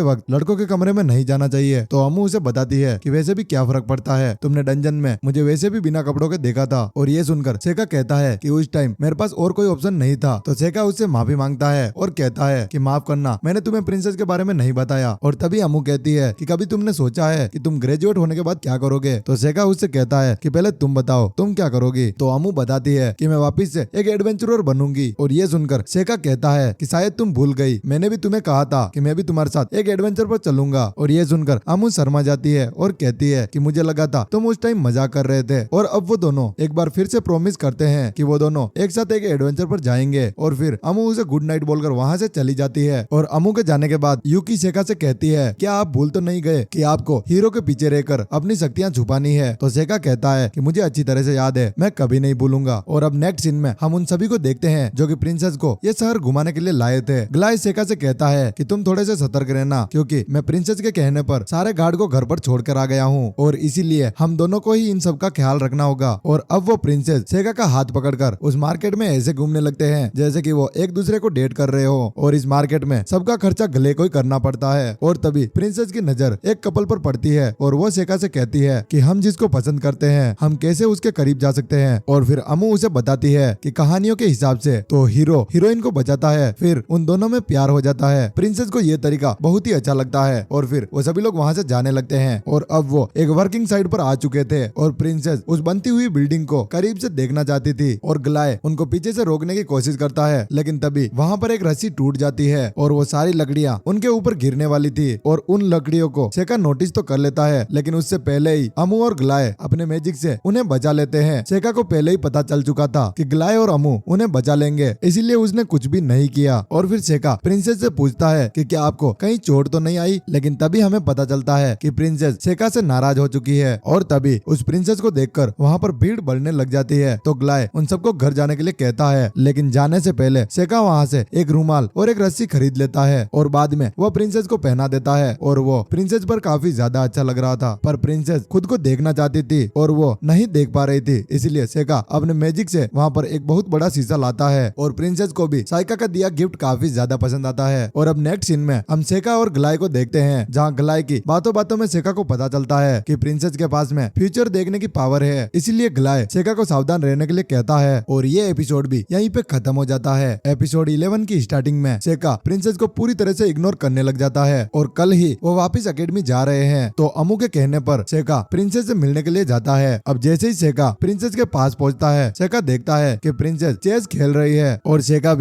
वक्त लड़कों के कमरे में नहीं जाना चाहिए। तो अमू उसे बताती है कि वैसे भी क्या फर्क पड़ता है, तुमने डंजन में मुझे वैसे भी बिना कपड़ों के देखा था। और ये सुनकर सेका कहता है कि उस टाइम मेरे पास और कोई ऑप्शन नहीं था। तो सेका उससे माफी मांगता है और कहता है कि माफ करना, मैंने तुम्हें प्रिंसेस के बारे में नहीं बताया। और तभी अमू कहती है कि कभी तुमने सोचा है कि तुम ग्रेजुएट होने के बाद क्या करोगे। तो सेका उससे कहता है कि पहले तुम बताओ तुम क्या करोगी। तो अमू बताती है कि मैं वापस से एक एडवेंचरर बनूंगी। और ये सुनकर सेका कहता है कि शायद तुम भूल गई, मैंने भी तुम्हें कहा था कि मैं भी तुम्हारे साथ एक एडवेंचर पर चलूंगा। और ये सुनकर अमू शर्मा जाती है और कहती है कि मुझे लगा था तुम उस टाइम मजाक कर रहे थे। और अब वो दोनों एक बार फिर से प्रॉमिस करते हैं कि वो दोनों एक साथ एक एडवेंचर पर जाएंगे। और फिर अमू उसे गुड नाइट बोलकर वहाँ से चली जाती है। और अमू के जाने के बाद यूकी सेका से कहती है क्या आप भूल तो नहीं गए कि आपको हीरो के पीछे रहकर अपनी शक्तियां छुपानी है। तो सेका कहता है कि मुझे अच्छी तरह से याद है, मैं कभी नहीं भूलूंगा। और अब नेक्स्ट सीन में हम उन सभी को देखते हैं जो कि प्रिंसेस को ये शहर घुमाने के लिए लाए थे। ग्लाय सेका से कहता है कि तुम थोड़े से सतर्क रहना क्योंकि मैं प्रिंसेस के कहने पर सारे गार्ड को घर पर छोड़कर आ गया हूँ और इसीलिए हम दोनों को ही इन सब का ख्याल रखना होगा। और अब वो प्रिंसेस सेका का हाथ पकड़कर उस मार्केट में ऐसे घूमने लगते हैं जैसे कि वो एक दूसरे को डेट कर रहे हो। और इस मार्केट में सबका खर्चा गले को ही करना पड़ता है। और तभी प्रिंसेस की नजर एक कपल पर पड़ती है और वो सेका से कहती है कि हम जिसको पसंद करते हैं हम कैसे उसके करीब जा सकते हैं। और फिर अमू उसे बताती है कि कहानियों के हिसाब से तो हीरो हीरोइन को बचाता है, फिर उन दोनों में प्यार हो जाता है। प्रिंसेस को ये तरीका बहुत ही अच्छा लगता है और फिर वो सभी लोग वहाँ से जाने लगते हैं। और अब वो एक वर्किंग साइट पर आ चुके थे और प्रिंसेस उस बनती हुई बिल्डिंग को करीब से देखना चाहती थी और ग्लाय उनको पीछे से रोकने की कोशिश करता है, लेकिन तभी वहाँ पर एक रस्सी टूट जाती है और वो सारी लकड़ियाँ उनके ऊपर गिरने वाली थी। और उन लकड़ियों को सेका नोटिस तो कर लेता है, लेकिन उससे पहले ही अमू और ग्लाय अपने मैजिक से उन्हें बचा लेते हैं। सेका को पहले ही पता चल चुका था कि ग्लाय और अमू उन्हें बचा लेंगे, इसीलिए उसने कुछ भी नहीं किया। और फिर सेका प्रिंसेस से पूछता है कि क्या आपको कहीं चोट तो नहीं आई, लेकिन तभी हमें पता चलता है कि प्रिंसेस सेका से नाराज हो चुकी है। और तभी उस प्रिंसेस को देखकर वहाँ पर भीड़ बढ़ने लग जाती है। तो ग्लाय उन सबको घर जाने के लिए कहता है, लेकिन जाने से पहले सेका वहाँ से एक रूमाल और एक रस्सी खरीद लेता है और बाद में वो प्रिंसेस को पहना देता है। और वो प्रिंसेस पर काफी ज्यादा अच्छा लग रहा था, पर प्रिंसेस खुद को देखना चाहती थी और वो नहीं देख पा रही थी, इसलिए सेका अपने मैजिक से वहाँ पर एक बहुत बड़ा शीशा लाता है और प्रिंसेस को भी साइका का दिया गिफ्ट काफी ज्यादा पसंद आता है। और अब नेक्स्ट सीन में हम सेका और ग्लाय को देखते हैं, जहाँ ग्लाय की बातों बातों में सेका को पता चलता है कि प्रिंसेस के पास में फ्यूचर देखने की पावर है, इसीलिए ग्लाय सेका को सावधान रहने के लिए कहता है। और ये एपिसोड भी यहीं पे खत्म हो जाता है। एपिसोड 11 की स्टार्टिंग में सेका प्रिंसेस को पूरी तरह से इग्नोर करने लग जाता है और कल ही वो वापस अकेडमी जा रहे हैं। तो अमू के कहने पर सेका प्रिंसेस से मिलने के लिए जाता है। अब जैसे ही सेका प्रिंसेस के पास पहुंचता है, सेका देखता है कि प्रिंसेस चेस खेल रही है और सेका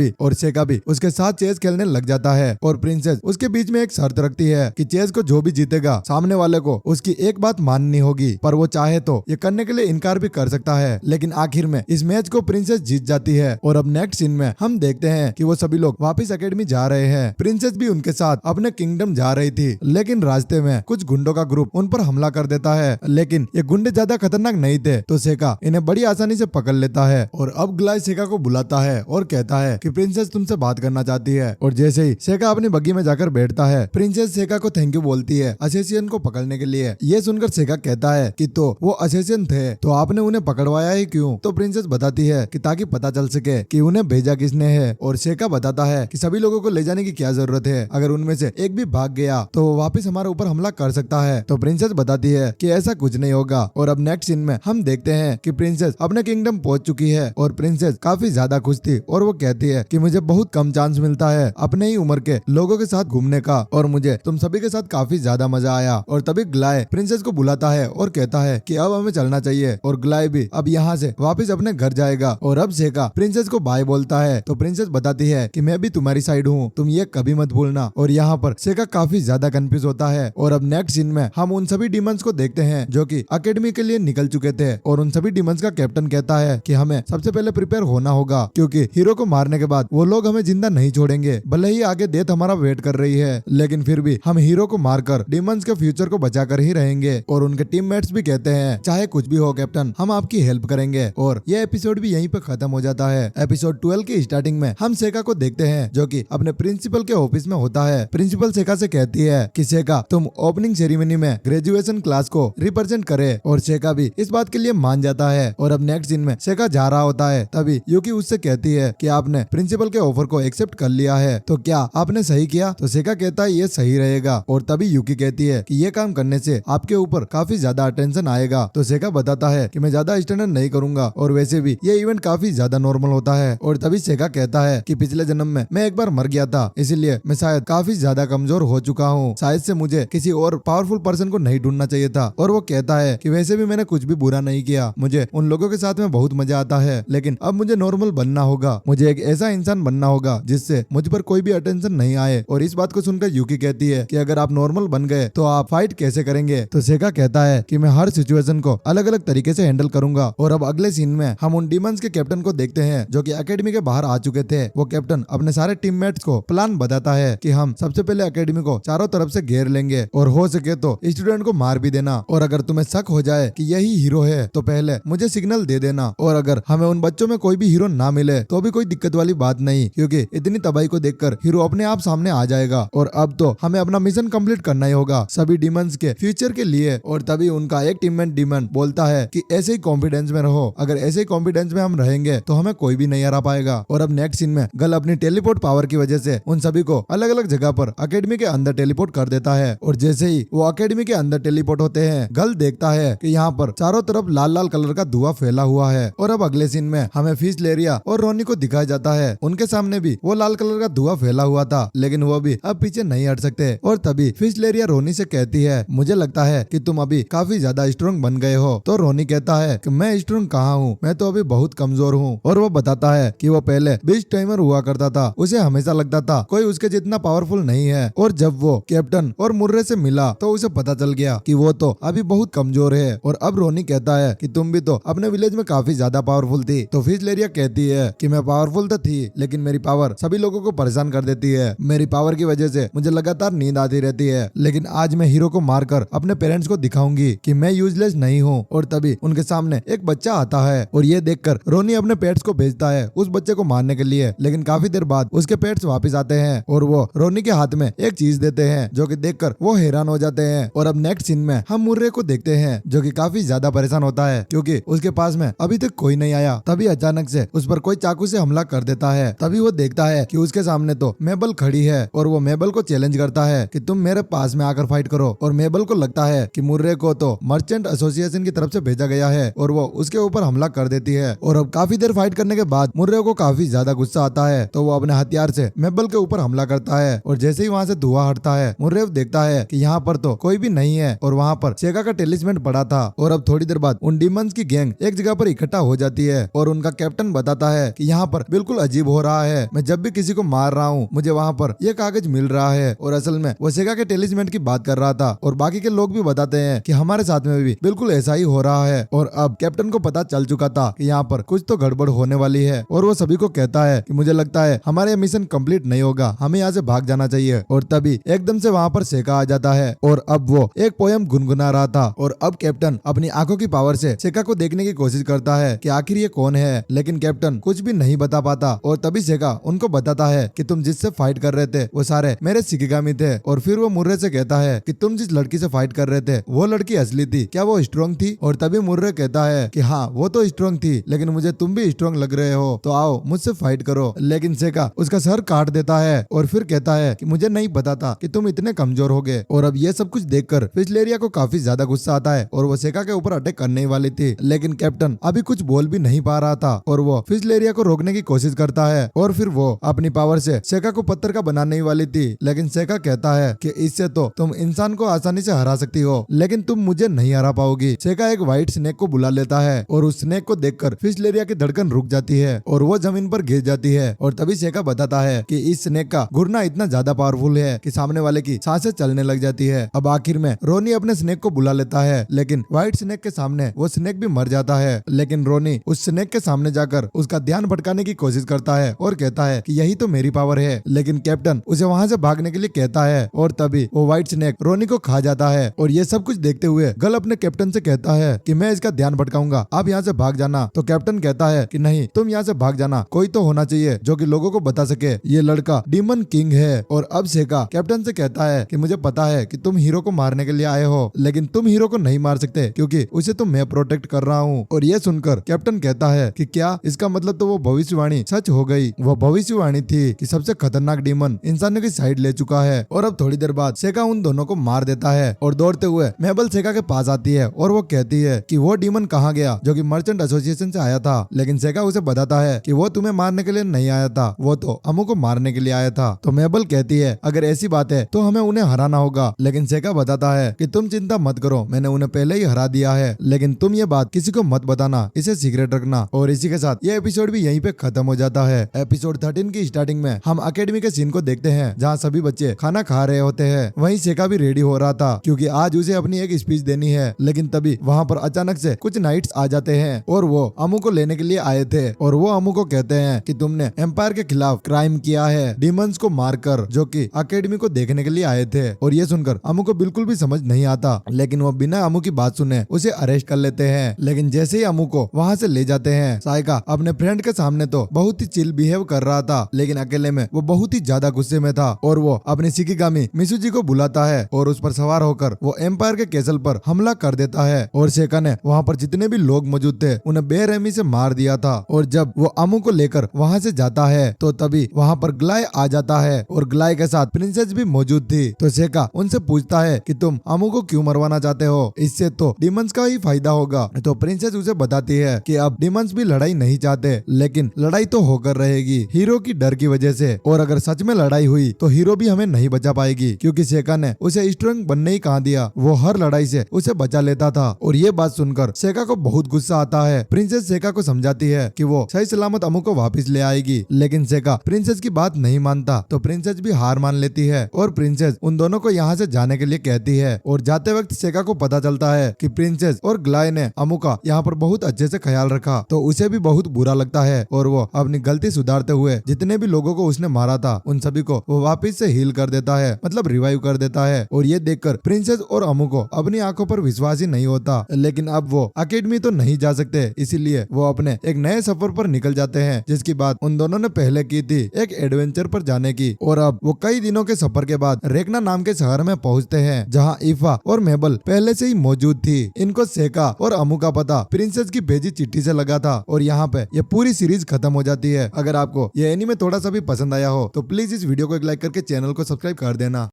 भी उसके साथ चेस खेलने लग जाता है। और प्रिंसेस उसके बीच में एक शर्त रखती है कि चेस को जो भी जीतेगा सामने वाले को उसकी एक बात माननी होगी, पर वो चाहे तो ये करने के लिए इनकार भी कर सकता है। लेकिन आखिर में इस मैच को प्रिंसेस जीत जाती है। और अब नेक्स्ट सीन में हम देखते हैं कि वो सभी लोग वापस अकेडमी जा रहे हैं। प्रिंसेस भी उनके साथ अपने किंगडम जा रही थी, लेकिन रास्ते में कुछ गुंडों का ग्रुप उन पर हमला कर देता है, लेकिन ये गुंडे ज्यादा खतरनाक नहीं थे, तो सेका इन्हें बड़ी आसानी से पकड़ लेता है। और अब ग्लाय ग्लाय सेका को बुलाता है और कहता है कि प्रिंसेस तुमसे बात करना चाहती है। और जैसे ही सेका अपनी बग्गी में जाकर बैठता है, प्रिंसेस सेका को थैंक यू बोलती है असेसियन को पकड़ने के लिए। ये सुनकर सेका कहता है कि तो वो असेसियन थे, तो आपने उन्हें पकड़वाया ही क्यों? तो प्रिंसेस बताती है कि ताकि पता चल सके कि उन्हें भेजा किसने है। और सेका बताता है कि सभी लोगों को ले जाने की क्या जरूरत है, अगर उनमें से एक भी भाग गया तो वो वापस हमारे ऊपर हमला कर सकता है। तो प्रिंसेस बताती है कि ऐसा कुछ नहीं होगा। और अब नेक्स्ट सीन में हम देखते हैं कि प्रिंसेस अपने किंगडम पहुंच चुकी है और प्रिंसेस काफी ज्यादा खुश थी और वो कहती है कि मुझे बहुत कम चांस मिलता है अपने ही उम्र के लोगों के साथ घूमने का, और मुझे तुम सभी के साथ काफी ज्यादा मजा आया। और तभी ग्लाय प्रिंसेस को बुलाता है और कहता है कि अब हमें चलना चाहिए। और ग्लाय भी अब यहाँ से वापस अपने घर जाएगा। और अब सेका प्रिंसेस को बाय बोलता है तो प्रिंसेस बताती है कि मैं भी तुम्हारी साइड हूँ, तुम ये कभी मत भूलना। और यहाँ पर सेका काफी ज्यादा कंफ्यूज होता है। और अब नेक्स्ट सीन में हम उन सभी डीमंस को देखते हैं जो कि एकेडमी के लिए निकल चुके थे। और उन सभी डीमंस का कैप्टन कहता है कि हमें सबसे पहले प्रिपेयर होना होगा, क्योंकि हीरो को मारने के बाद वो लोग हमें जिंदा नहीं छोड़ेंगे। भले ही आगे डेथ हमारा वेट कर रही है, लेकिन फिर भी हम हीरो को मारकर डीमंस के फ्यूचर को बचाकर ही रहेंगे। और उनके टीममेट्स भी कहते हैं चाहे कुछ भी हो कैप्टन, हम आपकी हेल्प करेंगे। और ये एपिसोड भी यहीं पे खत्म हो जाता है। एपिसोड 12 की स्टार्टिंग में हम सेका को देखते हैं जो कि अपने प्रिंसिपल के ऑफिस में होता है। प्रिंसिपल सेका से कहती है कि सेका तुम ओपनिंग सेरेमनी में ग्रेजुएशन क्लास को रिप्रेजेंट करे। और सेका भी इस बात के लिए मान जाता है। और अब नेक्स्ट सीन में सेका जा रहा होता है, तभी यूकी उससे कहती है कि आपने प्रिंसिपल के ऑफर को एक्सेप्ट कर लिया है, तो क्या आपने सही किया? तो सेका कहता है ये सही रहेगा। और तभी यूकी कहती है कि ये काम करने से आपके ऊपर काफी ज्यादा अटेंशन आएगा। तो सेका बताता है कि मैं ज्यादा स्टैंडर्ड नहीं करूंगा, और वैसे भी ये इवेंट काफी ज्यादा नॉर्मल होता है। और तभी सेका कहता है कि पिछले जन्म में मैं एक बार मर गया था, इसीलिए मैं शायद काफी ज्यादा कमजोर हो चुका हूँ, शायद से मुझे किसी और पावरफुल पर्सन को नहीं ढूंढना चाहिए था। और वो कहता है कि वैसे भी मैंने कुछ भी बुरा नहीं किया, मुझे उन लोगों के साथ में बहुत मजा आता है, लेकिन अब मुझे नॉर्मल बनना होगा, मुझे एक ऐसा इंसान बनना होगा जिससे मुझ पर कोई भी अटेंशन नहीं आए। और इस बात को सुनकर यूकी कहती है कि अगर आप नॉर्मल बन गए तो आप फाइट कैसे करेंगे? तो सेका कहता है कि मैं हर सिचुएशन को अलग अलग तरीके से हैंडल करूंगा। और अब अगले सीन में हम उन डीमंस के कैप्टन को देखते हैं जो कि एकेडमी के बाहर आ चुके थे। वो कैप्टन अपने सारे टीममेट्स को प्लान बताता है कि हम सबसे पहले एकेडमी को चारों तरफ से घेर लेंगे, और हो सके तो स्टूडेंट को मार भी देना, और अगर तुम्हें शक हो जाए कि यही हीरो है तो पहले मुझे सिग्नल दे देना। और अगर हमें उन बच्चों में कोई भी हीरो ना मिले तो भी कोई दिक्कत वाली बात नहीं, क्योंकि इतनी तबाही को देखकर हीरो अपने आप सामने आ जाएगा। और अब तो हमें अपना मिशन कंप्लीट करना ही होगा सभी डीमंस के फ्यूचर के लिए। और तभी उनका एक टीममेट डीमन बोलता है कि ऐसे ही कॉन्फिडेंस में रहो, अगर ऐसे ही कॉन्फिडेंस में हम रहेंगे तो हमें कोई भी नहीं हरा पाएगा। और अब नेक्स्ट सीन में गल अपनी टेलीपोर्ट पावर की वजह से उन सभी को अलग अलग जगह पर एकेडमी के अंदर टेलीपोर्ट कर देता है। और जैसे ही वो एकेडमी के अंदर टेलीपोर्ट होते हैं, गल देखता है कि यहाँ पर चारों तरफ लाल लाल कलर का धुआं फैला हुआ है। और अब अगले सीन में हमें फिशलेरिया और रोनी को दिखाया जाता है, उनके सामने भी वो लाल कलर का धुआं फैला हुआ था, लेकिन वो भी अब पीछे नहीं हट सकते। और तभी फिशलेरिया रोनी से कहती है मुझे लगता है कि तुम अभी काफी ज्यादा स्ट्रॉन्ग बन गए हो। तो रोनी कहता है कि मैं स्ट्रॉन्ग कहाँ हूँ, मैं तो अभी बहुत कमजोर हूँ। और वो बताता है कि वो पहले बीच टाइमर हुआ करता था, उसे हमेशा लगता था कोई उसके जितना पावरफुल नहीं है। और जब वो कैप्टन और मुर्रे से मिला तो उसे पता चल गया कि वो तो अभी बहुत कमजोर है। और अब रोनी कहता है कि तुम भी तो अपने विलेज में काफी ज्यादा पावरफुल थी। तो फिशलेरिया कहती है कि मैं पावरफुल तो थी, लेकिन मेरी पावर सभी लोगों को परेशान कर देती है। मेरी पावर की वजह से मुझे लगातार नींद आती रहती है, लेकिन आज मैं हीरो को मारकर अपने पेरेंट्स को दिखाऊंगी कि मैं यूजलेस नहीं हूँ। और तभी उनके सामने एक बच्चा आता है, और ये देखकर रोनी अपने पेट्स को भेजता है उस बच्चे को मारने के लिए। लेकिन काफी देर बाद उसके पेट्स वापस आते हैं और वो रोनी के हाथ में एक चीज देते हैं, जो कि देखकर वो हैरान हो जाते हैं। और अब नेक्स्ट सीन में हम मुर्रे को देखते हैं जो कि काफी ज्यादा परेशान होता है, क्योंकि उसके पास में अभी तक कोई नहीं आया। तभी अचानक से उस पर कोई चाकू से हमला कर देता है। तभी वो देखता है कि उसके सामने तो मेबल खड़ी है, और वो मेबल को चैलेंज करता है कि तुम मेरे पास में आकर फाइट करो। और मेबल को लगता है कि मुर्रे को तो मर्चेंट एसोसिएशन की तरफ से भेजा गया है, और वो उसके ऊपर हमला कर देती है। और अब काफी देर फाइट करने के बाद मुर्रे को काफी ज्यादा गुस्सा आता है, तो वो अपने हथियार से मेबल के ऊपर हमला करता है। और जैसे ही वहाँ से धुआं हटता है, मुर्रे देखता है कि यहाँ पर तो कोई भी नहीं है, और वहाँ पर सेका का टेलिस्मेंट पड़ा था। और अब थोड़ी देर बाद उन डीमंस की गैंग एक जगह पर इकट्ठा हो जाती है, और उनका कैप्टन बताता है कि यहाँ पर बिल्कुल अजीब हो रहा है, मैं जब भी किसी को मार रहा हूँ मुझे वहाँ पर ये कागज मिल रहा है। और असल में वो सेका के टेलिस्मेंट की बात कर रहा था, और बाकी के लोग भी बताते हैं कि हमारे साथ में भी बिल्कुल ऐसा ही हो रहा है। और अब कैप्टन को पता चल चुका था कि यहाँ पर कुछ तो गड़बड़ होने वाली है, और वो सभी को कहता है कि मुझे लगता है हमारे मिशन कंप्लीट नहीं होगा, हमें यहाँ से भाग जाना चाहिए। और तभी एकदम से वहाँ पर सेका आ जाता है, और अब वो एक पोयम गुनगुना रहा था। और अब कैप्टन अपनी आंखों की पावर से सेका को देखने की कोशिश करता है कि आखिर ये कौन है। है, लेकिन कैप्टन कुछ भी नहीं बता पाता। और तभी सेका उनको बताता है कि तुम जिससे फाइट कर रहे थे वो सारे मेरे शिकिगामी थे। और फिर वो मुर्रे से कहता है कि तुम जिस लड़की से फाइट कर रहे थे वो लड़की असली थी, क्या वो स्ट्रॉन्ग थी? और तभी मुर्रे कहता है कि हाँ वो तो स्ट्रॉन्ग थी, लेकिन मुझे तुम भी स्ट्रॉन्ग लग रहे हो, तो आओ मुझसे फाइट करो। लेकिन सेका उसका सर काट देता है और फिर कहता है कि मुझे नहीं पता था कि तुम इतने कमजोर होगे। और अब ये सब कुछ देखकर फिशलेरिया को काफी ज्यादा गुस्सा आता है और वो सेका के ऊपर अटैक करने ही वाली थी, लेकिन कैप्टन अभी कुछ बोल भी नहीं पा रहा था और वो फिशलेरिया को रोकने की कोशिश करता है। और फिर वो अपनी पावर से सेका को पत्थर का बनाने ही वाली थी, लेकिन सेका कहता है कि इससे तो तुम इंसान को आसानी से हरा सकती हो, लेकिन तुम मुझे नहीं हरा पाओगी। सेका एक व्हाइट स्नेक को बुला लेता है और उस स्नेक को देखकर फिशलेरिया की धड़कन रुक जाती है और वो जमीन पर गिर जाती है। और तभी सेका बताता है कि इस स्नेक का घुरना इतना ज्यादा पावरफुल है कि सामने वाले की सांसें चलने लग जाती है। अब आखिर में रोनी अपने स्नेक को बुला लेता है, लेकिन व्हाइट स्नेक के सामने वो स्नेक भी मर जाता है। लेकिन रोनी उस स्नेक के सामने जाकर उसका ध्यान भटकाने की कोशिश करता है और कहता है कि यही तो मेरी पावर है, लेकिन कैप्टन उसे वहां से भागने के लिए कहता है। और तभी वो व्हाइट स्नेक रोनी को खा जाता है। और ये सब कुछ देखते हुए गल अपने कैप्टन से कहता है कि मैं इसका ध्यान भटकाऊंगा, आप यहाँ से भाग जाना। तो कैप्टन कहता है कि नहीं, तुम यहाँ से भाग जाना, कोई तो होना चाहिए जो कि लोगों को बता सके ये लड़का डीमन किंग है। और अब सेका कैप्टन से कहता है कि मुझे पता है कि तुम हीरो को मारने के लिए आए हो, लेकिन तुम हीरो को नहीं मार सकते क्योंकि उसे तो मैं प्रोटेक्ट कर रहा हूँ। और ये सुनकर कैप्टन कहता है कि क्या इसका मतलब तो वो भविष्यवाणी सच हो गई? वो भविष्यवाणी थी कि सबसे खतरनाक डीमन इंसानों की साइड ले चुका है। और अब थोड़ी देर बाद सेका उन दोनों को मार देता है और दौड़ते हुए मेबल सेका के पास आती है और वो कहती है कि वो डीमन कहाँ गया जो कि मर्चेंट एसोसिएशन से आया था। लेकिन सेका उसे बताता है कि वो तुम्हें मारने के लिए नहीं आया था, वो तो अमू को मारने के लिए आया था। तो मेबल कहती है अगर ऐसी बात है तो हमें उन्हें हराना होगा। लेकिन सेका बताता है कि तुम चिंता मत करो, मैंने उन्हें पहले ही हरा दिया है, लेकिन तुम ये बात किसी को मत बताना, इसे सीक्रेट रखना। और इसी के साथ ये एपिसोड भी यहीं पे खत्म हो जाता है। एपिसोड 13 की स्टार्टिंग में हम अकेडमी के सीन को देखते हैं जहाँ सभी बच्चे खाना खा रहे होते हैं। वहीं सेका भी रेडी हो रहा था क्योंकि आज उसे अपनी एक स्पीच देनी है। लेकिन तभी वहाँ पर अचानक से कुछ नाइट्स आ जाते हैं और वो अमू को लेने के लिए आए थे। और वो अमू को कहते हैं कि तुमने एम्पायर के खिलाफ क्राइम किया है, डीमंस को मारकर, जो कि अकेडमी को देखने के लिए आए थे। और ये सुनकर अमू को बिल्कुल भी समझ नहीं आता, लेकिन वो बिना अमू की बात सुने उसे अरेस्ट कर लेते हैं। लेकिन जैसे ही अमू को वहाँ से ले जाते हैं, साइका अपने फ्रेंड के सामने तो बहुत ही चिल बिहेव कर रहा था, लेकिन अकेले में वो बहुत ही ज्यादा गुस्से में था। और वो अपनी शिकिगामी मिसुजी को बुलाता है और उस पर सवार होकर वो एम्पायर के कैसल पर हमला कर देता है। और सेका ने वहाँ पर जितने भी लोग मौजूद थे उन्हें बेरहमी से मार दिया था। और जब वो अमू को लेकर वहाँ से जाता है तो तभी वहाँ पर ग्लाय आ जाता है और ग्लाय के साथ प्रिंसेस भी मौजूद थी। तो सेका उनसे पूछता है कि तुम अमू को क्यों मरवाना चाहते हो, इससे तो डीमंस का ही फायदा होगा। तो प्रिंसेस उसे बताती है कि अब डीमंस भी लड़ाई नहीं चाहते, लेकिन लड़ाई तो होकर रहेगी हीरो की डर की वजह से। और अगर सच में लड़ाई हुई तो हीरो भी हमें नहीं बचा पाएगी, क्योंकि सेका ने उसे स्ट्रांग बनने ही कहा दिया, वो हर लड़ाई से उसे बचा लेता था। और ये बात सुनकर सेका को बहुत गुस्सा आता है। प्रिंसेस सेका को समझाती है कि वो सही सलामत अमू को वापस ले आएगी, लेकिन सेका प्रिंसेस की बात नहीं मानता। तो प्रिंसेस भी हार मान लेती है और प्रिंसेस उन दोनों को यहाँ से जाने के लिए कहती है। और जाते वक्त सेका को पता चलता है कि प्रिंसेस और ग्लाय ने अमू का यहाँ पर बहुत अच्छे से ख्याल रखा, तो उसे भी बहुत बुरा लगता है और वो अपनी गलती सुधारते हुए जितने भी लोगों को उसने मारा था उन सभी को वो वापस से हील कर देता है, मतलब रिवाइव कर देता है। और ये देखकर प्रिंसेस और अमू को अपनी आंखों पर विश्वास ही नहीं होता। लेकिन अब वो अकेडमी तो नहीं जा सकते, इसीलिए वो अपने एक नए सफर पर निकल जाते हैं, जिसकी बात उन दोनों ने पहले की थी, एक एडवेंचर पर जाने की। और अब वो कई दिनों के सफर के बाद रेकना नाम के शहर में पहुंचते हैं, जहाँ ईफा और मेबल पहले से ही मौजूद थी। इनको सेका और अमू का पता प्रिंसेस की भेजी चिट्ठी से लगा था। और यहाँ पे ये पूरी सीरीज खत्म हो जाती है। अगर आपको ये एनीमे थोड़ा सा भी पसंद आया हो तो प्लीज इस वीडियो को एक लाइक करके चैनल को सब्सक्राइब कर देना।